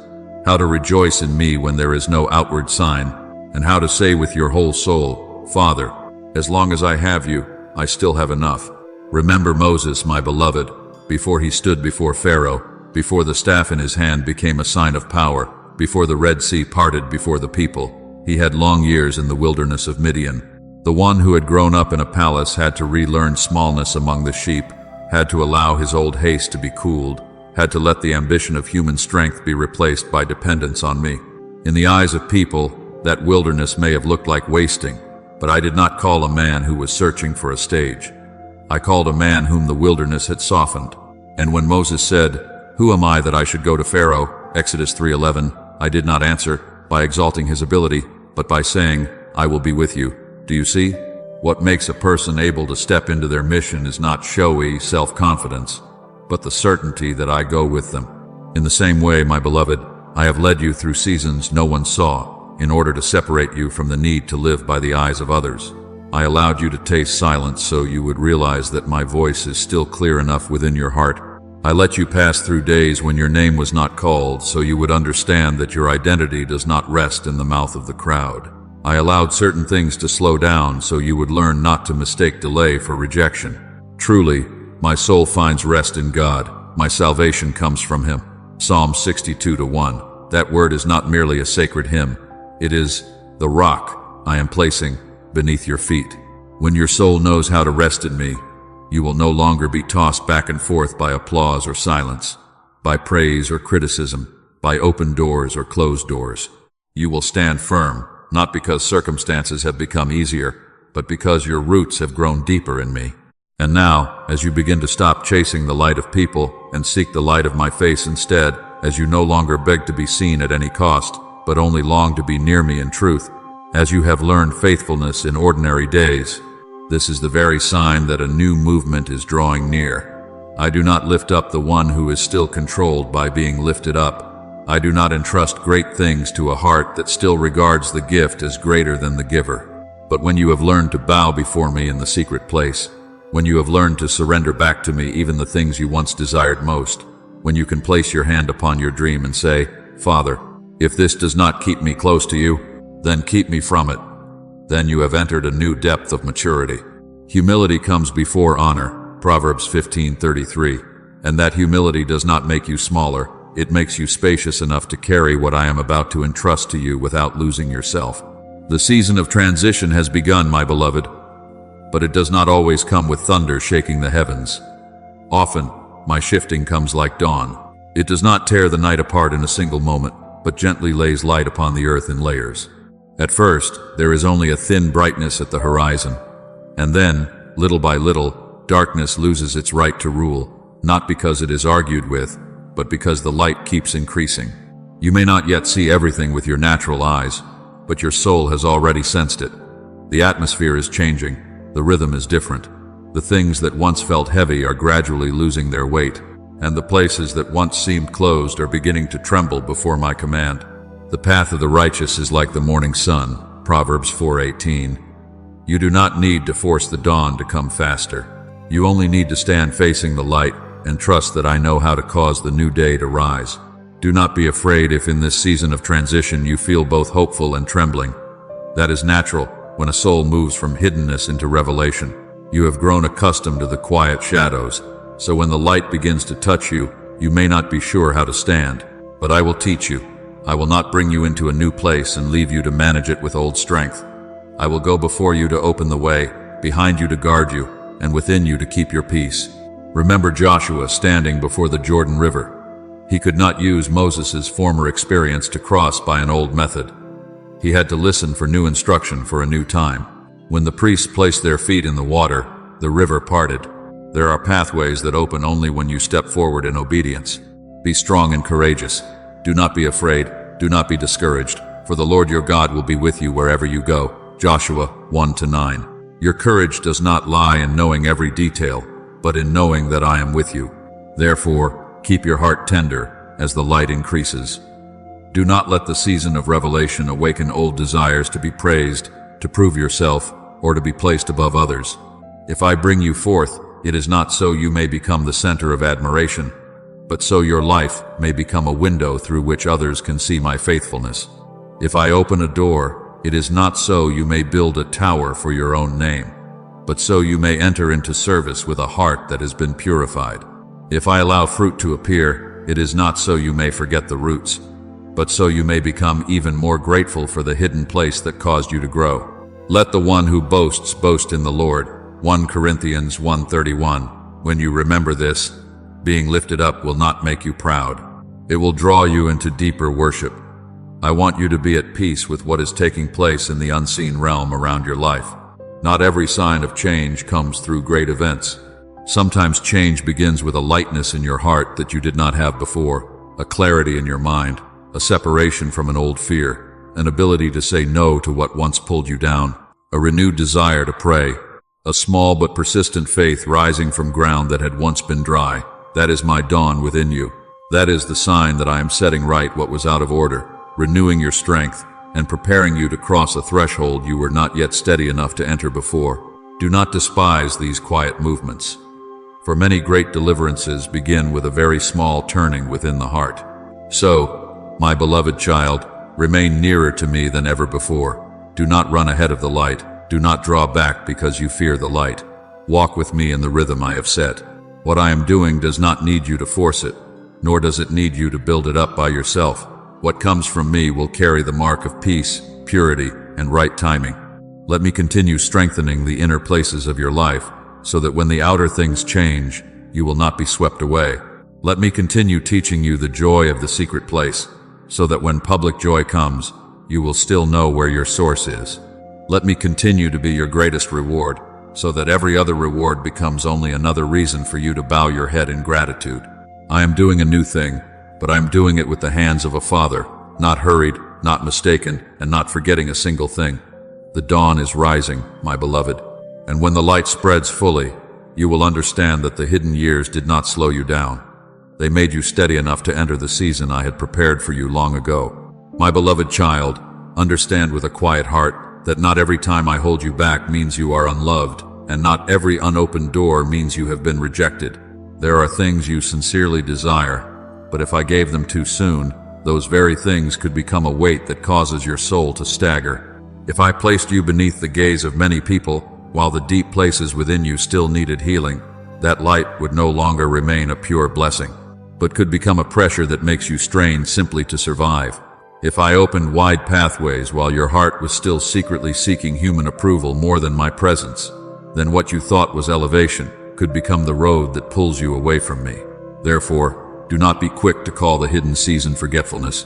how to rejoice in me when there is no outward sign, and how to say with your whole soul, Father, as long as I have you, I still have enough. Remember Moses, my beloved, before he stood before Pharaoh, before the staff in his hand became a sign of power, before the Red Sea parted before the people. He had long years in the wilderness of Midian. The one who had grown up in a palace had to relearn smallness among the sheep, had to allow his old haste to be cooled, had to let the ambition of human strength be replaced by dependence on me. In the eyes of people, that wilderness may have looked like wasting, but I did not call a man who was searching for a stage. I called a man whom the wilderness had softened. And when Moses said, "Who am I that I should go to Pharaoh?" Exodus 3:11, I did not answer by exalting his ability, but by saying, "I will be with you." Do you see? What makes a person able to step into their mission is not showy self-confidence, but the certainty that I go with them. In the same way, my beloved, I have led you through seasons no one saw, in order to separate you from the need to live by the eyes of others. I allowed you to taste silence so you would realize that my voice is still clear enough within your heart. I let you pass through days when your name was not called so you would understand that your identity does not rest in the mouth of the crowd. I allowed certain things to slow down so you would learn not to mistake delay for rejection. Truly, my soul finds rest in God. My salvation comes from Him. Psalm 62:1. That word is not merely a sacred hymn. It is the rock I am placing beneath your feet. When your soul knows how to rest in me, you will no longer be tossed back and forth by applause or silence, by praise or criticism, by open doors or closed doors. You will stand firm, not because circumstances have become easier, but because your roots have grown deeper in me. And now, as you begin to stop chasing the light of people and seek the light of my face instead, as you no longer beg to be seen at any cost, but only long to be near me in truth, as you have learned faithfulness in ordinary days, this is the very sign that a new movement is drawing near. I do not lift up the one who is still controlled by being lifted up. I do not entrust great things to a heart that still regards the gift as greater than the giver. But when you have learned to bow before me in the secret place, when you have learned to surrender back to me even the things you once desired most, when you can place your hand upon your dream and say, Father, if this does not keep me close to you, then keep me from it. Then you have entered a new depth of maturity. Humility comes before honor, Proverbs 15:33, and that humility does not make you smaller, it makes you spacious enough to carry what I am about to entrust to you without losing yourself. The season of transition has begun, my beloved, but it does not always come with thunder shaking the heavens. Often, my shifting comes like dawn. It does not tear the night apart in a single moment, but gently lays light upon the earth in layers. At first, there is only a thin brightness at the horizon, and then, little by little, darkness loses its right to rule, not because it is argued with, but because the light keeps increasing. You may not yet see everything with your natural eyes, but your soul has already sensed it. The atmosphere is changing, the rhythm is different. The things that once felt heavy are gradually losing their weight, and the places that once seemed closed are beginning to tremble before my command. The path of the righteous is like the morning sun, Proverbs 4:18. You do not need to force the dawn to come faster. You only need to stand facing the light and trust that I know how to cause the new day to rise. Do not be afraid if in this season of transition you feel both hopeful and trembling. That is natural when a soul moves from hiddenness into revelation. You have grown accustomed to the quiet shadows, so when the light begins to touch you, you may not be sure how to stand. But I will teach you. I will not bring you into a new place and leave you to manage it with old strength. I will go before you to open the way, behind you to guard you, and within you to keep your peace. Remember Joshua standing before the Jordan River. He could not use Moses' former experience to cross by an old method. He had to listen for new instruction for a new time. When the priests placed their feet in the water, the river parted. There are pathways that open only when you step forward in obedience. Be strong and courageous. Do not be afraid. Do not be discouraged, for the Lord your God will be with you wherever you go. Joshua 1-9. Your courage does not lie in knowing every detail, but in knowing that I am with you. Therefore, keep your heart tender as the light increases. Do not let the season of revelation awaken old desires to be praised, to prove yourself, or to be placed above others. If I bring you forth, it is not so you may become the center of admiration, but so your life may become a window through which others can see my faithfulness. If I open a door, it is not so you may build a tower for your own name, but so you may enter into service with a heart that has been purified. If I allow fruit to appear, it is not so you may forget the roots, but so you may become even more grateful for the hidden place that caused you to grow. Let the one who boasts boast in the Lord. 1 Corinthians 1:31. When you remember this, being lifted up will not make you proud. It will draw you into deeper worship. I want you to be at peace with what is taking place in the unseen realm around your life. Not every sign of change comes through great events. Sometimes change begins with a lightness in your heart that you did not have before, a clarity in your mind, a separation from an old fear, an ability to say no to what once pulled you down, a renewed desire to pray, a small but persistent faith rising from ground that had once been dry. That is my dawn within you. That is the sign that I am setting right what was out of order, renewing your strength, and preparing you to cross a threshold you were not yet steady enough to enter before. Do not despise these quiet movements, for many great deliverances begin with a very small turning within the heart. So, my beloved child, remain nearer to me than ever before. Do not run ahead of the light. Do not draw back because you fear the light. Walk with me in the rhythm I have set. What I am doing does not need you to force it, nor does it need you to build it up by yourself. What comes from me will carry the mark of peace, purity, and right timing. Let me continue strengthening the inner places of your life, so that when the outer things change, you will not be swept away. Let me continue teaching you the joy of the secret place, so that when public joy comes, you will still know where your source is. Let me continue to be your greatest reward, so that every other reward becomes only another reason for you to bow your head in gratitude. I am doing a new thing, but I am doing it with the hands of a father, not hurried, not mistaken, and not forgetting a single thing. The dawn is rising, my beloved, and when the light spreads fully, you will understand that the hidden years did not slow you down. They made you steady enough to enter the season I had prepared for you long ago. My beloved child, understand with a quiet heart that not every time I hold you back means you are unloved, and not every unopened door means you have been rejected. There are things you sincerely desire, but if I gave them too soon, those very things could become a weight that causes your soul to stagger. If I placed you beneath the gaze of many people, while the deep places within you still needed healing, that light would no longer remain a pure blessing, but could become a pressure that makes you strain simply to survive. If I opened wide pathways while your heart was still secretly seeking human approval more than my presence, then what you thought was elevation could become the road that pulls you away from me. Therefore, do not be quick to call the hidden season forgetfulness.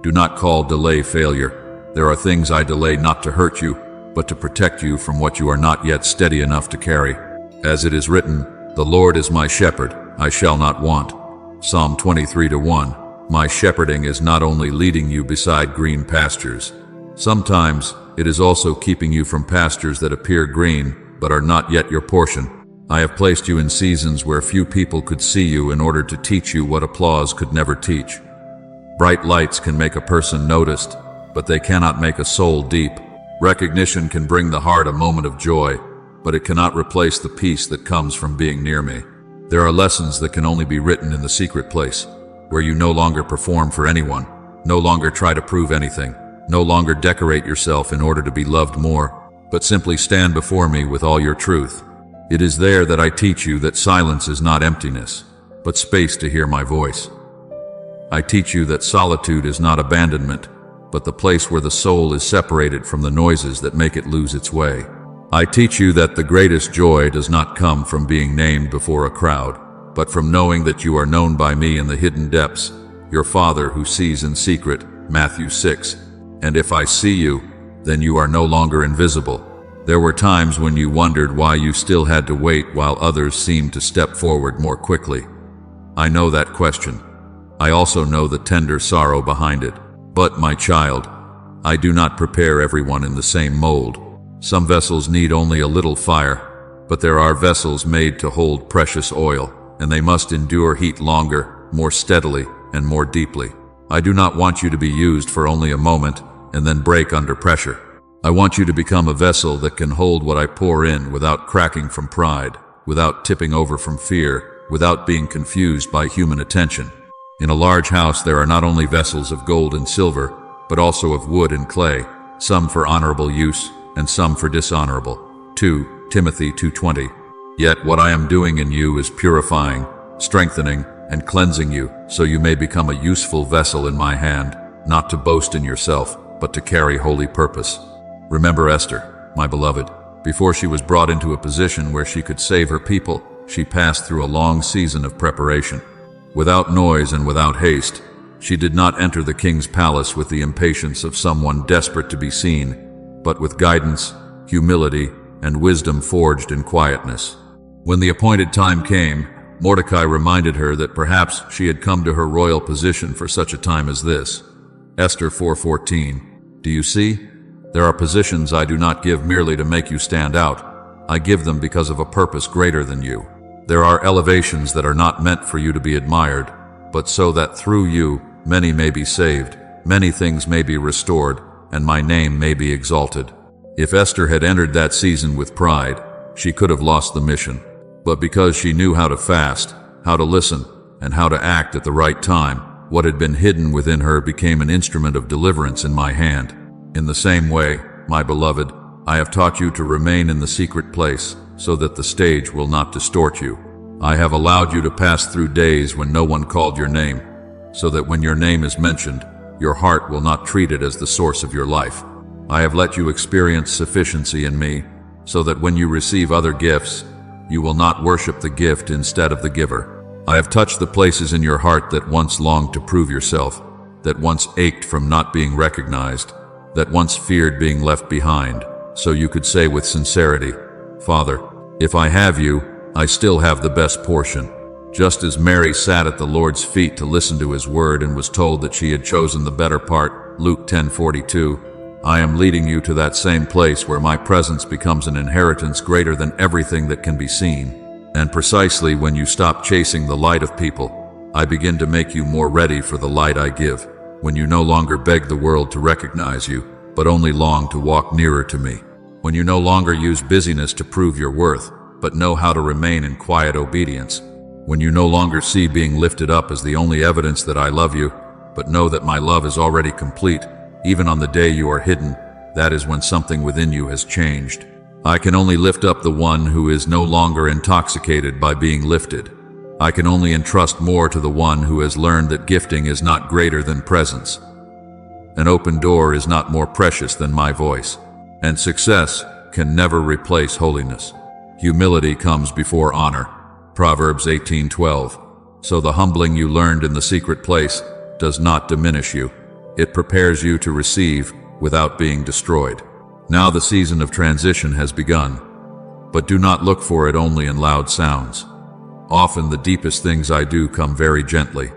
Do not call delay failure. There are things I delay not to hurt you, but to protect you from what you are not yet steady enough to carry. As it is written, "The Lord is my shepherd, I shall not want." Psalm 23:1. My shepherding is not only leading you beside green pastures. Sometimes it is also keeping you from pastures that appear green, but are not yet your portion. I have placed you in seasons where few people could see you in order to teach you what applause could never teach. Bright lights can make a person noticed, but they cannot make a soul deep. Recognition can bring the heart a moment of joy, but it cannot replace the peace that comes from being near me. There are lessons that can only be written in the secret place, where you no longer perform for anyone, no longer try to prove anything, no longer decorate yourself in order to be loved more, but simply stand before me with all your truth. It is there that I teach you that silence is not emptiness, but space to hear my voice. I teach you that solitude is not abandonment, but the place where the soul is separated from the noises that make it lose its way. I teach you that the greatest joy does not come from being named before a crowd, but from knowing that you are known by me in the hidden depths, your Father who sees in secret, Matthew 6. And if I see you, then you are no longer invisible. There were times when you wondered why you still had to wait while others seemed to step forward more quickly. I know that question. I also know the tender sorrow behind it. But, my child, I do not prepare everyone in the same mold. Some vessels need only a little fire, but there are vessels made to hold precious oil, and they must endure heat longer, more steadily, and more deeply. I do not want you to be used for only a moment and then break under pressure. I want you to become a vessel that can hold what I pour in without cracking from pride, without tipping over from fear, without being confused by human attention. In a large house there are not only vessels of gold and silver, but also of wood and clay, some for honorable use and some for dishonorable. 2 Timothy 2:20. Yet what I am doing in you is purifying, strengthening, and cleansing you, so you may become a useful vessel in my hand, not to boast in yourself, but to carry holy purpose. Remember Esther, my beloved. Before she was brought into a position where she could save her people, she passed through a long season of preparation. Without noise and without haste, she did not enter the king's palace with the impatience of someone desperate to be seen, but with guidance, humility, and wisdom forged in quietness. When the appointed time came, Mordecai reminded her that perhaps she had come to her royal position for such a time as this. Esther 4:14. Do you see? There are positions I do not give merely to make you stand out. I give them because of a purpose greater than you. There are elevations that are not meant for you to be admired, but so that through you many may be saved, many things may be restored, and my name may be exalted. If Esther had entered that season with pride, she could have lost the mission. But because she knew how to fast, how to listen, and how to act at the right time, what had been hidden within her became an instrument of deliverance in my hand. In the same way, my beloved, I have taught you to remain in the secret place, so that the stage will not distort you. I have allowed you to pass through days when no one called your name, so that when your name is mentioned, your heart will not treat it as the source of your life. I have let you experience sufficiency in me, so that when you receive other gifts, you will not worship the gift instead of the giver. I have touched the places in your heart that once longed to prove yourself, that once ached from not being recognized, that once feared being left behind, so you could say with sincerity, Father, if I have you, I still have the best portion. Just as Mary sat at the Lord's feet to listen to his word and was told that she had chosen the better part, Luke 10:42, I am leading you to that same place where my presence becomes an inheritance greater than everything that can be seen. And precisely when you stop chasing the light of people, I begin to make you more ready for the light I give, when you no longer beg the world to recognize you, but only long to walk nearer to me. when you no longer use busyness to prove your worth, but know how to remain in quiet obedience, when you no longer see being lifted up as the only evidence that I love you, but know that my love is already complete, even on the day you are hidden, that is when something within you has changed. I can only lift up the one who is no longer intoxicated by being lifted. I can only entrust more to the one who has learned that gifting is not greater than presence. An open door is not more precious than my voice, and success can never replace holiness. Humility comes before honor. Proverbs 18:12. So the humbling you learned in the secret place does not diminish you. It prepares you to receive without being destroyed. Now the season of transition has begun, but do not look for it only in loud sounds. Often the deepest things I do come very gently.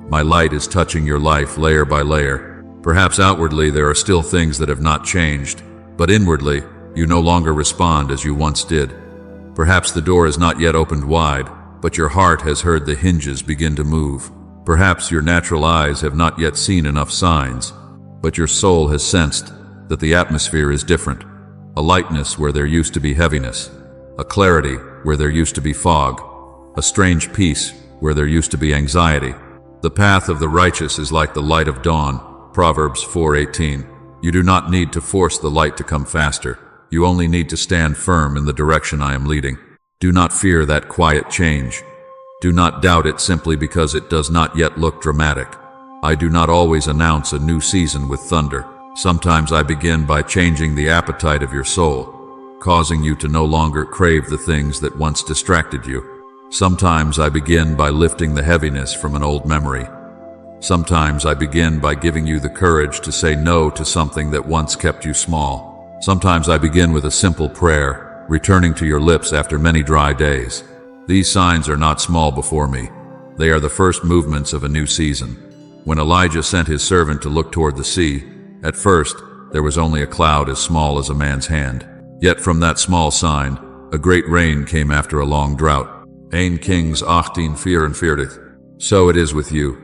My light is touching your life layer by layer. Perhaps outwardly there are still things that have not changed, but inwardly you no longer respond as you once did. Perhaps the door is not yet opened wide, but your heart has heard the hinges begin to move. Perhaps your natural eyes have not yet seen enough signs, but your soul has sensed that the atmosphere is different. A lightness where there used to be heaviness, a clarity where there used to be fog, a strange peace where there used to be anxiety. The path of the righteous is like the light of dawn, Proverbs 4:18. You do not need to force the light to come faster. You only need to stand firm in the direction I am leading. Do not fear that quiet change. Do not doubt it simply because it does not yet look dramatic. I do not always announce a new season with thunder. Sometimes I begin by changing the appetite of your soul, causing you to no longer crave the things that once distracted you. Sometimes I begin by lifting the heaviness from an old memory. Sometimes I begin by giving you the courage to say no to something that once kept you small. Sometimes I begin with a simple prayer, returning to your lips after many dry days. These signs are not small before me. They are the first movements of a new season. When Elijah sent his servant to look toward the sea, at first there was only a cloud as small as a man's hand. Yet from that small sign, a great rain came after a long drought. 1 Kings 18:44. So it is with you.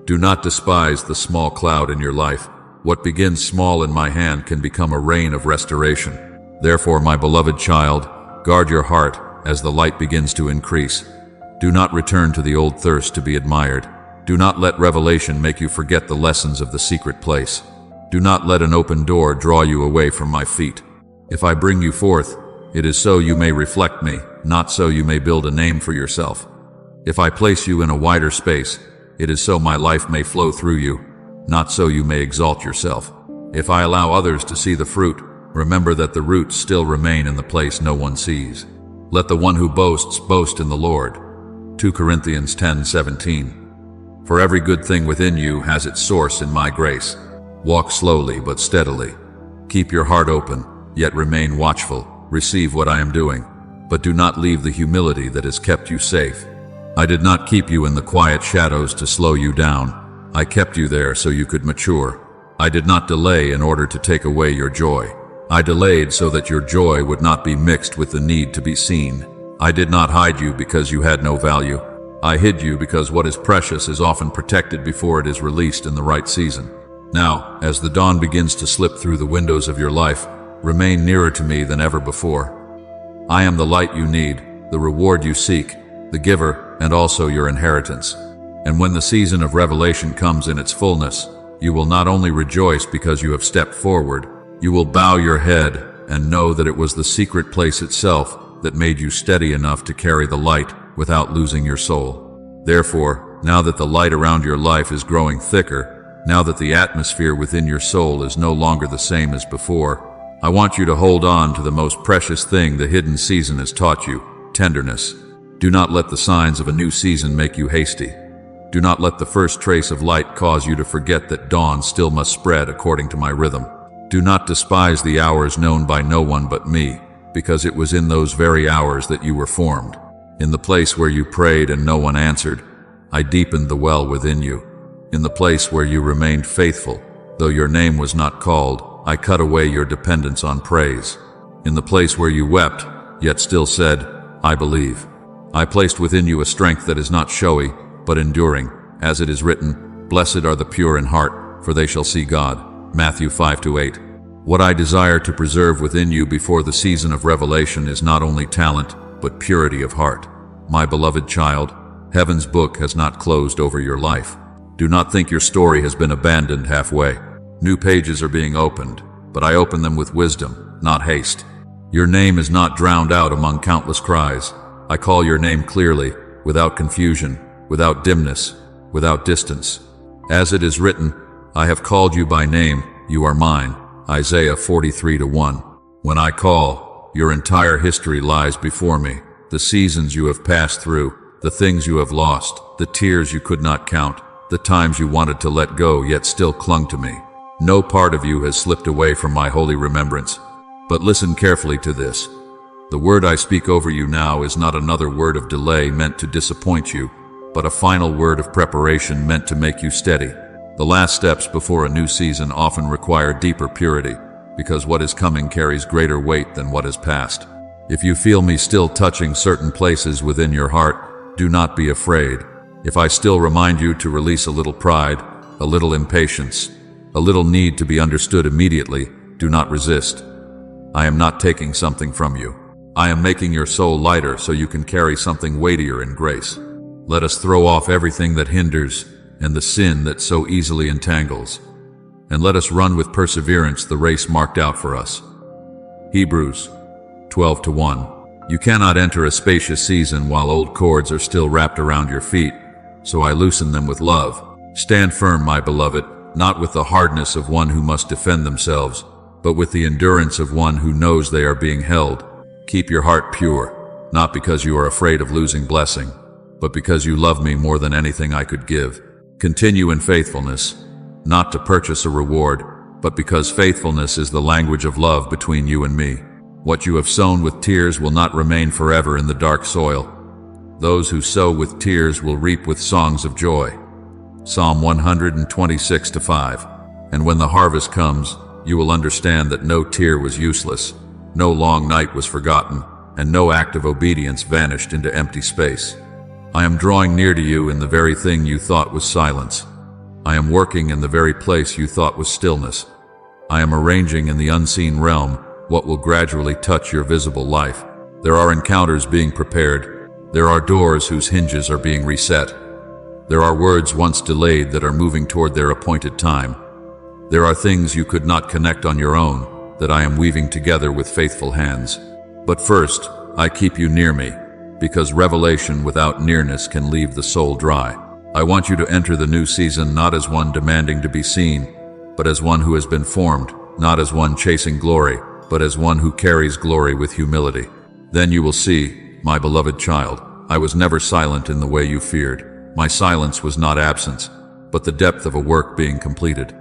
Do not despise the small cloud in your life. What begins small in my hand can become a rain of restoration. Therefore, my beloved child, guard your heart as the light begins to increase. Do not return to the old thirst to be admired. Do not let revelation make you forget the lessons of the secret place. Do not let an open door draw you away from my feet. If I bring you forth, it is so you may reflect me, not so you may build a name for yourself. If I place you in a wider space, it is so my life may flow through you, not so you may exalt yourself. If I allow others to see the fruit, remember that the roots still remain in the place no one sees. Let the one who boasts boast in the Lord. 2 Corinthians 10:17. For every good thing within you has its source in my grace. Walk slowly but steadily. Keep your heart open, yet remain watchful. Receive what I am doing, but do not leave the humility that has kept you safe. I did not keep you in the quiet shadows to slow you down. I kept you there so you could mature. I did not delay in order to take away your joy. I delayed so that your joy would not be mixed with the need to be seen. I did not hide you because you had no value. I hid you because what is precious is often protected before it is released in the right season. Now, as the dawn begins to slip through the windows of your life, remain nearer to me than ever before. I am the light you need, the reward you seek, the giver, and also your inheritance. And when the season of revelation comes in its fullness, you will not only rejoice because you have stepped forward, you will bow your head and know that it was the secret place itself that made you steady enough to carry the light without losing your soul. Therefore, now that the light around your life is growing thicker, now that the atmosphere within your soul is no longer the same as before, I want you to hold on to the most precious thing the hidden season has taught you, tenderness. Do not let the signs of a new season make you hasty. Do not let the first trace of light cause you to forget that dawn still must spread according to my rhythm. Do not despise the hours known by no one but me, because it was in those very hours that you were formed. In the place where you prayed and no one answered, I deepened the well within you. In the place where you remained faithful, though your name was not called, I cut away your dependence on praise. In the place where you wept, yet still said, I believe. I placed within you a strength that is not showy, but enduring, as it is written, Blessed are the pure in heart, for they shall see God. Matthew 5-8. What I desire to preserve within you before the season of revelation is not only talent, but purity of heart. My beloved child, heaven's book has not closed over your life. Do not think your story has been abandoned halfway. New pages are being opened, but I open them with wisdom, not haste. Your name is not drowned out among countless cries. I call your name clearly, without confusion, without dimness, without distance. As it is written, I have called you by name, you are mine. Isaiah 43:1. When I call, your entire history lies before me. The seasons you have passed through, the things you have lost, the tears you could not count, the times you wanted to let go yet still clung to me. No part of you has slipped away from my holy remembrance. But listen carefully to this. The word I speak over you now is not another word of delay meant to disappoint you, but a final word of preparation meant to make you steady. The last steps before a new season often require deeper purity, because what is coming carries greater weight than what is past. If you feel me still touching certain places within your heart, do not be afraid. If I still remind you to release a little pride, a little impatience, a little need to be understood immediately, do not resist. I am not taking something from you. I am making your soul lighter so you can carry something weightier in grace. Let us throw off everything that hinders and the sin that so easily entangles, and let us run with perseverance the race marked out for us. Hebrews 12:1. You cannot enter a spacious season while old cords are still wrapped around your feet, so I loosen them with love. Stand firm, my beloved, not with the hardness of one who must defend themselves, but with the endurance of one who knows they are being held. Keep your heart pure, not because you are afraid of losing blessing, but because you love me more than anything I could give. Continue in faithfulness, not to purchase a reward, but because faithfulness is the language of love between you and me. What you have sown with tears will not remain forever in the dark soil. Those who sow with tears will reap with songs of joy. Psalm 126:5. And when the harvest comes, you will understand that no tear was useless, no long night was forgotten, and no act of obedience vanished into empty space. I am drawing near to you in the very thing you thought was silence. I am working in the very place you thought was stillness. I am arranging in the unseen realm what will gradually touch your visible life. There are encounters being prepared. There are doors whose hinges are being reset. There are words once delayed that are moving toward their appointed time. There are things you could not connect on your own that I am weaving together with faithful hands. But first, I keep you near me, because revelation without nearness can leave the soul dry. I want you to enter the new season not as one demanding to be seen, but as one who has been formed, not as one chasing glory, but as one who carries glory with humility. Then you will see, my beloved child, I was never silent in the way you feared. My silence was not absence, but the depth of a work being completed.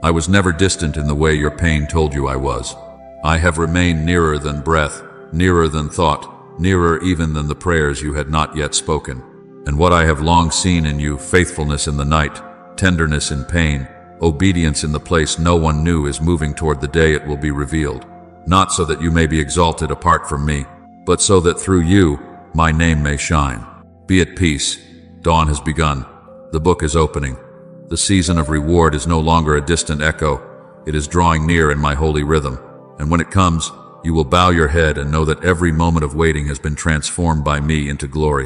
I was never distant in the way your pain told you I was. I have remained nearer than breath, nearer than thought, nearer even than the prayers you had not yet spoken. And what I have long seen in you, faithfulness in the night, tenderness in pain, obedience in the place no one knew, is moving toward the day it will be revealed. Not so that you may be exalted apart from me, but so that through you my name may shine. Be at peace. Dawn has begun. The book is opening. The season of reward is no longer a distant echo. It is drawing near in my holy rhythm. And when it comes, you will bow your head and know that every moment of waiting has been transformed by me into glory.